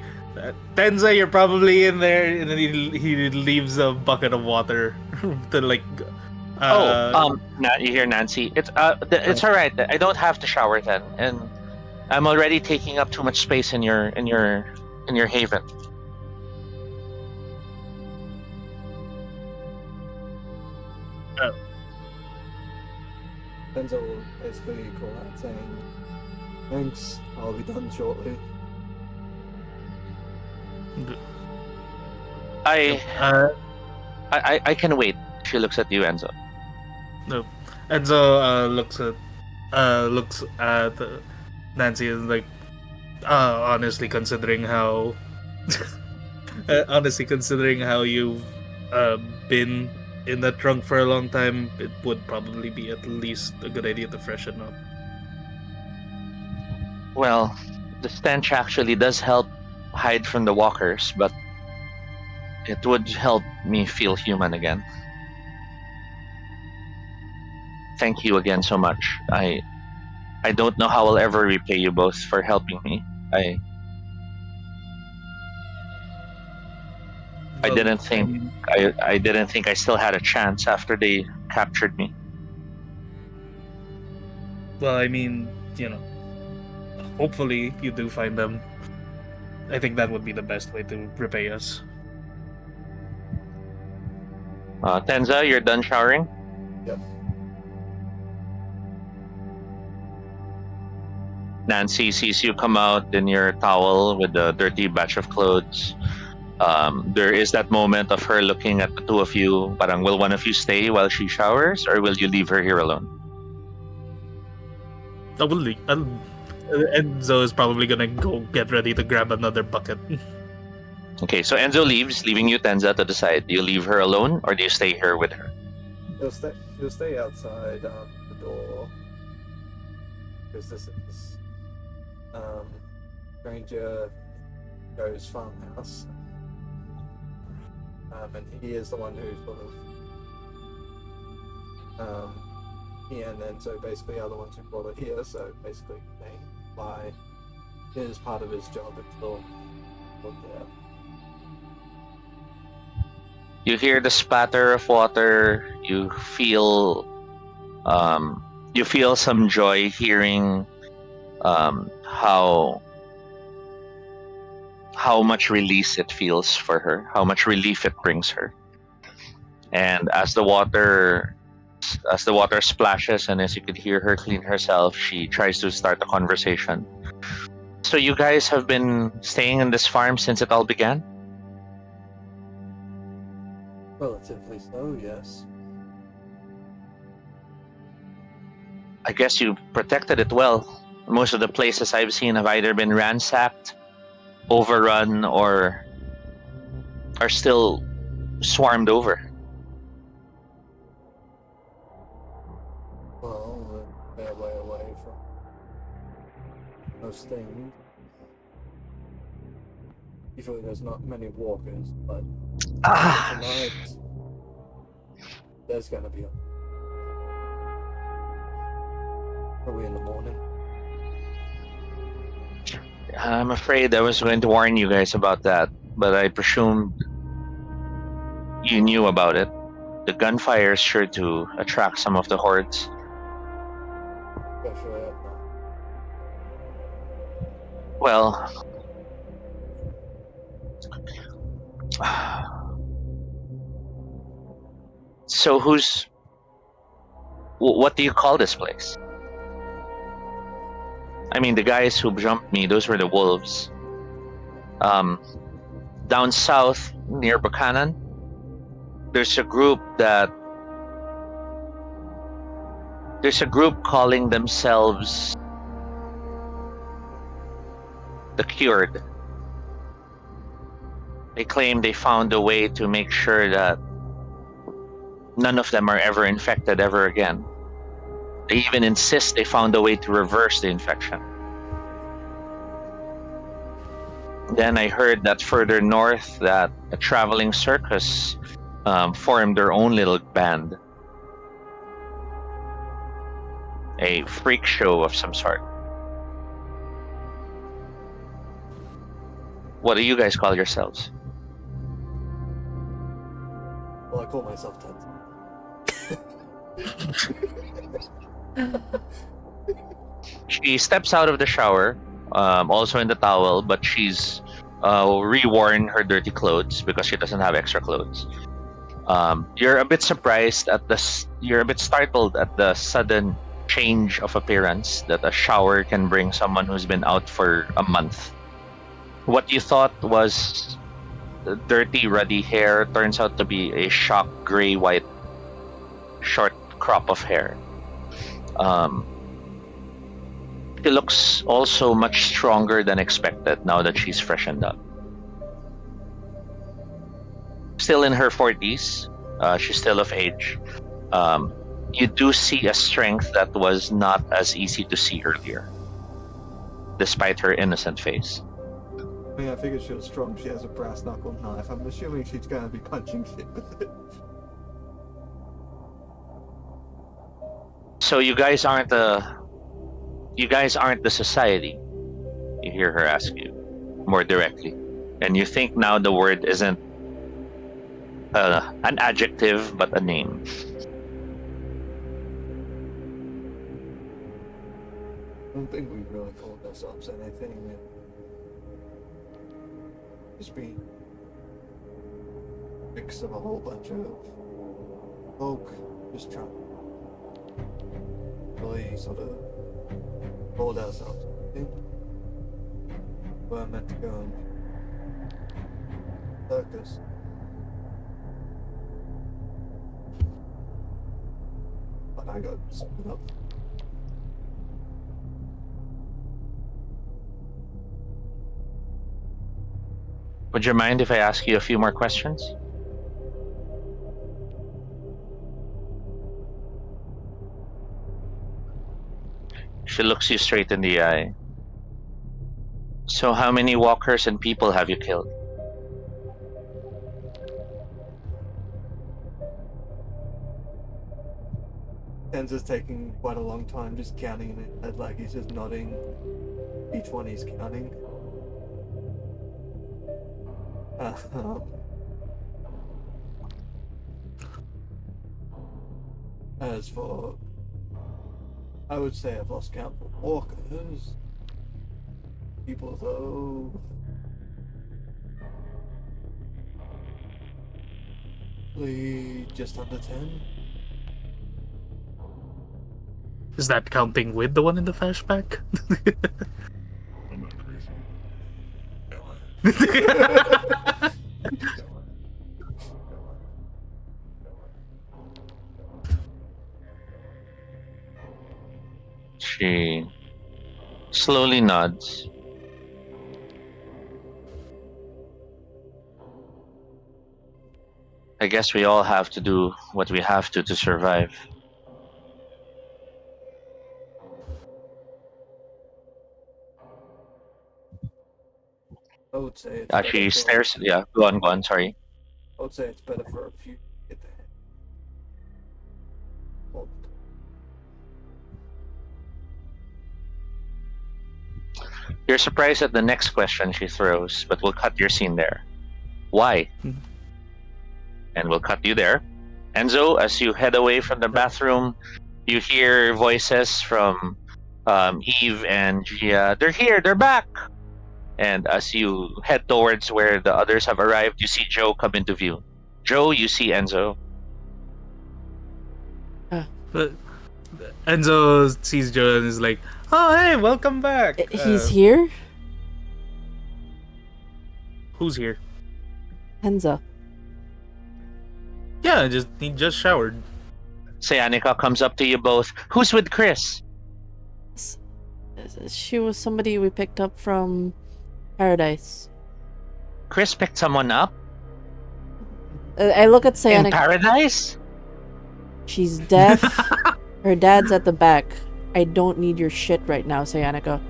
Tenza, you're probably in there, and then he leaves a bucket of water to like. You hear Nancy? It's all right. I don't have to shower then, and I'm already taking up too much space in your haven. Enzo will basically call out saying, "Thanks, I'll be done shortly." I can wait. She looks at you, Enzo. Enzo looks at Nancy and like, honestly considering how you've been in that trunk for a long time, it would probably be at least a good idea to freshen up. Well, the stench actually does help hide from the walkers, but it would help me feel human again. Thank you again so much. I don't know how I'll ever repay you both for helping me. I didn't think I didn't think I still had a chance after they captured me. Well, I mean, hopefully you do find them. I think that would be the best way to repay us. Tenza, you're done showering? Yep. Nancy sees you come out in your towel with a dirty batch of clothes. There is that moment of her looking at the two of you. Parang, will one of you stay while she showers, or will you leave her here alone? Enzo is probably gonna go get ready to grab another bucket. Okay, so Enzo leaves, leaving you Tenza to decide. Do you leave her alone or do you stay here with her? He'll stay outside the door because this is Ranger Joe's farmhouse, and he is the one who sort of he and Enzo basically are the ones who brought it here. So basically, they fly is part of his job until there. You hear the spatter of water. You feel some joy hearing how much release it feels for her, how much relief it brings her. And as the water splashes, and as you could hear her clean herself, she tries to start a conversation. So you guys have been staying in this farm since it all began? Relatively so, yes. I guess you protected it well. Most of the places I've seen have either been ransacked, overrun, or are still swarmed over. Well, we're a fair way away from most things. Usually there's not many walkers, but tonight there's gonna be Are we in the morning? I'm afraid I was going to warn you guys about that, but I presumed you knew about it. The gunfire is sure to attract some of the hordes. Especially at night. Well, so what do you call this place? I mean, the guys who jumped me, those were the wolves. Down south near Buchanan, there's a group calling themselves the Cured. They claim they found a way to make sure that none of them are ever infected ever again. They even insist they found a way to reverse the infection. Then I heard that further north that a traveling circus formed their own little band. A freak show of some sort. What do you guys call yourselves? Well, I call myself Tent. She steps out of the shower, also in the towel, but she's reworn her dirty clothes because she doesn't have extra clothes. You're a bit surprised you're a bit startled at the sudden change of appearance that a shower can bring someone who's been out for a month. What you thought was dirty, ruddy hair turns out to be a shock gray-white short crop of hair. She looks also much stronger than expected now that she's freshened up. Still in her 40s, she's still of age. You do see a strength that was not as easy to see earlier, despite her innocent face. I mean, I figured she was strong. She has a brass knuckle knife. I'm assuming she's gonna be punching shit with it. So you guys aren't the society. You hear her ask you more directly, and you think now the word isn't an adjective but a name. I don't think we really called ourselves anything. Just be a mix of a whole bunch of folk just trying to really sort of hold ourselves. I think we're meant to go and circus. But I got split up. Would you mind if I ask you a few more questions? She looks you straight in the eye. So how many walkers and people have you killed? Tenza's taking quite a long time just counting in his head, like he's just nodding each one he's counting. As for, I would say I've lost count for walkers. People though, probably just under 10. Is that counting with the one in the flashback? She slowly nods. I guess we all have to do what we have to survive. I would say it's She better stares. Yeah, go on. Sorry. I would say it's better for a few to get the head. Well, You're surprised at the next question she throws, but we'll cut your scene there. Why? And we'll cut you there. Enzo, as you head away from the bathroom, you hear voices from Eve and Gia. They're here, they're back! And as you head towards where the others have arrived, you see Joe come into view. Joe, you see Enzo. But Enzo sees Joe and is like, "Oh, hey, welcome back." He's here? Who's here? Enzo. Yeah, he just showered. Sayanika comes up to you both. Who's with Chris? She was somebody we picked up from Paradise. Chris picked someone up? I look at In Sayanika. Paradise? She's deaf. Her dad's at the back. I don't need your shit right now, Sayanika.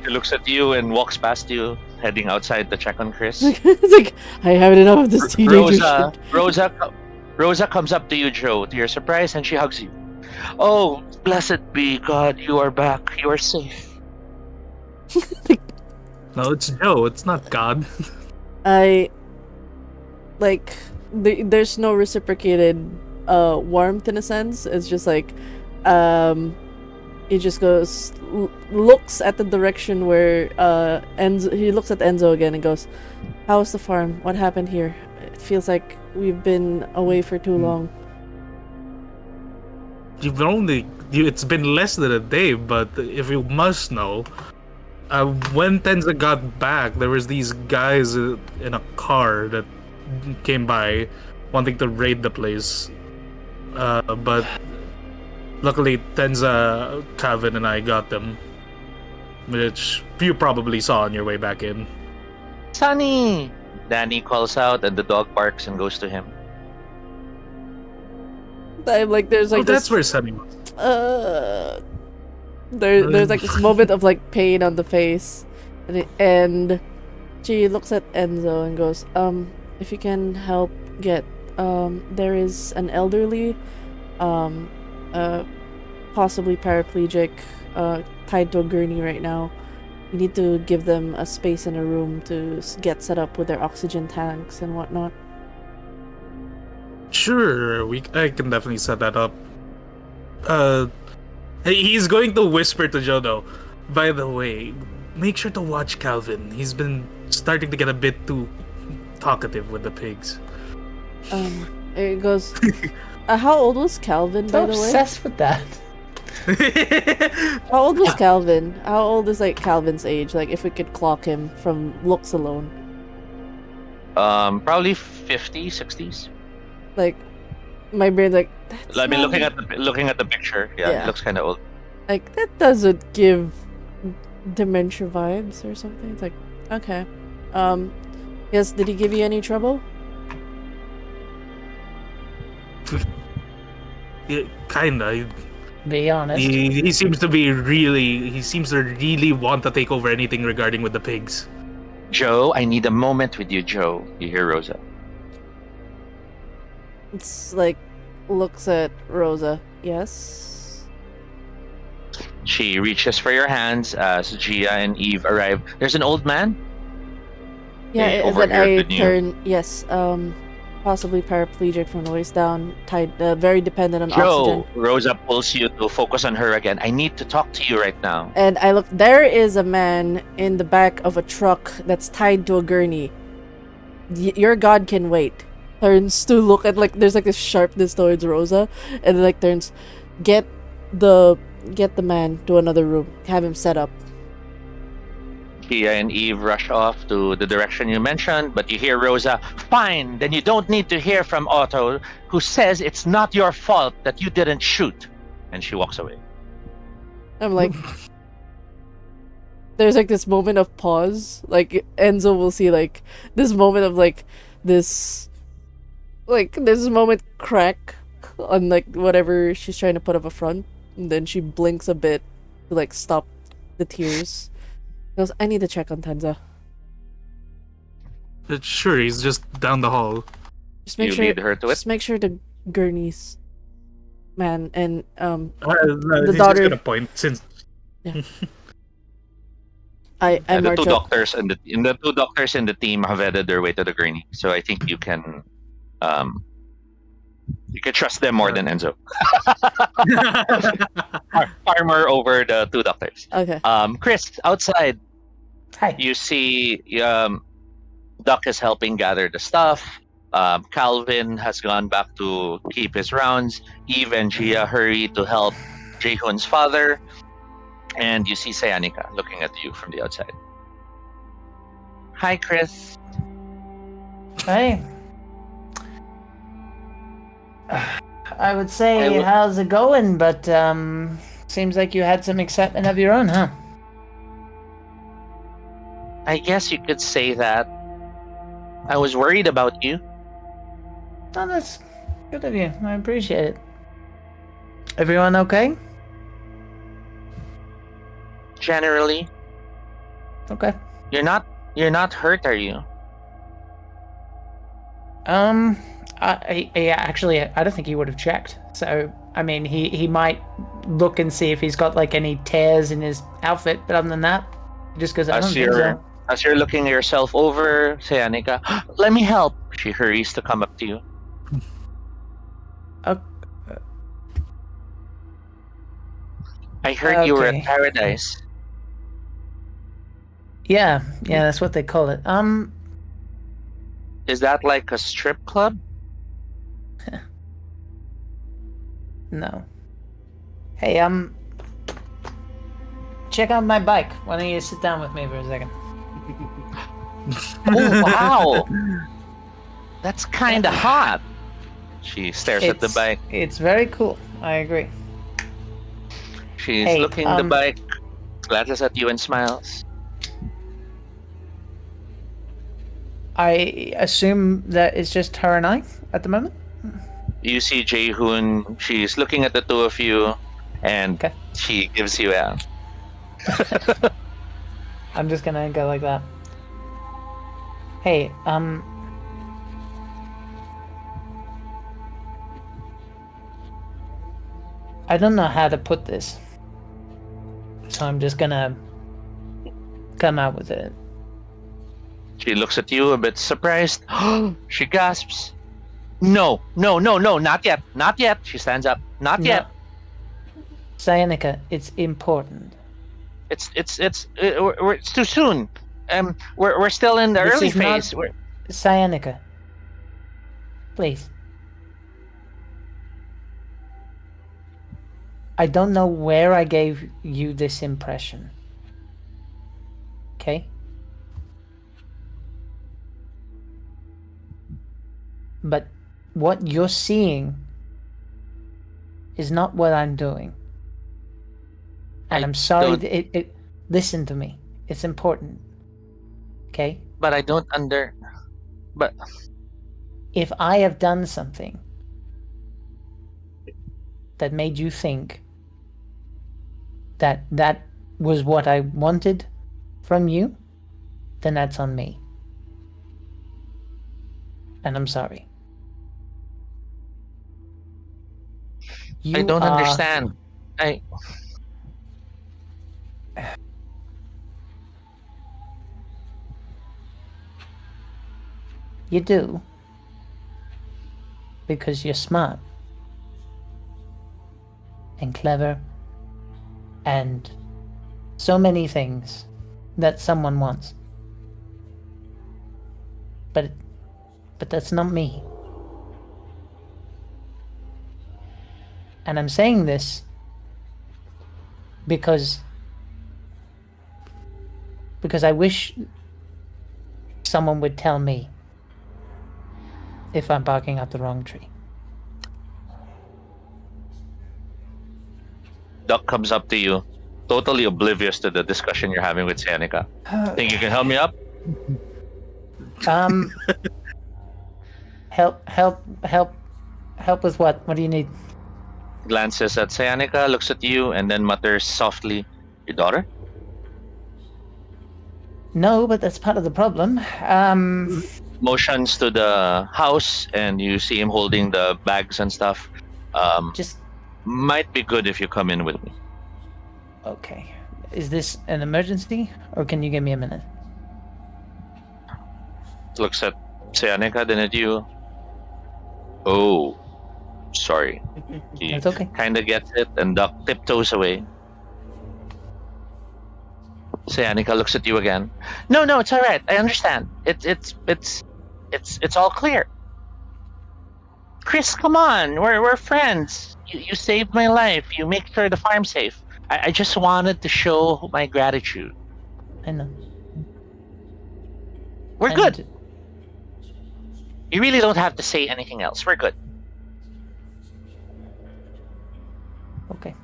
He looks at you and walks past you, heading outside to check on Chris. It's like, I have enough of this teenager shit. Rosa comes up to you, Joe, to your surprise, and she hugs you. Oh, blessed be God, you are back. You are safe. No, it's Joe. It's not God. There's no reciprocated warmth in a sense. It's just like, he just goes, looks at the direction where Enzo. He looks at Enzo again and goes, "How's the farm? What happened here? It feels like we've been away for too long." It's been less than a day, but if you must know, when Tenza got back, there was these guys in a car that came by wanting to raid the place. But luckily Tenza, Kevin, and I got them, which you probably saw on your way back in. Sunny! Danny calls out and the dog barks and goes to him. I'm like, there's like that's this, where Sunny was. there's like this moment of like pain on the face, and she looks at Enzo and goes, if you can help get, there is an elderly, possibly paraplegic, tied to a gurney right now. We need to give them a space in a room to get set up with their oxygen tanks and whatnot. Sure, I can definitely set that up. He's going to whisper to Joe though. By the way, make sure to watch Calvin. He's been starting to get a bit too talkative with the pigs. It goes. How old was Calvin, by the way? Obsessed with that. How old was Calvin? How old is like Calvin's age? Like, if we could clock him from looks alone. Probably 50s, 60s. Like, my brain's like. I mean, looking at the picture, yeah, it looks kind of old. Like, that doesn't give dementia vibes or something. It's like, Okay. Yes, did he give you any trouble? Yeah, kinda. Be honest. He seems to really want to take over anything regarding with the pigs. Joe, I need a moment with you, Joe. You hear Rosa? It's like, looks at Rosa. Yes? She reaches for your hands as Gia and Eve arrive. There's an old man. Yeah, He then overheard I the news. turn, yes, possibly paraplegic from the waist down, tied, very dependent on Joe, oxygen. Rosa pulls you to focus on her again. I need to talk to you right now. And I look, there is a man in the back of a truck that's tied to a gurney. Your god can wait. Turns to look at, like, there's like this sharpness towards Rosa, and like turns, get the man to another room, have him set up. Gia and Eve rush off to the direction you mentioned, but you hear Rosa, fine, then you don't need to hear from Otto, who says it's not your fault that you didn't shoot. And she walks away. I'm like, there's like this moment of pause. Like Enzo will see like this moment of like this moment crack on like whatever she's trying to put up a front, and then she blinks a bit to like stop the tears. Goes, I need to check on Tenza. Sure, he's just down the hall. Just make You sure. lead her to it? Just make sure the gurney's man and The the daughter. Just gonna point since. Yeah. I The march two up. doctors and the two doctors in the team have headed their way to the gurney, so I think you can trust them more than Enzo. Far more over the two doctors. Okay. Chris, outside, Hi. you see Duck is helping gather the stuff. Calvin has gone back to keep his rounds. Eve and Gia hurry to help Jehun's father. And you see Sayanika looking at you from the outside. Hi, Chris. Hey. I would say, how's it going? But seems like you had some excitement of your own, huh? I guess you could say that. I was worried about you. Oh, that's good of you. I appreciate it. Everyone okay? Generally. Okay. You're not hurt, are you? Actually, I don't think he would have checked. So, I mean, he might look and see if he's got like any tears in his outfit, but other than that, he just goes, I don't think so. As you're looking yourself over, Sayanika, let me help. She hurries to come up to you. I heard you were at Paradise. Yeah, that's what they call it. Is that like a strip club? No. Hey, check out my bike. Why don't you sit down with me for a second? Oh, wow! That's kind of hot. She stares at the bike. It's very cool. I agree. She's looking at the bike, glances at you and smiles. I assume that it's just her and I at the moment? You see Jae-hoon, she's looking at the two of you, and she gives you a... I'm just gonna go like that. Hey, I don't know how to put this, so I'm just gonna come out with it. She looks at you a bit surprised. She gasps. No, not yet, not yet. She stands up. Not yet. Sayanika, it's important. It's too soon. We're still in the early phase. Sayanika, please. I don't know where I gave you this impression. Okay? But what you're seeing is not what I'm doing. And I'm sorry, listen to me. It's important. Okay? But I don't But If I have done something that made you think that that was what I wanted from you, then that's on me. And I'm sorry. I You don't are... understand. I You do. Because you're smart. And clever. And so many things that someone wants. But that's not me. And I'm saying this because I wish someone would tell me if I'm barking up the wrong tree. Duck comes up to you, totally oblivious to the discussion you're having with Seneca. Think you can help me up? Help with what? What do you need? Glances at Seneca, looks at you, and then mutters softly, "Your daughter?" No, but that's part of the problem. Motions to the house, and you see him holding the bags and stuff. Just Might be good if you come in with me. okay. Is this an emergency, or can you give me a minute? Looks at Seneca, then at you. Oh, sorry. He It's okay. kind of gets it, and Duck tiptoes away. Seneca looks at you again. No, it's all right. I understand. It's all clear. Chris, come on. We're friends. You saved my life. You make sure the farm's safe. I just wanted to show my gratitude. I know. We're good. You really don't have to say anything else. We're good. Okay.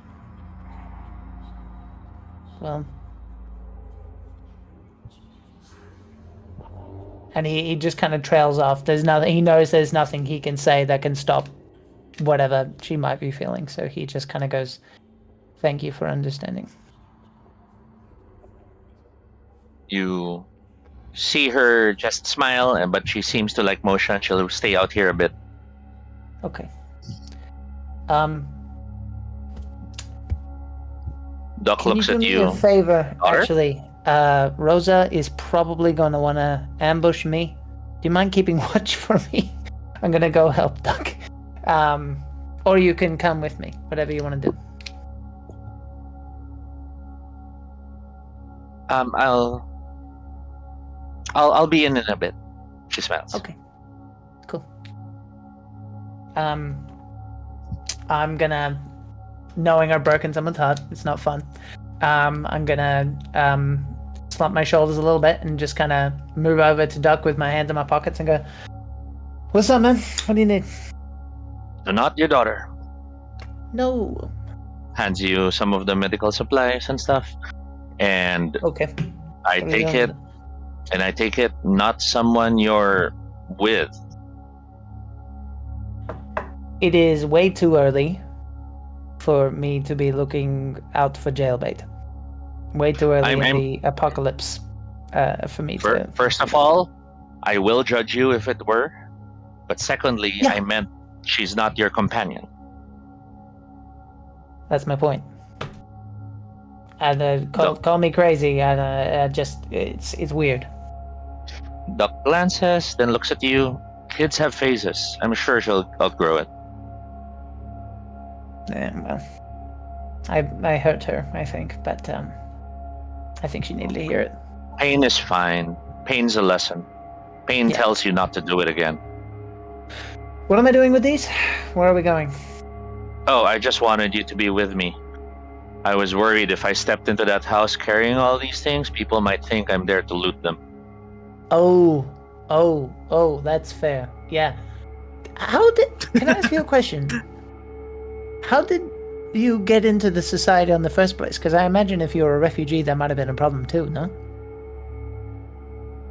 Well. And he just kind of trails off. There's nothing. He knows there's nothing he can say that can stop whatever she might be feeling. So he just kind of goes, "Thank you for understanding." You see her just smile, but she seems to like motion. She'll stay out here a bit. Okay. Duck looks at you. Can you do me a favor, Daughter? actually? Rosa is probably going to want to ambush me. Do you mind keeping watch for me? I'm going to go help Duck. Or you can come with me, whatever you want to do. I'll be in a bit. She smiles. Okay. Cool. I'm gonna, knowing I've broken someone's heart, it's not fun. I'm gonna slump my shoulders a little bit and just kind of move over to Duck with my hands in my pockets and go, "What's up, man? What do you need?" So not your daughter. No. Hands you some of the medical supplies and stuff. And okay. I take it, and I take it not someone you're with. It is way too early for me to be looking out for jailbait. Way too early in the apocalypse for me to... First of all, I will judge you if it were. But secondly, yeah. I meant she's not your companion. That's my point. And call me crazy, and just it's weird. Duck glances, then looks at you. Kids have phases. I'm sure she'll outgrow it. Yeah, well, I hurt her, I think, but I think she needed to hear it. Pain is fine. Pain's a lesson. Pain tells you not to do it again. What am I doing with these? Where are we going? Oh, I just wanted you to be with me. I was worried if I stepped into that house carrying all these things, people might think I'm there to loot them. Oh, that's fair. Yeah. Can I ask you a question? How did you get into the society in the first place? Because I imagine if you were a refugee, that might have been a problem too, no?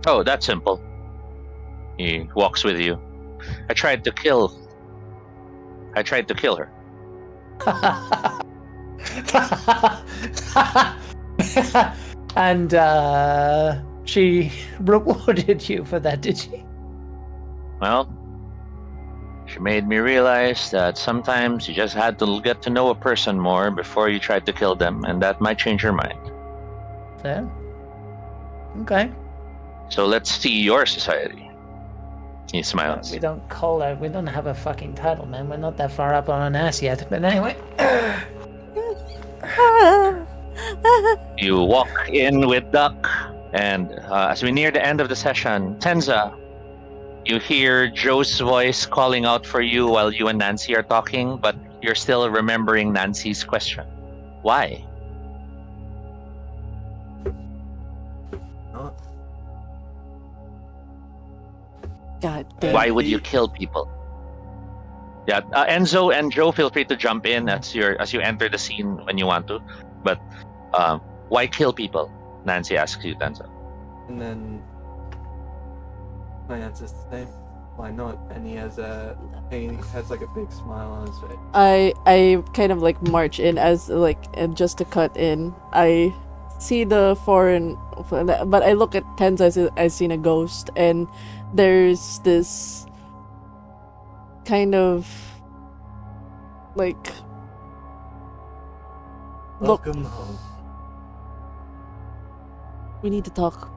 Oh, that's simple. He walks with you. I tried to kill her. And she rewarded you for that, did she? Well, she made me realize that sometimes you just had to get to know a person more before you tried to kill them, and that might change your mind. Fair. Okay. So let's see your society. He smiles. We don't call her. We don't have a fucking title, man. We're not that far up on an ass yet. But anyway. You walk in with Duck, and as we near the end of the session, Tenza, you hear Joe's voice calling out for you while you and Nancy are talking, but you're still remembering Nancy's question. Why? Not. God damn. Why would you kill people? Yeah, Enzo and Joe, feel free to jump in as you enter the scene when you want to. But why kill people? Nancy asks you, Tenza. And then my answer's the same. Why not? And he has like a big smile on his face. I kind of like march in as like, and just to cut in, I see the foreign, but I look at Tenza as I've seen a ghost, and there's this kind of like look. Welcome home. We need to talk.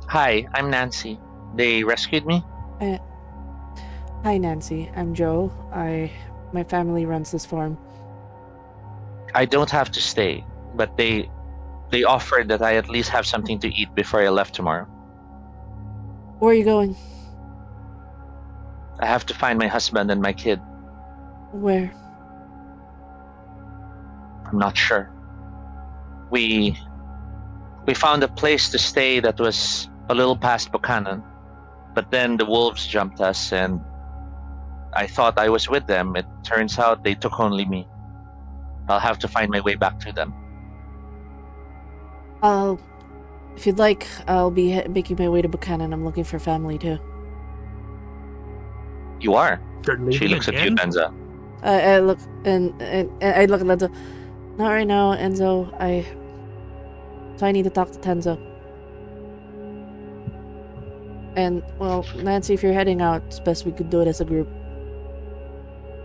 Hi, I'm Nancy. They rescued me? Hi Nancy, I'm Joe. My family runs this farm. I don't have to stay, but they offered that I at least have something to eat before I left tomorrow. Where are you going? I have to find my husband and my kid. Where? I'm not sure. We found a place to stay that was a little past Buchanan, but then the wolves jumped us, and I thought I was with them. It turns out they took only me. I'll have to find my way back to them. If you'd like, I'll be making my way to Buchanan. I'm looking for family too. You are? You're She leaving looks at you, again? Tenza. I look and I look at Lenzo. Not right now, Enzo. So I need to talk to Tenzo. And well, Nancy, if you're heading out, it's best we could do it as a group.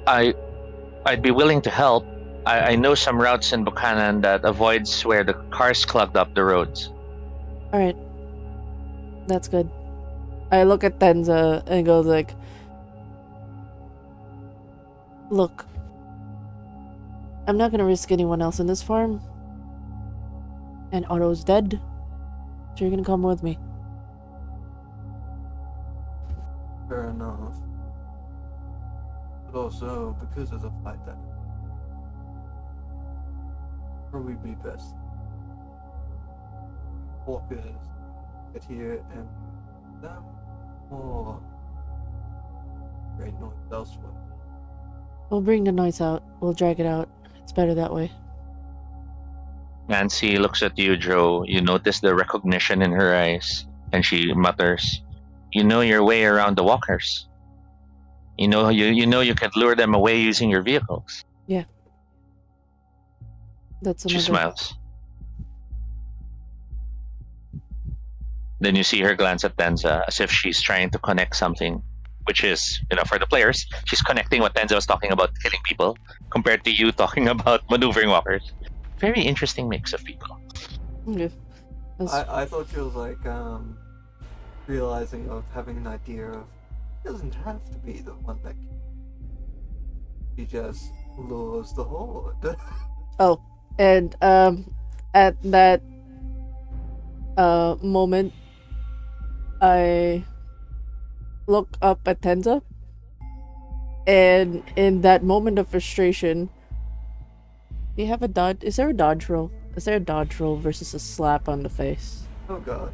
I'd be willing to help. I know some routes in Buchanan that avoids where the cars clogged up the roads. All right, that's good. I look at Tenza and go like, "Look, I'm not gonna risk anyone else in this farm. And Otto's dead, so you're gonna come with me." Fair enough. But also, because of the fight that probably be best. Walkers get here and them or great noise elsewhere. We'll bring the noise out. We'll drag it out. It's better that way. Nancy looks at you, Joe. You notice the recognition in her eyes, and she mutters, "You know your way around the walkers. You know you can lure them away using your vehicles." That's She another. smiles. Then you see her glance at Tenza as if she's trying to connect something, which is, for the players, she's connecting what Tenza was talking about, killing people, compared to you talking about maneuvering walkers. Very interesting mix of people. Okay. I thought you was like realizing of having an idea of it doesn't have to be the one that he just lures the horde. Oh, and at that moment, I look up at Tenza, and in that moment of frustration, do you have a dodge? Is there a dodge roll? Is there a dodge roll versus a slap on the face? Oh god.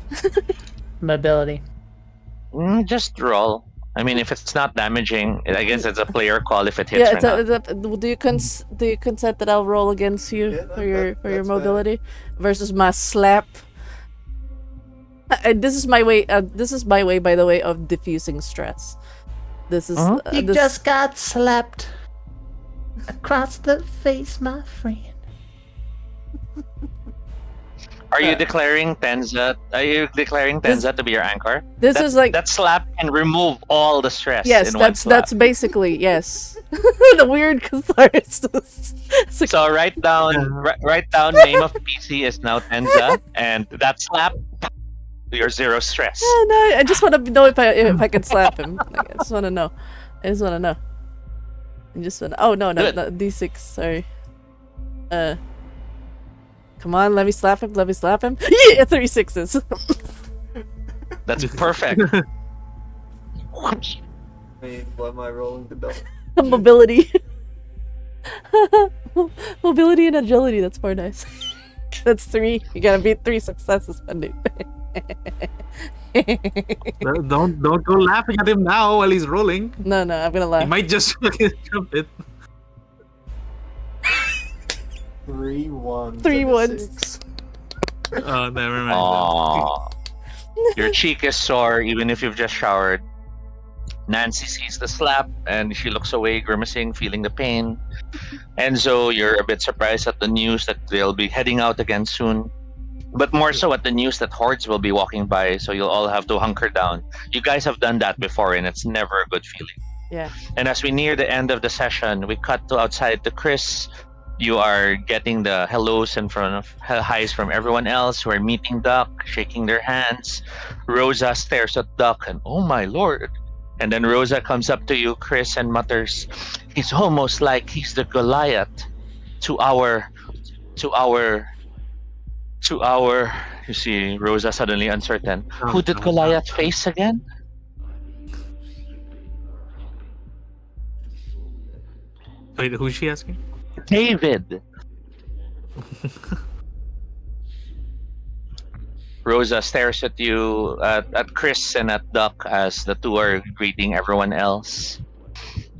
Mobility. Just roll. I mean, if it's not damaging, I guess it's a player call if it hits Yeah, or not. do you consent that I'll roll against you Yeah, for your that's mobility versus my slap? This is my way. This is my way, by the way, of diffusing stress. This is You this. just got slapped across the face, my friend. Are you declaring Tenza? Are you declaring Tenza to be your anchor? This is like that slap can remove all the stress yes, in one slap. that's basically yes. The weird catharsis. So write down name of PC is now Tenza, and that slap, your zero stress. No, I just want to know if I can slap him. Like, I just want to know. I just want to know. Oh no, D6. Sorry. Come on, let me slap him. Let me slap him. Yeah, 3 6s. That's perfect. I mean, what am I rolling to double? Mobility. Mobility and agility. That's 4 dice. That's 3. You gotta beat 3 successes, Pendy. Don't go laughing at him now while he's rolling. No, I'm gonna laugh. He might just fucking jump it. 3 1s. 3 and a 1s. 6. Oh, never mind. Aww. Your cheek is sore even if you've just showered. Nancy sees the slap and she looks away, grimacing, feeling the pain. Enzo, you're a bit surprised at the news that they'll be heading out again soon. But more so at the news that hordes will be walking by, so you'll all have to hunker down. You guys have done that before and it's never a good feeling. Yeah. And as we near the end of the session, we cut to outside to Chris. You are getting the hellos and highs from everyone else who are meeting Duck, shaking their hands. Rosa stares at Duck and, oh my lord. And then Rosa comes up to you, Chris, and mutters, he's almost like he's the Goliath to our, you see, Rosa suddenly uncertain. Who did Goliath face again? Wait, who's she asking? David. Rosa stares at you, at Chris and at Duck as the two are greeting everyone else.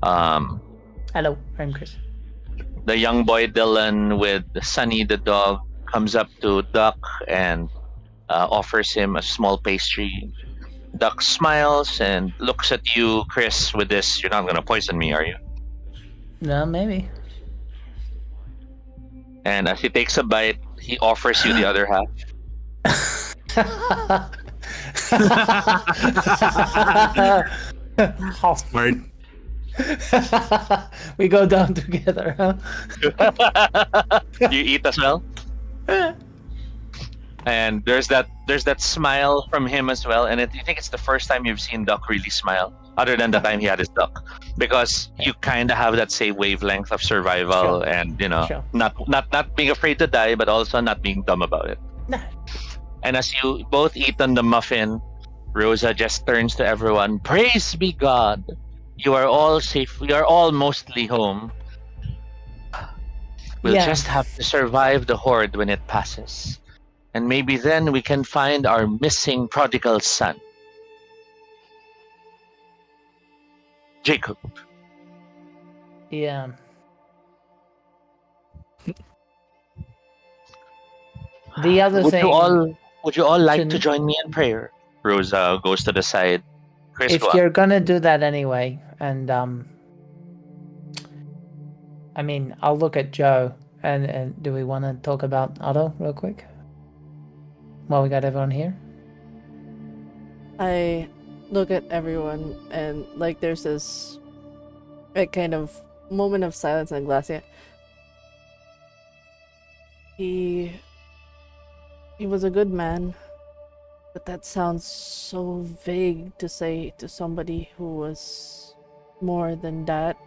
Hello, I'm Chris. The young boy Dylan with Sunny the dog comes up to Duck and offers him a small pastry. Duck smiles and looks at you, Chris, with this, you're not gonna poison me, are you? No, maybe. And as he takes a bite, he offers you the other half. Smart. We go down together, huh? You eat as well? And there's that smile from him as well, and you think it's the first time you've seen Duck really smile, other than the time he had his duck, because you kind of have that same wavelength of survival, Sure. and Sure. not being afraid to die, but also not being dumb about it. Nah. And as you both eat on the muffin, Rosa just turns to everyone. Praise be God, you are all safe. We are all mostly home. We'll Yeah. just have to survive the horde when it passes. And maybe then we can find our missing prodigal son. Jacob. Yeah. The other Would thing, you all like to Shouldn't- join me in prayer? Rosa goes to the side. Chris, if go up. you're gonna do that anyway, and I mean, I'll look at Joe, and do we want to talk about Otto real quick? While we got everyone here? I look at everyone and like there's this kind of moment of silence in Glacia. He was a good man, but that sounds so vague to say to somebody who was more than that.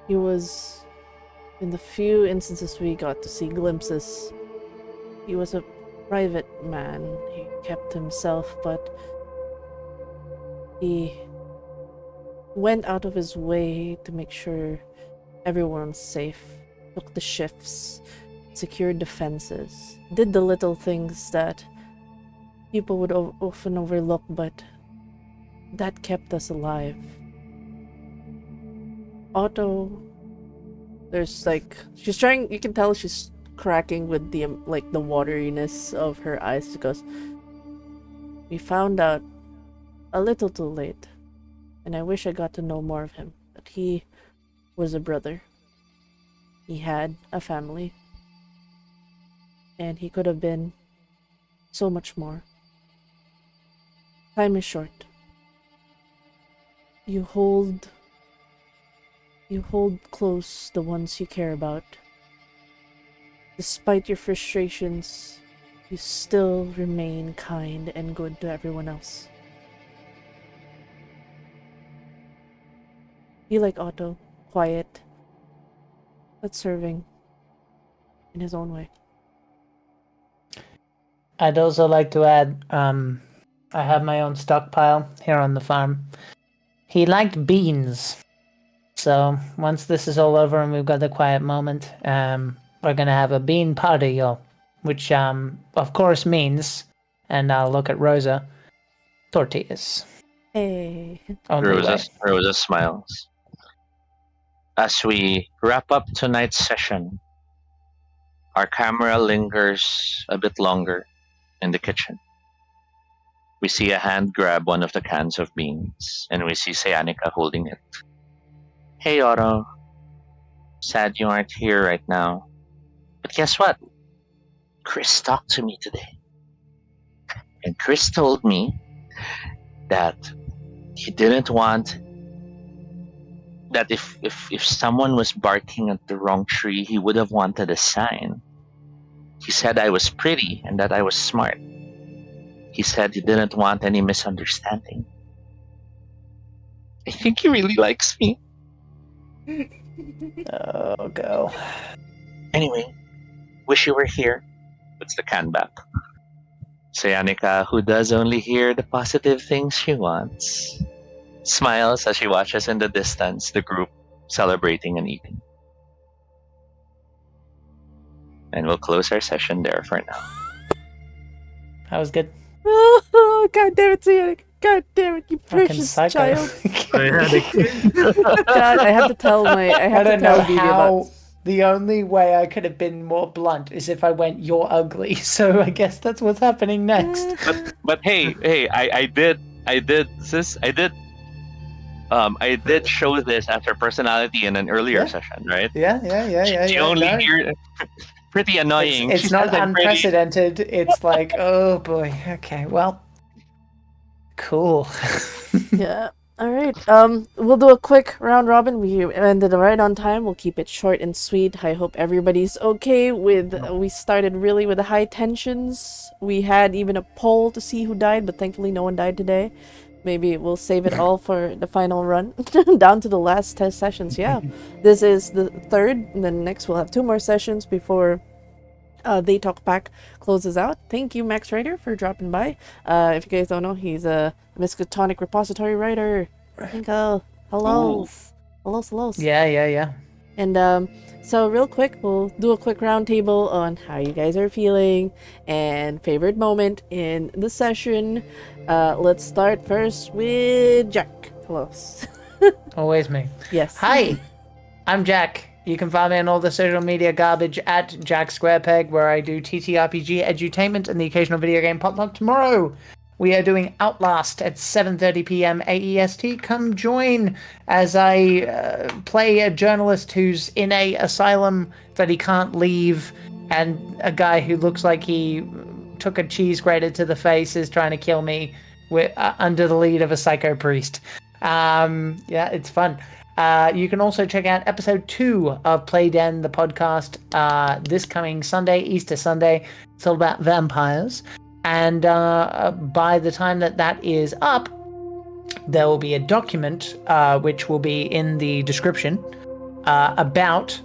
He was, in the few instances we got to see glimpses, he was a private man. He kept himself, but he went out of his way to make sure everyone's safe, took the shifts, secured defenses, did the little things that people would often overlook, but that kept us alive. Otto, there's like, she's trying, you can tell she's cracking with the, like, the wateriness of her eyes. She goes, we found out a little too late, and I wish I got to know more of him, but he was a brother. He had a family, and he could have been so much more. Time is short. You hold close the ones you care about. Despite your frustrations, you still remain kind and good to everyone else. Be like Otto, quiet, but serving in his own way. I'd also like to add, I have my own stockpile here on the farm. He liked beans. So once this is all over and we've got the quiet moment, we're gonna have a bean party, y'all. Which, of course means, and I'll look at Rosa, tortillas. Hey. Only way. Rosa smiles. As we wrap up tonight's session, our camera lingers a bit longer in the kitchen. We see a hand grab one of the cans of beans, and we see Cyanica holding it. Hey, Otto. Sad you aren't here right now. But guess what? Chris talked to me today. And Chris told me that he didn't want that if someone was barking at the wrong tree, he would have wanted a sign. He said I was pretty and that I was smart. He said he didn't want any misunderstanding. I think he really likes me. Oh, go. Anyway, wish you were here. Puts the can back. Cyanica, who does only hear the positive things she wants, smiles as she watches in the distance the group celebrating and eating. And we'll close our session there for now. That was good. Oh, god damn it, Cyanica. God damn it, you Fucking precious psycho. child. Cyanica. God, I have to tell I don't know Vivi how. about... The only way I could have been more blunt is if I went, "You're ugly." So I guess that's what's happening next. But hey, I did show this as her personality in an earlier session, right? Yeah. She only hear pretty annoying. It's She not says I'm pretty. unprecedented. It's like, oh boy. Okay, well, cool. Yeah. All right. We'll do a quick round robin. We ended right on time. We'll keep it short and sweet. I hope everybody's okay with. We started really with the high tensions. We had even a poll to see who died, but thankfully no one died today. Maybe we'll save it all for the final run, down to the last test sessions. Yeah, this is the third, and then next we'll have 2 more sessions before They Talk Pack closes out. Thank you, Max Ryder, for dropping by. If you guys don't know, he's a Miskatonic repository writer. I think, hello. Hello. Yeah. And so real quick, we'll do a quick roundtable on how you guys are feeling and favorite moment in the session. Let's start first with Jack. Hello. Always me. Yes. Hi, I'm Jack. You can find me on all the social media garbage at Jack Squarepeg, where I do TTRPG edutainment and the occasional video game potluck. Tomorrow, we are doing Outlast at 7:30 p.m. AEST. Come join as I play a journalist who's in a asylum that he can't leave, and a guy who looks like he took a cheese grater to the face is trying to kill me under the lead of a psycho priest. Yeah, it's fun. You can also check out episode 2 of Play Den, the podcast, this coming Sunday, Easter Sunday. It's all about vampires. And by the time that is up, there will be a document, which will be in the description, about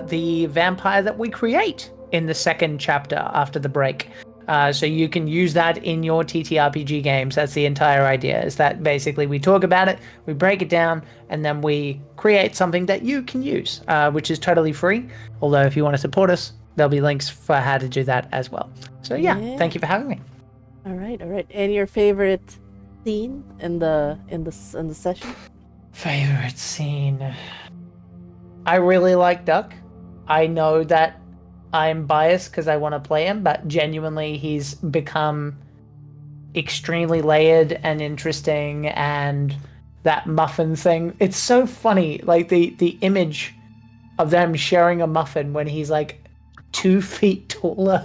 the vampire that we create in the second chapter after the break. So you can use that in your TTRPG games. That's the entire idea, is that basically we talk about it, we break it down, and then we create something that you can use, which is totally free. Although if you want to support us, there'll be links for how to do that as well. So yeah. Thank you for having me. All right. And your favorite scene in the session? Favorite scene. I really like Duck. I know that I'm biased because I want to play him, but genuinely he's become extremely layered and interesting, and that muffin thing. It's so funny. Like the image of them sharing a muffin when he's like 2 feet taller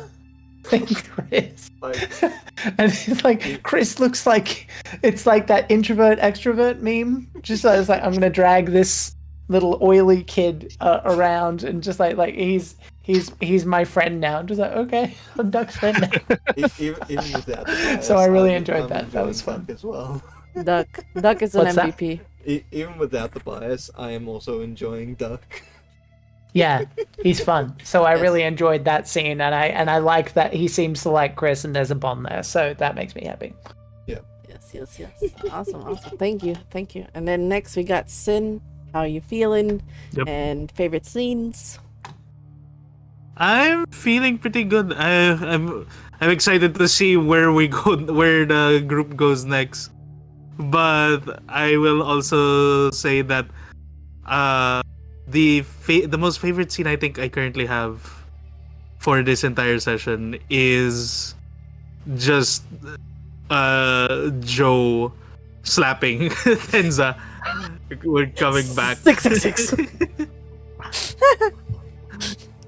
than Chris. And it's like Chris looks like it's like that introvert extrovert meme. Just like, it's like I'm gonna drag this little oily kid around, and just like he's my friend now. Just like, okay, I'm Duck's friend now. Even without the bias, So I really I'm enjoyed that. That enjoying was fun. Duck as well. Duck is an What's that? MVP. Even without the bias, I am also enjoying Duck. Yeah, he's fun. So I Yes. really enjoyed that scene, and I like that he seems to like Chris, and there's a bond there. So that makes me happy. Yes. Awesome. Thank you. And then next we got Sin. How you feeling? Yep. And favorite scenes? I'm feeling pretty good. I'm excited to see where we go, where the group goes next. But I will also say that the most favorite scene I think I currently have for this entire session is just Joe slapping Tenza. We're coming back. 666.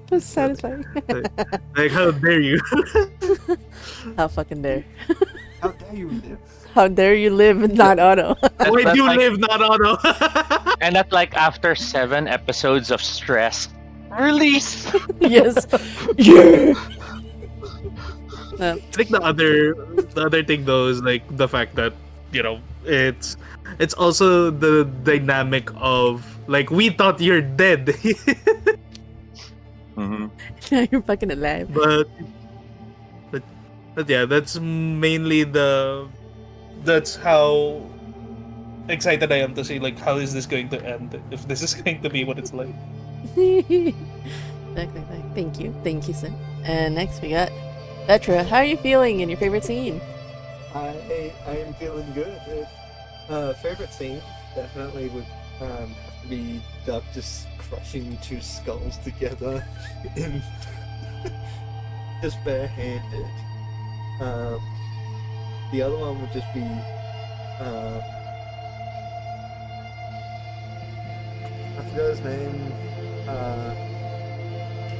That's satisfying. Like, how dare you? How fucking dare? How dare you live? How dare you live and not auto? Why That's do you like- live, not auto? And that's like after 7 episodes of stress. Release! Yes. Yeah. I think the other thing though is like the fact that, you know, it's also the dynamic of like, we thought you're dead. Mm-hmm. Now you're fucking alive. but yeah, that's mainly that's how excited I am to see like, how is this going to end, if this is going to be what it's like. Exactly. Thank you, Sin. And next we got Petra. How are you feeling in your favorite scene? I am feeling good. Favorite scene definitely would have to be Duck just crushing 2 skulls together in just barehanded. The other one would just be I forgot his name.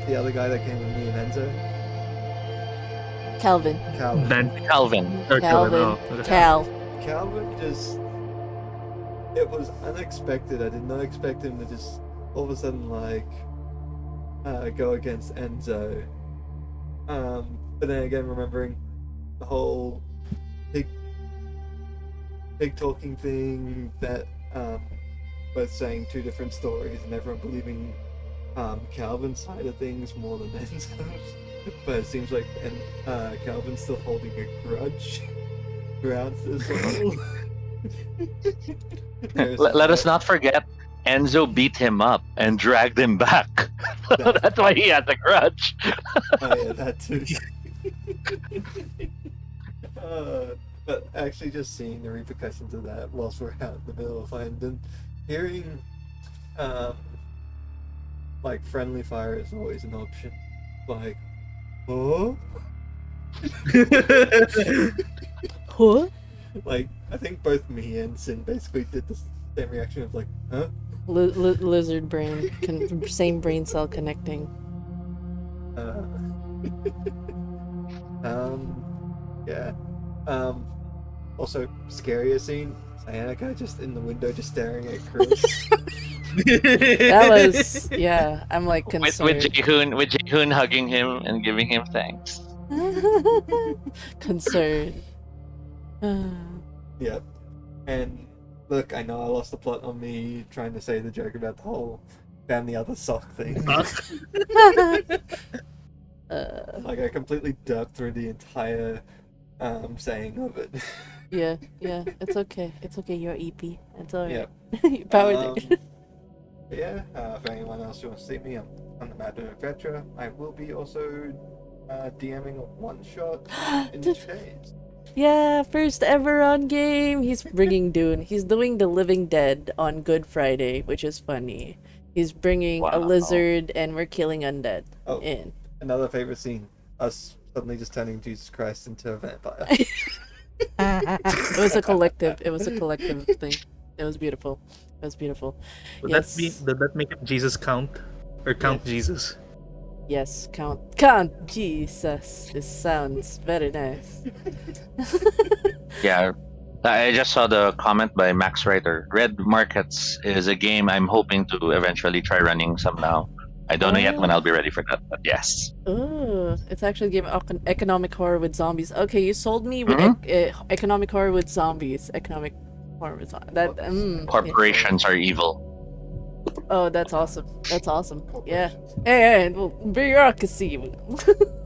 The other guy that came with me and Enzo. Calvin. Calvin. Then Calvin. or Calvin. oh, okay. Cal. Calvin just... It was unexpected. I did not expect him to just all of a sudden, like, go against Enzo. But then again, remembering the whole pig talking thing, that both saying 2 different stories and everyone believing Calvin's side of things more than Enzo's. But it seems like Calvin's still holding a grudge throughout this whole... Let us not forget, Enzo beat him up and dragged him back. That's why he has a grudge. Oh yeah, that too. But actually just seeing the repercussions of that whilst we're out in the middle of fighting, and hearing like friendly fire is always an option. Like, oh? Huh? Like, I think both me and Sin basically did the same reaction of like, huh? Lizard brain. Same brain cell connecting. Yeah. Also, scarier scene, Sayaka just in the window just staring at Chris. That was, yeah, I'm like With concerned. Jaehoon hugging him and giving him thanks. Concerned. Yep. And look, I know I lost the plot on me trying to say the joke about the whole found the other sock thing. Like, I completely ducked through the entire saying of it. Yeah, it's okay. It's okay, you're EP. It's alright. Yep. Powered it. But yeah, if anyone else wants to see me, I'm on the Matter of Vetra. I will be also DMing a one-shot in 2 days. Yeah, first ever on game. He's bringing Dune. He's doing the Living Dead on Good Friday, which is funny. He's bringing a Wow. lizard, and we're killing undead. Oh. In. Another favorite scene: us suddenly just turning Jesus Christ into a vampire. It was a collective. It was a collective thing. It was beautiful. It was beautiful. Would Yes. that make it Jesus count? Or count Jesus? Yes, count Jesus. This sounds very nice. Yeah. I just saw the comment by Max Writer. Red Markets is a game I'm hoping to eventually try running some now. I don't know yet when I'll be ready for that, but yes. Oh, it's actually a game of economic horror with zombies. Okay, you sold me with economic horror with zombies. Economic horror with zombies. Corporations are evil. Oh, that's awesome. That's awesome. Yeah. Hey, well, bureaucracy.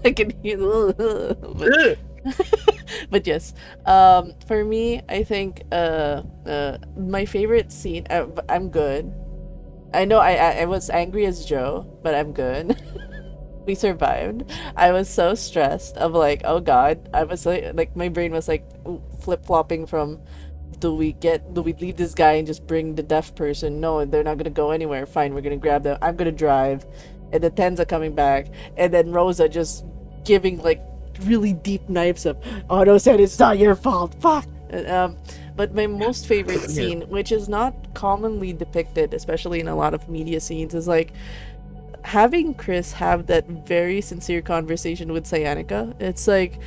I can hear. But yes, for me, I think my favorite scene. I'm good. I know I was angry as Joe, but I'm good. We survived. I was so stressed. I'm like, oh god. I was like my brain was like flip flopping from, do we leave this guy and just bring the deaf person? No, they're not gonna go anywhere. Fine, we're gonna grab them. I'm gonna drive, and then Tenza coming back, and then Rosa just giving like really deep knives of, Otto said it's not your fault. Fuck. But my most favorite scene, which is not commonly depicted, especially in a lot of media scenes, is like having Chris have that very sincere conversation with Cyanica. It's like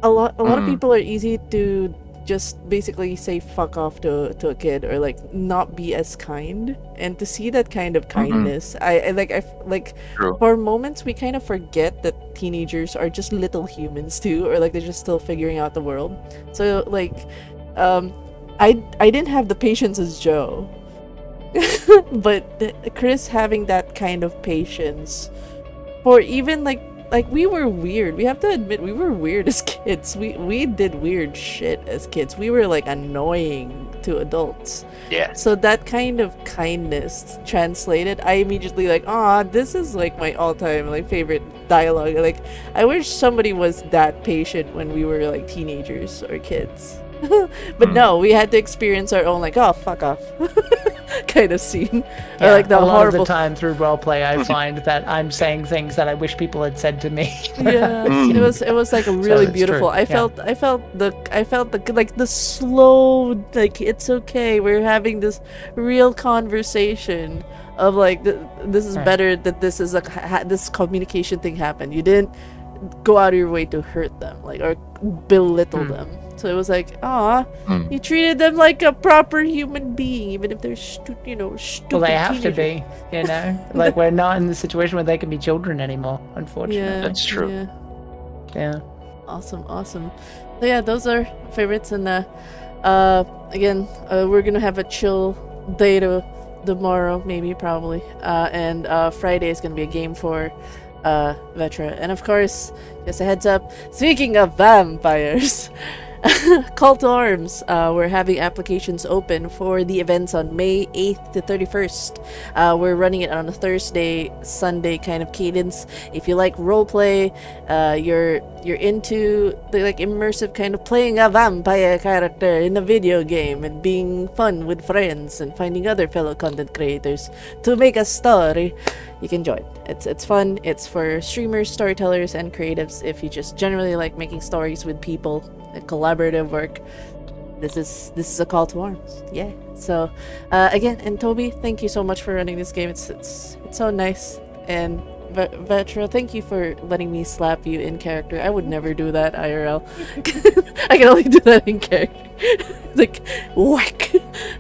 a lot of people are easy to just basically say fuck off to a kid, or like not be as kind, and to see that kind of kindness, I like True. for moments we kind of forget that teenagers are just little humans too, or like they're just still figuring out the world. So like I didn't have the patience as Joe, but Chris having that kind of patience for even like we were weird. We have to admit we were weird as kids. We did weird shit as kids. We were like annoying to adults. Yeah. So that kind of kindness translated, I immediately like, this is like my all-time like favorite dialogue. Like I wish somebody was that patient when we were like teenagers or kids. But no, we had to experience our own like, oh fuck off kind of scene. Yeah, Or like the a lot horrible of the time through roleplay, I find that I'm saying things that I wish people had said to me. Yeah, it was like a really it's beautiful. true, I felt the like the slow, like it's okay. We're having this real conversation of like this is better that this is this communication thing happened. You didn't go out of your way to hurt them, like, or belittle them. So it was like, you treated them like a proper human being, even if they're stupid. Well, they have to be, Like we're not in the situation where they can be children anymore, unfortunately. Yeah, That's true. Yeah. Awesome. So yeah, those are favorites, and again, we're gonna have a chill day tomorrow, maybe, probably, and Friday is gonna be a game for Vetra, and of course, just a heads up. Speaking of vampires. Call to Arms. We're having applications open for the events on May 8th to 31st. We're running it on a Thursday, Sunday kind of cadence. If you like roleplay, you're into the like immersive kind of playing a vampire character in a video game and being fun with friends and finding other fellow content creators to make a story, you can join. It's fun. It's for streamers, storytellers, and creatives. If you just generally like making stories with people, collaborative work, this is a call to arms. Yeah. So again, and Toby, thank you so much for running this game. It's so nice. And Vetra, thank you for letting me slap you in character. I would never do that IRL. I can only do that in character. Like whack.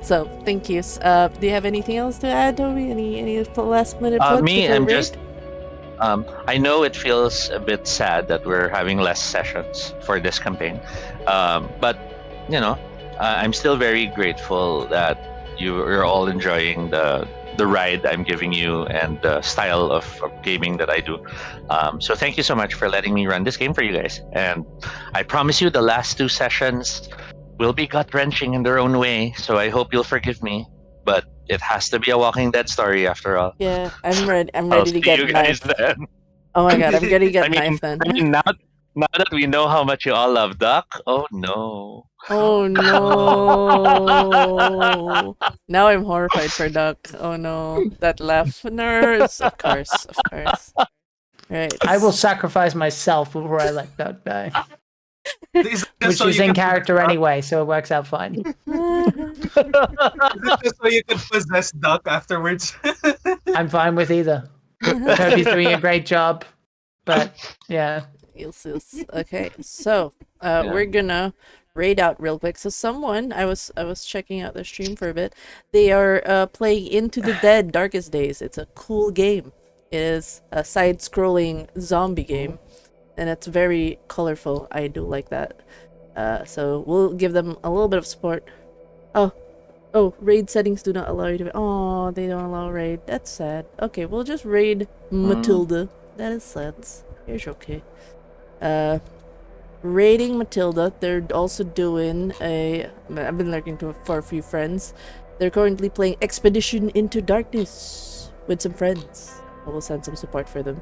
So thank you. Do you have anything else to add, Toby? Any last minute plugs? Me, I'm just I know it feels a bit sad that we're having less sessions for this campaign, but I'm still very grateful that you're all enjoying the ride I'm giving you and the style of gaming that I do. So thank you so much for letting me run this game for you guys. And I promise you the last 2 sessions will be gut-wrenching in their own way, so I hope you'll forgive me. But it has to be a Walking Dead story after all. Yeah, I'm ready to get you guys knifed. then. Oh my god, I'm gonna get knifed then. I mean, Now that we know how much you all love Duck, oh no. Oh no! Now I'm horrified for Duck. Oh no, that laugh nerves. Of course, of course. Right. I will sacrifice myself before I let Duck die. Is it just Which so is you in can character possess anyway, so it works out fine. Duck? Is it just so you can possess Duck afterwards? I'm fine with either. Toby's doing a great job, but yeah. Yes. Okay, so we're gonna raid out real quick. So someone, I was checking out their stream for a bit. They are playing Into the Dead Darkest Days. It's a cool game. It is a side-scrolling zombie game, and it's very colorful. I do like that. So we'll give them a little bit of support. Oh, raid settings do not allow you to. Oh, they don't allow raid. That's sad. Okay, we'll just raid Matilda. That is sad. Here's okay. Raiding Matilda. They're also doing a. I've been lurking for a few friends. They're currently playing Expedition into Darkness with some friends. I will send some support for them.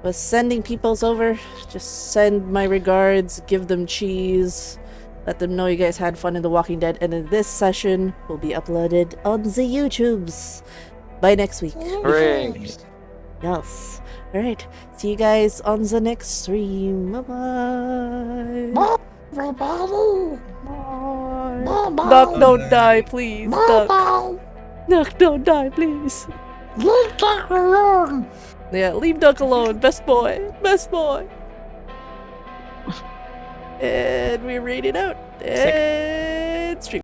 Was sending peoples over. Just send my regards. Give them cheese. Let them know you guys had fun in The Walking Dead. And then this session will be uploaded on the YouTubes by next week. Hooray. Yes. Alright. See you guys on the next stream. Bye-bye. Bye. Duck, don't die, please. Duck. Duck, don't die, please. Leave Duck alone! Yeah, leave Duck alone. Best boy. Best boy. And we read it out. And stream.